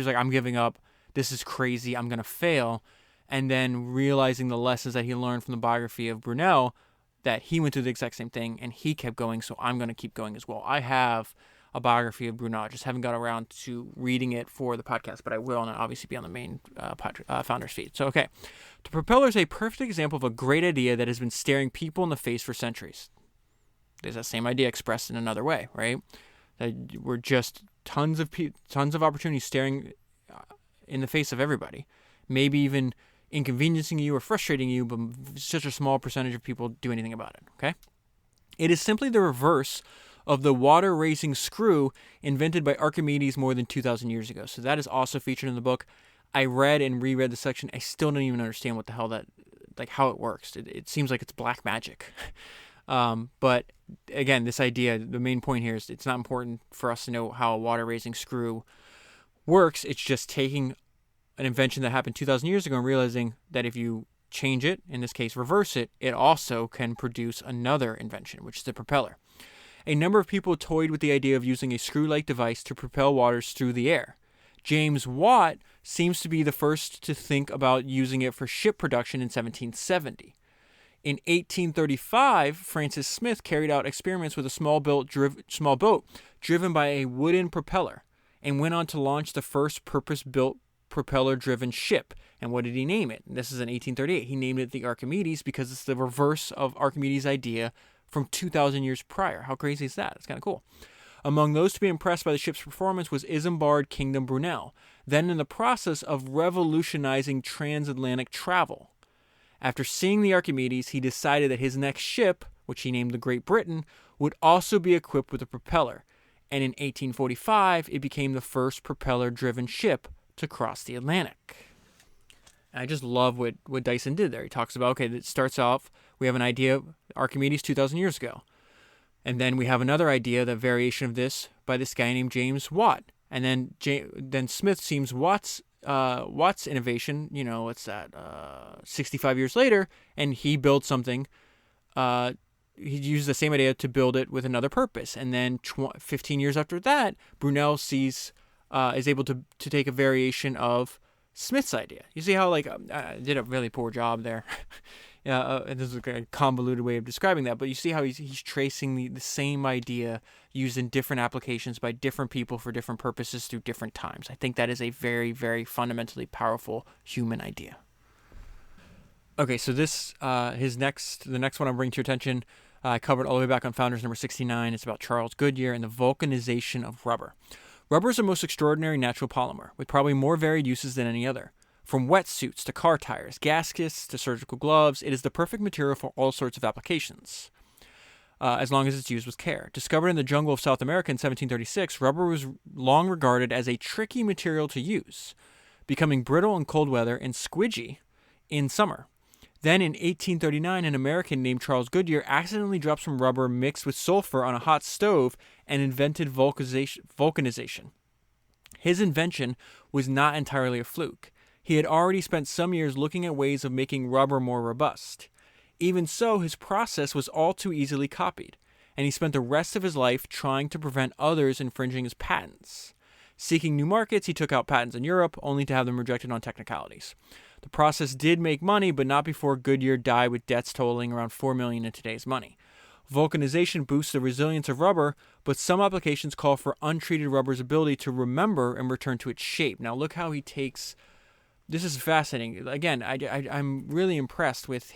like, I'm giving up. This is crazy. I'm gonna fail. and then realizing the lessons that he learned from the biography of Brunel, that he went through the exact same thing and he kept going, so I'm going to keep going as well. I have a biography of Brunel. I just haven't got around to reading it for the podcast, but I will, and it'll obviously be on the main Founders feed. So, okay. The propeller is a perfect example of a great idea that has been staring people in the face for centuries. There's that same idea expressed in another way, right? That we're just tons of opportunities staring in the face of everybody. Maybe even inconveniencing you or frustrating you, but such a small percentage of people do anything about it, okay? It is simply the reverse of the water-raising screw invented by Archimedes more than 2,000 years ago. So that is also featured in the book. I read and reread the section. I still don't even understand what the hell how it works. It seems like it's black magic. But again, this idea, the main point here is it's not important for us to know how a water-raising screw works. It's just taking an invention that happened 2,000 years ago and realizing that if you change it, in this case reverse it, it also can produce another invention, which is the propeller. A number of people toyed with the idea of using a screw-like device to propel waters through the air. James Watt seems to be the first to think about using it for ship production in 1770. In 1835, Francis Smith carried out experiments with a small boat driven by a wooden propeller and went on to launch the first purpose-built propeller-driven ship. And what did he name it? This is in 1838. He named it the Archimedes because it's the reverse of Archimedes' idea from 2,000 years prior. How crazy is that? It's kind of cool. Among those to be impressed by the ship's performance was Isambard Kingdom Brunel, then in the process of revolutionizing transatlantic travel. After seeing the Archimedes, he decided that his next ship, which he named the Great Britain, would also be equipped with a propeller. And in 1845, it became the first propeller-driven ship to cross the Atlantic. And I just love what Dyson did there. He talks about, okay, it starts off, we have an idea of Archimedes 2,000 years ago. And then we have another idea, the variation of this, by this guy named James Watt. And then Smith sees Watt's innovation, 65 years later, and he builds something. He used the same idea to build it with another purpose. And then 15 years after that, Brunel is able to take a variation of Smith's idea. You see how, I did a really poor job there. And this is a convoluted way of describing that, but you see how he's tracing the same idea used in different applications by different people for different purposes through different times. I think that is a very, very fundamentally powerful human idea. Okay, so this the next one I'm bringing to your attention, I covered all the way back on Founders number 69. It's about Charles Goodyear and the vulcanization of rubber. Rubber is a most extraordinary natural polymer, with probably more varied uses than any other. From wetsuits to car tires, gaskets to surgical gloves, it is the perfect material for all sorts of applications, as long as it's used with care. Discovered in the jungle of South America in 1736, rubber was long regarded as a tricky material to use, becoming brittle in cold weather and squidgy in summer. Then in 1839, an American named Charles Goodyear accidentally dropped some rubber mixed with sulfur on a hot stove and invented vulcanization. His invention was not entirely a fluke. He had already spent some years looking at ways of making rubber more robust. Even so, his process was all too easily copied, and he spent the rest of his life trying to prevent others infringing his patents. Seeking new markets, he took out patents in Europe, only to have them rejected on technicalities. The process did make money, but not before Goodyear died with debts totaling around $4 million in today's money. Vulcanization boosts the resilience of rubber, but some applications call for untreated rubber's ability to remember and return to its shape. Now look how he takes... This is fascinating. Again, I'm really impressed with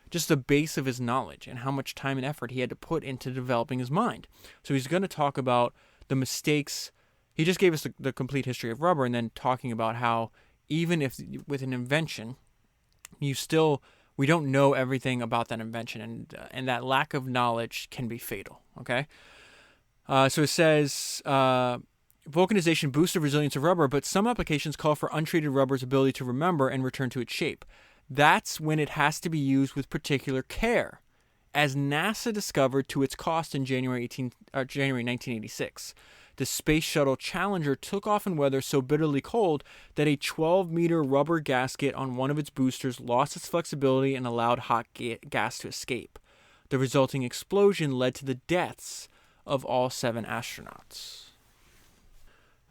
just the base of his knowledge and how much time and effort he had to put into developing his mind. So he's going to talk about the mistakes. He just gave us the complete history of rubber, and then talking about how even if with an invention, we don't know everything about that invention, and that lack of knowledge can be fatal. Okay, so it says. Vulcanization boosts the resilience of rubber, but some applications call for untreated rubber's ability to remember and return to its shape. That's when it has to be used with particular care, as NASA discovered to its cost in January 1986. The Space Shuttle Challenger took off in weather so bitterly cold that a 12-meter rubber gasket on one of its boosters lost its flexibility and allowed hot gas to escape. The resulting explosion led to the deaths of all 7 astronauts.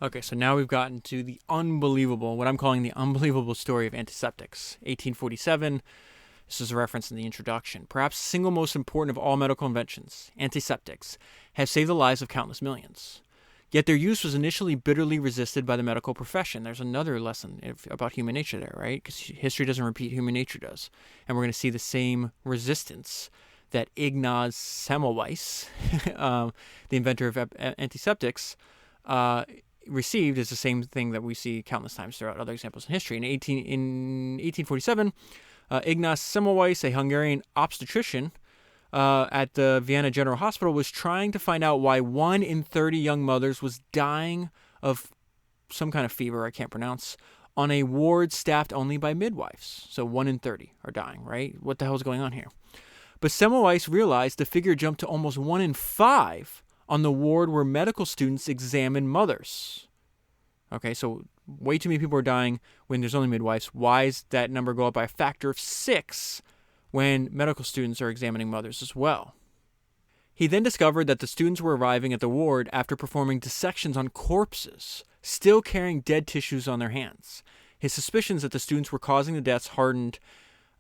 Okay, so now we've gotten to the unbelievable, what I'm calling the unbelievable story of antiseptics. 1847, this is a reference in the introduction. Perhaps the single most important of all medical inventions, antiseptics, have saved the lives of countless millions. Yet their use was initially bitterly resisted by the medical profession. There's another lesson about human nature there, right? Because history doesn't repeat, human nature does. And we're going to see the same resistance that Ignaz Semmelweis, the inventor of antiseptics, received is the same thing that we see countless times throughout other examples in history. In 1847, Ignaz Semmelweis, a Hungarian obstetrician at the Vienna General Hospital, was trying to find out why 1 in 30 young mothers was dying of some kind of fever I can't pronounce on a ward staffed only by midwives. So 1 in 30 are dying, right? What the hell is going on here? But Semmelweis realized the figure jumped to almost 1 in 5 on the ward where medical students examine mothers. Okay, so way too many people are dying when there's only midwives. Why does that number go up by a factor of 6 when medical students are examining mothers as well? He then discovered that the students were arriving at the ward after performing dissections on corpses, still carrying dead tissues on their hands. His suspicions that the students were causing the deaths hardened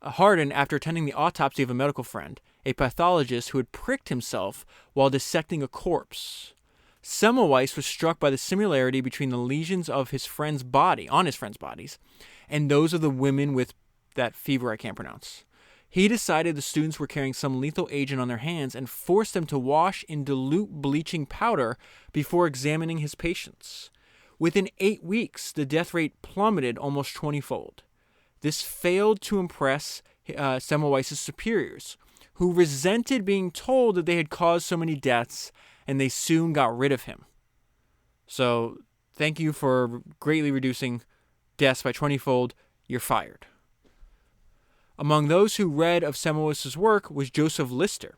after attending the autopsy of a medical friend, a pathologist who had pricked himself while dissecting a corpse. Semmelweis was struck by the similarity between the lesions of his friend's body, on his friend's bodies, and those of the women with that fever I can't pronounce. He decided the students were carrying some lethal agent on their hands and forced them to wash in dilute bleaching powder before examining his patients. Within 8 weeks, the death rate plummeted almost 20-fold. This failed to impress Semmelweis' superiors, who resented being told that they had caused so many deaths, and they soon got rid of him. So, thank you for greatly reducing deaths by 20-fold. You're fired. Among those who read of Semmelweis' work was Joseph Lister,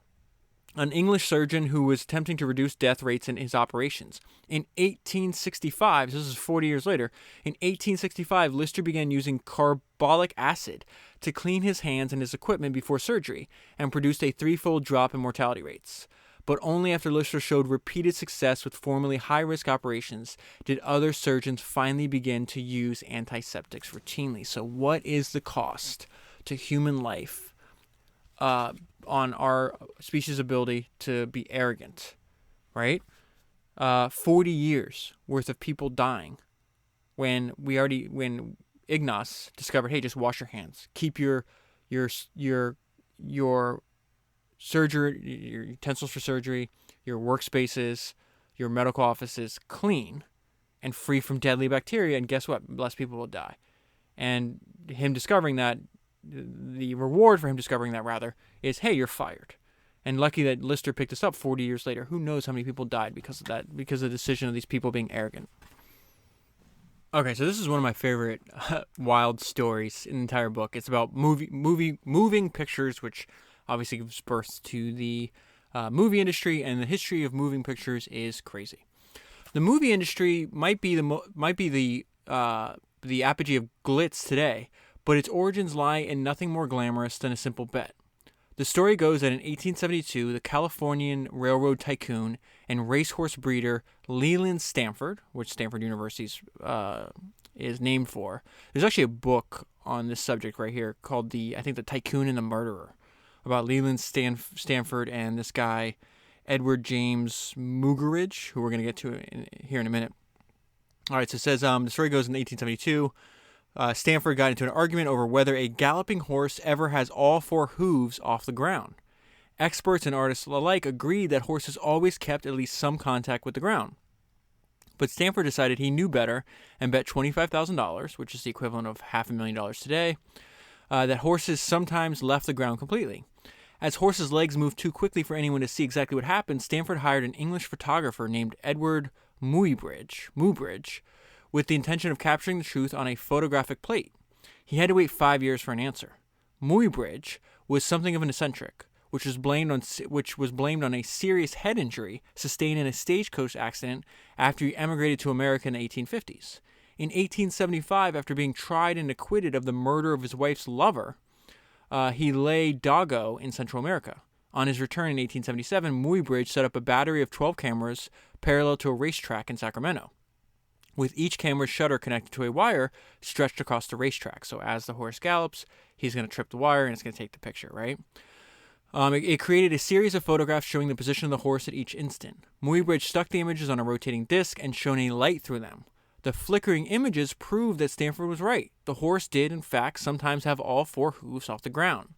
an English surgeon who was attempting to reduce death rates in his operations. In 1865, this is 40 years later, in 1865, Lister began using carbolic acid to clean his hands and his equipment before surgery and produced a 3-fold drop in mortality rates. But only after Lister showed repeated success with formerly high-risk operations did other surgeons finally begin to use antiseptics routinely. So what is the cost to human life on our species' ability to be arrogant, right? 40 years worth of people dying when Ignaz discovered, hey, just wash your hands, keep your surgery, your utensils for surgery, your workspaces, your medical offices clean and free from deadly bacteria, and guess what? Less people will die. And him discovering that, the reward for him discovering that, rather, is, hey, you're fired. And lucky that Lister picked this up 40 years later. Who knows how many people died because of that, because of the decision of these people being arrogant. Okay, so this is one of my favorite wild stories in the entire book. It's about moving pictures, which obviously gives birth to the movie industry, and the history of moving pictures is crazy. The movie industry might be the apogee of glitz today, but its origins lie in nothing more glamorous than a simple bet. The story goes that in 1872, the Californian railroad tycoon and racehorse breeder Leland Stanford, which Stanford University is named for, there's actually a book on this subject right here called The Tycoon and the Murderer, about Leland Stanford and this guy, Edward James Muggeridge, who we're going to get to here in a minute. All right, so it says the story goes in 1872. Stanford got into an argument over whether a galloping horse ever has all 4 hooves off the ground. Experts and artists alike agreed that horses always kept at least some contact with the ground. But Stanford decided he knew better and bet $25,000, which is the equivalent of $500,000 today, that horses sometimes left the ground completely. As horses' legs moved too quickly for anyone to see exactly what happened, Stanford hired an English photographer named Edward Muybridge, with the intention of capturing the truth on a photographic plate. He had to wait 5 years for an answer. Muybridge was something of an eccentric, which was blamed on a serious head injury sustained in a stagecoach accident after he emigrated to America in the 1850s. In 1875, after being tried and acquitted of the murder of his wife's lover, he lay doggo in Central America. On his return in 1877, Muybridge set up a battery of 12 cameras parallel to a racetrack in Sacramento. with each camera's shutter connected to a wire stretched across the racetrack. So as the horse gallops, he's going to trip the wire and it's going to take the picture, right? It created a series of photographs showing the position of the horse at each instant. Muybridge stuck the images on a rotating disc and shone a light through them. The flickering images proved that Stanford was right. The horse did, in fact, sometimes have all four hooves off the ground.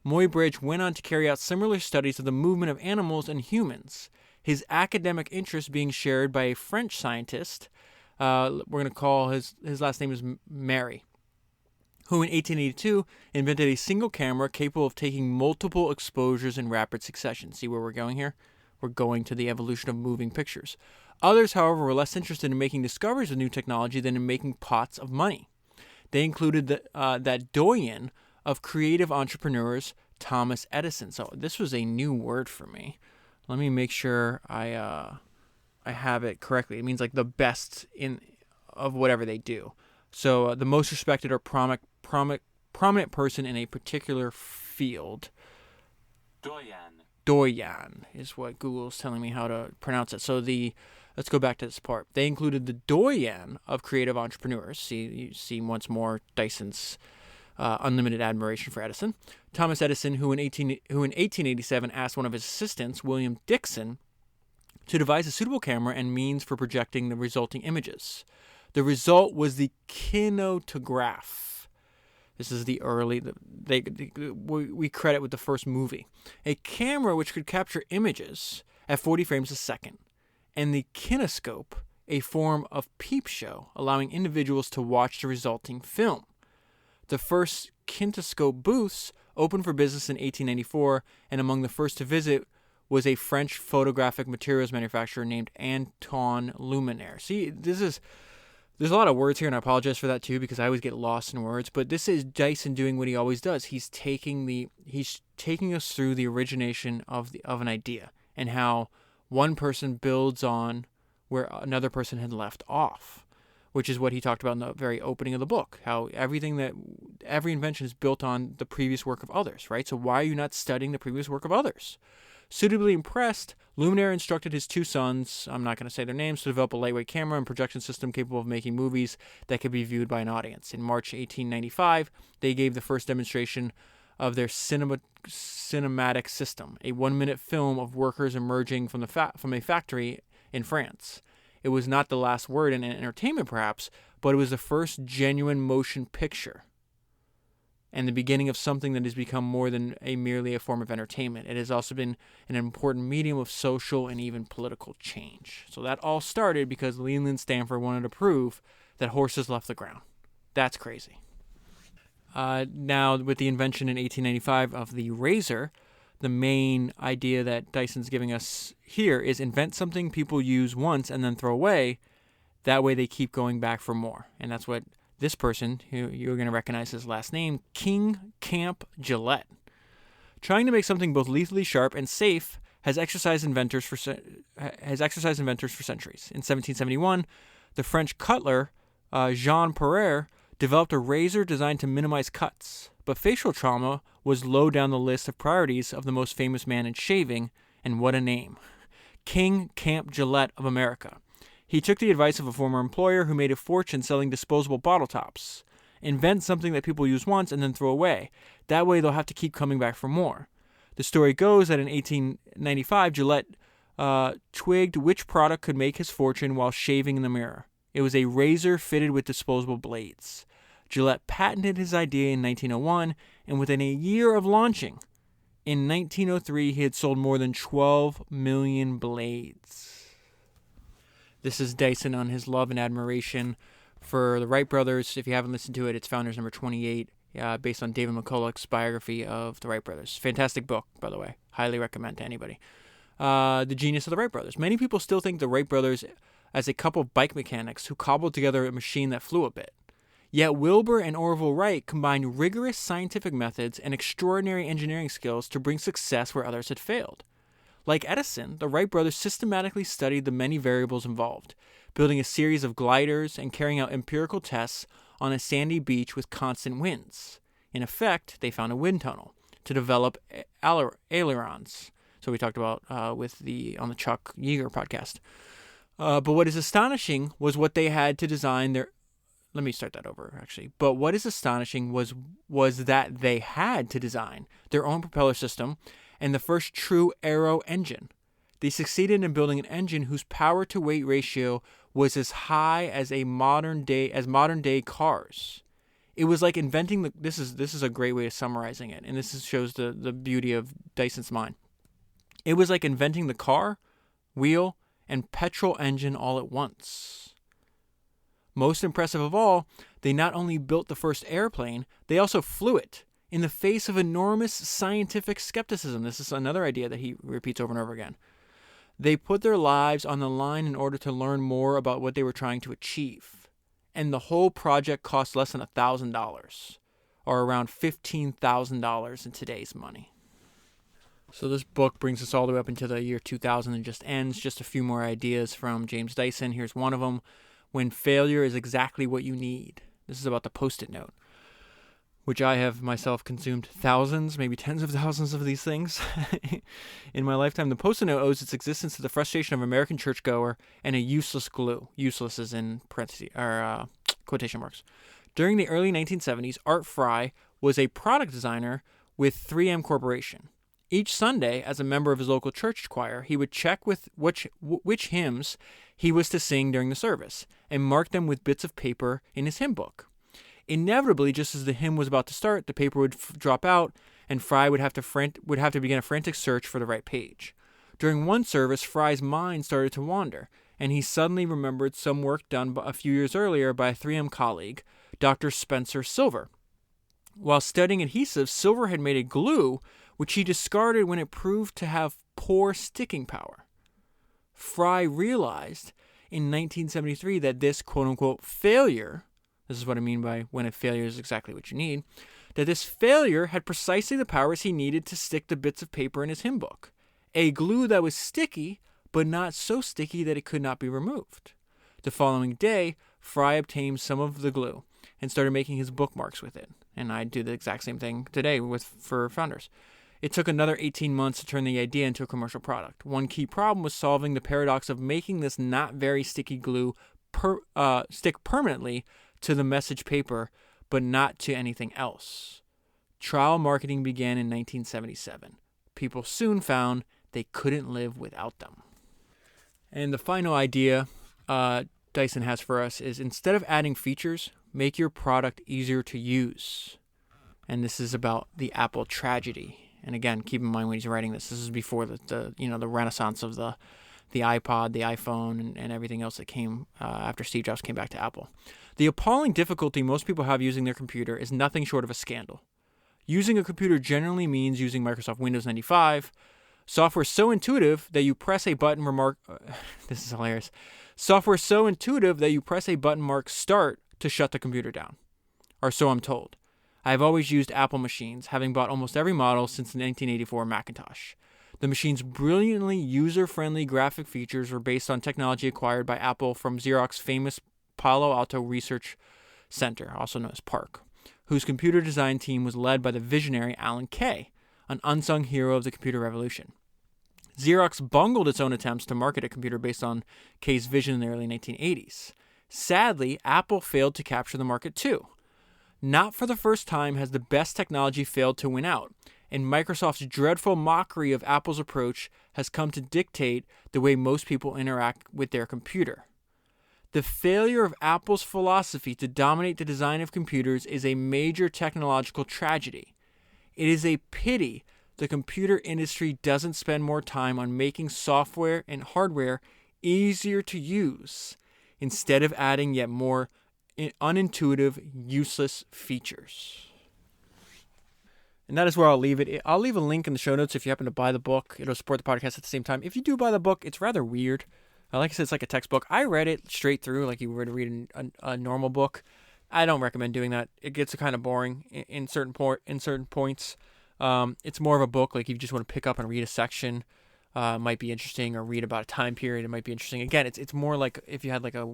Muybridge went on to carry out similar studies of the movement of animals and humans, his academic interest being shared by a French scientist. We're going to call his last name is Mary, who in 1882 invented a single camera capable of taking multiple exposures in rapid succession. See where we're going here? We're going to the evolution of moving pictures. Others, however, were less interested in making discoveries of new technology than in making pots of money. They included that doyen of creative entrepreneurs, Thomas Edison. So this was a new word for me. Let me make sure I have it correctly. It means like the best of whatever they do. So the most respected or prominent person in a particular field. Doyen is what Google's telling me how to pronounce it. So let's go back to this part. They included the doyen of creative entrepreneurs. You see once more Dyson's unlimited admiration for Edison. Thomas Edison, who in 1887 asked one of his assistants, William Dixon, to devise a suitable camera and means for projecting the resulting images. The result was the kinetograph. This is the early, we credit with the first movie. A camera which could capture images at 40 frames a second, and the kinescope, a form of peep show, allowing individuals to watch the resulting film. The first kinetoscope booths opened for business in 1894, and among the first to visit was a French photographic materials manufacturer named Anton Luminaire. See, there's a lot of words here, and I apologize for that too, because I always get lost in words. But this is Dyson doing what he always does. He's taking us through the origination of an idea and how one person builds on where another person had left off, which is what he talked about in the very opening of the book. How every invention is built on the previous work of others, right? So why are you not studying the previous work of others? Suitably impressed, Luminaire instructed his two sons, I'm not going to say their names, to develop a lightweight camera and projection system capable of making movies that could be viewed by an audience. In March 1895, they gave the first demonstration of their cinematic system, a 1-minute film of workers emerging from a factory in France. It was not the last word in entertainment, perhaps, but it was the first genuine motion picture and the beginning of something that has become more than merely a form of entertainment. It has also been an important medium of social and even political change. So that all started because Leland Stanford wanted to prove that horses left the ground. That's crazy. Now, with the invention in 1895 of the razor, the main idea that Dyson's giving us here is invent something people use once and then throw away. That way they keep going back for more. And that's what this person, who you're going to recognize his last name, King Camp Gillette. Trying to make something both lethally sharp and safe has exercised inventors for centuries. In 1771, the French cutler Jean Perret developed a razor designed to minimize cuts, but facial trauma was low down the list of priorities of the most famous man in shaving, and what a name. King Camp Gillette of America. He took the advice of a former employer who made a fortune selling disposable bottle tops. Invent something that people use once and then throw away. That way they'll have to keep coming back for more. The story goes that in 1895, Gillette twigged which product could make his fortune while shaving in the mirror. It was a razor fitted with disposable blades. Gillette patented his idea in 1901, and within a year of launching, in 1903, he had sold more than 12 million blades. This is Dyson on his love and admiration for the Wright brothers. If you haven't listened to it, it's Founders number 28, based on David McCulloch's biography of the Wright brothers. Fantastic book, by the way. Highly recommend to anybody. The genius of the Wright brothers. Many people still think the Wright brothers as a couple of bike mechanics who cobbled together a machine that flew a bit. Yet Wilbur and Orville Wright combined rigorous scientific methods and extraordinary engineering skills to bring success where others had failed. Like Edison, the Wright brothers systematically studied the many variables involved, building a series of gliders and carrying out empirical tests on a sandy beach with constant winds. In effect, they found a wind tunnel to develop ailerons. So we talked about on the Chuck Yeager podcast. But what is astonishing was what they had to design their. Let me start that over, actually. But what is astonishing was that they had to design their own propeller system and the first true aero engine. They succeeded in building an engine whose power-to-weight ratio was as high as modern day cars. It was like inventing this is a great way of summarizing it, and shows the beauty of Dyson's mind. It was like inventing the car, wheel, and petrol engine all at once. Most impressive of all, they not only built the first airplane, they also flew it in the face of enormous scientific skepticism. This is another idea that he repeats over and over again. They put their lives on the line in order to learn more about what they were trying to achieve. And the whole project cost less than $1,000, or around $15,000 in today's money. So this book brings us all the way up into the year 2000 and just ends. Just a few more ideas from James Dyson. Here's one of them. When failure is exactly what you need. This is about the Post-it note, which I have myself consumed thousands, maybe tens of thousands of these things in my lifetime. The Post-it note owes its existence to the frustration of an American churchgoer and a useless glue. Useless is in parentheses or quotation marks. During the early 1970s, Art Fry was a product designer with 3M Corporation. Each Sunday, as a member of his local church choir, he would check with which hymns he was to sing during the service and mark them with bits of paper in his hymn book. Inevitably, just as the hymn was about to start, the paper would drop out, and Fry would have to begin a frantic search for the right page. During one service, Fry's mind started to wander, and he suddenly remembered some work done a few years earlier by a 3M colleague, Dr. Spencer Silver. While studying adhesives, Silver had made a glue which he discarded when it proved to have poor sticking power. Fry realized in 1973 that this quote-unquote failure, this is what I mean by when a failure is exactly what you need, that this failure had precisely the powers he needed to stick the bits of paper in his hymn book. A glue that was sticky, but not so sticky that it could not be removed. The following day, Fry obtained some of the glue and started making his bookmarks with it. And I do the exact same thing today for Founders. It took another 18 months to turn the idea into a commercial product. One key problem was solving the paradox of making this not very sticky glue stick permanently to the message paper, but not to anything else. Trial marketing began in 1977. People soon found they couldn't live without them. And the final idea Dyson has for us is, instead of adding features, make your product easier to use. And this is about the Apple tragedy. And again, keep in mind when he's writing this is before the renaissance of the iPod, the iPhone, and everything else that came after Steve Jobs came back to Apple. The appalling difficulty most people have using their computer is nothing short of a scandal. Using a computer generally means using Microsoft Windows 95. Software so intuitive that you press a button this is hilarious. Software so intuitive that you press a button marked start to shut the computer down. Or so I'm told. I have always used Apple machines, having bought almost every model since the 1984 Macintosh. The machine's brilliantly user-friendly graphic features were based on technology acquired by Apple from Xerox's famous Palo Alto Research Center, also known as PARC, whose computer design team was led by the visionary Alan Kay, an unsung hero of the computer revolution. Xerox bungled its own attempts to market a computer based on Kay's vision in the early 1980s. Sadly, Apple failed to capture the market too. Not for the first time has the best technology failed to win out, and Microsoft's dreadful mockery of Apple's approach has come to dictate the way most people interact with their computer. The failure of Apple's philosophy to dominate the design of computers is a major technological tragedy. It is a pity the computer industry doesn't spend more time on making software and hardware easier to use, instead of adding yet more unintuitive, useless features. And that is where I'll leave it. I'll leave a link in the show notes if you happen to buy the book. It'll support the podcast at the same time. If you do buy the book, it's rather weird. Like I said, it's like a textbook. I read it straight through like you were to read a normal book. I don't recommend doing that. It gets kind of boring in certain points. It's more of a book. Like if you just want to pick up and read a section, might be interesting, or read about a time period, it might be interesting. Again, it's more like if you had like a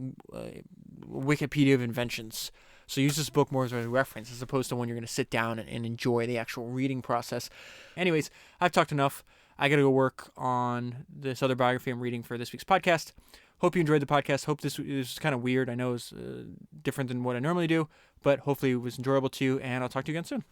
Wikipedia of inventions. So use this book more as a reference as opposed to when you're going to sit down and enjoy the actual reading process. Anyways, I've talked enough. I got to go work on this other biography I'm reading for this week's podcast. Hope you enjoyed the podcast. Hope this was kind of weird. I know it's different than what I normally do, but hopefully it was enjoyable to you, and I'll talk to you again soon.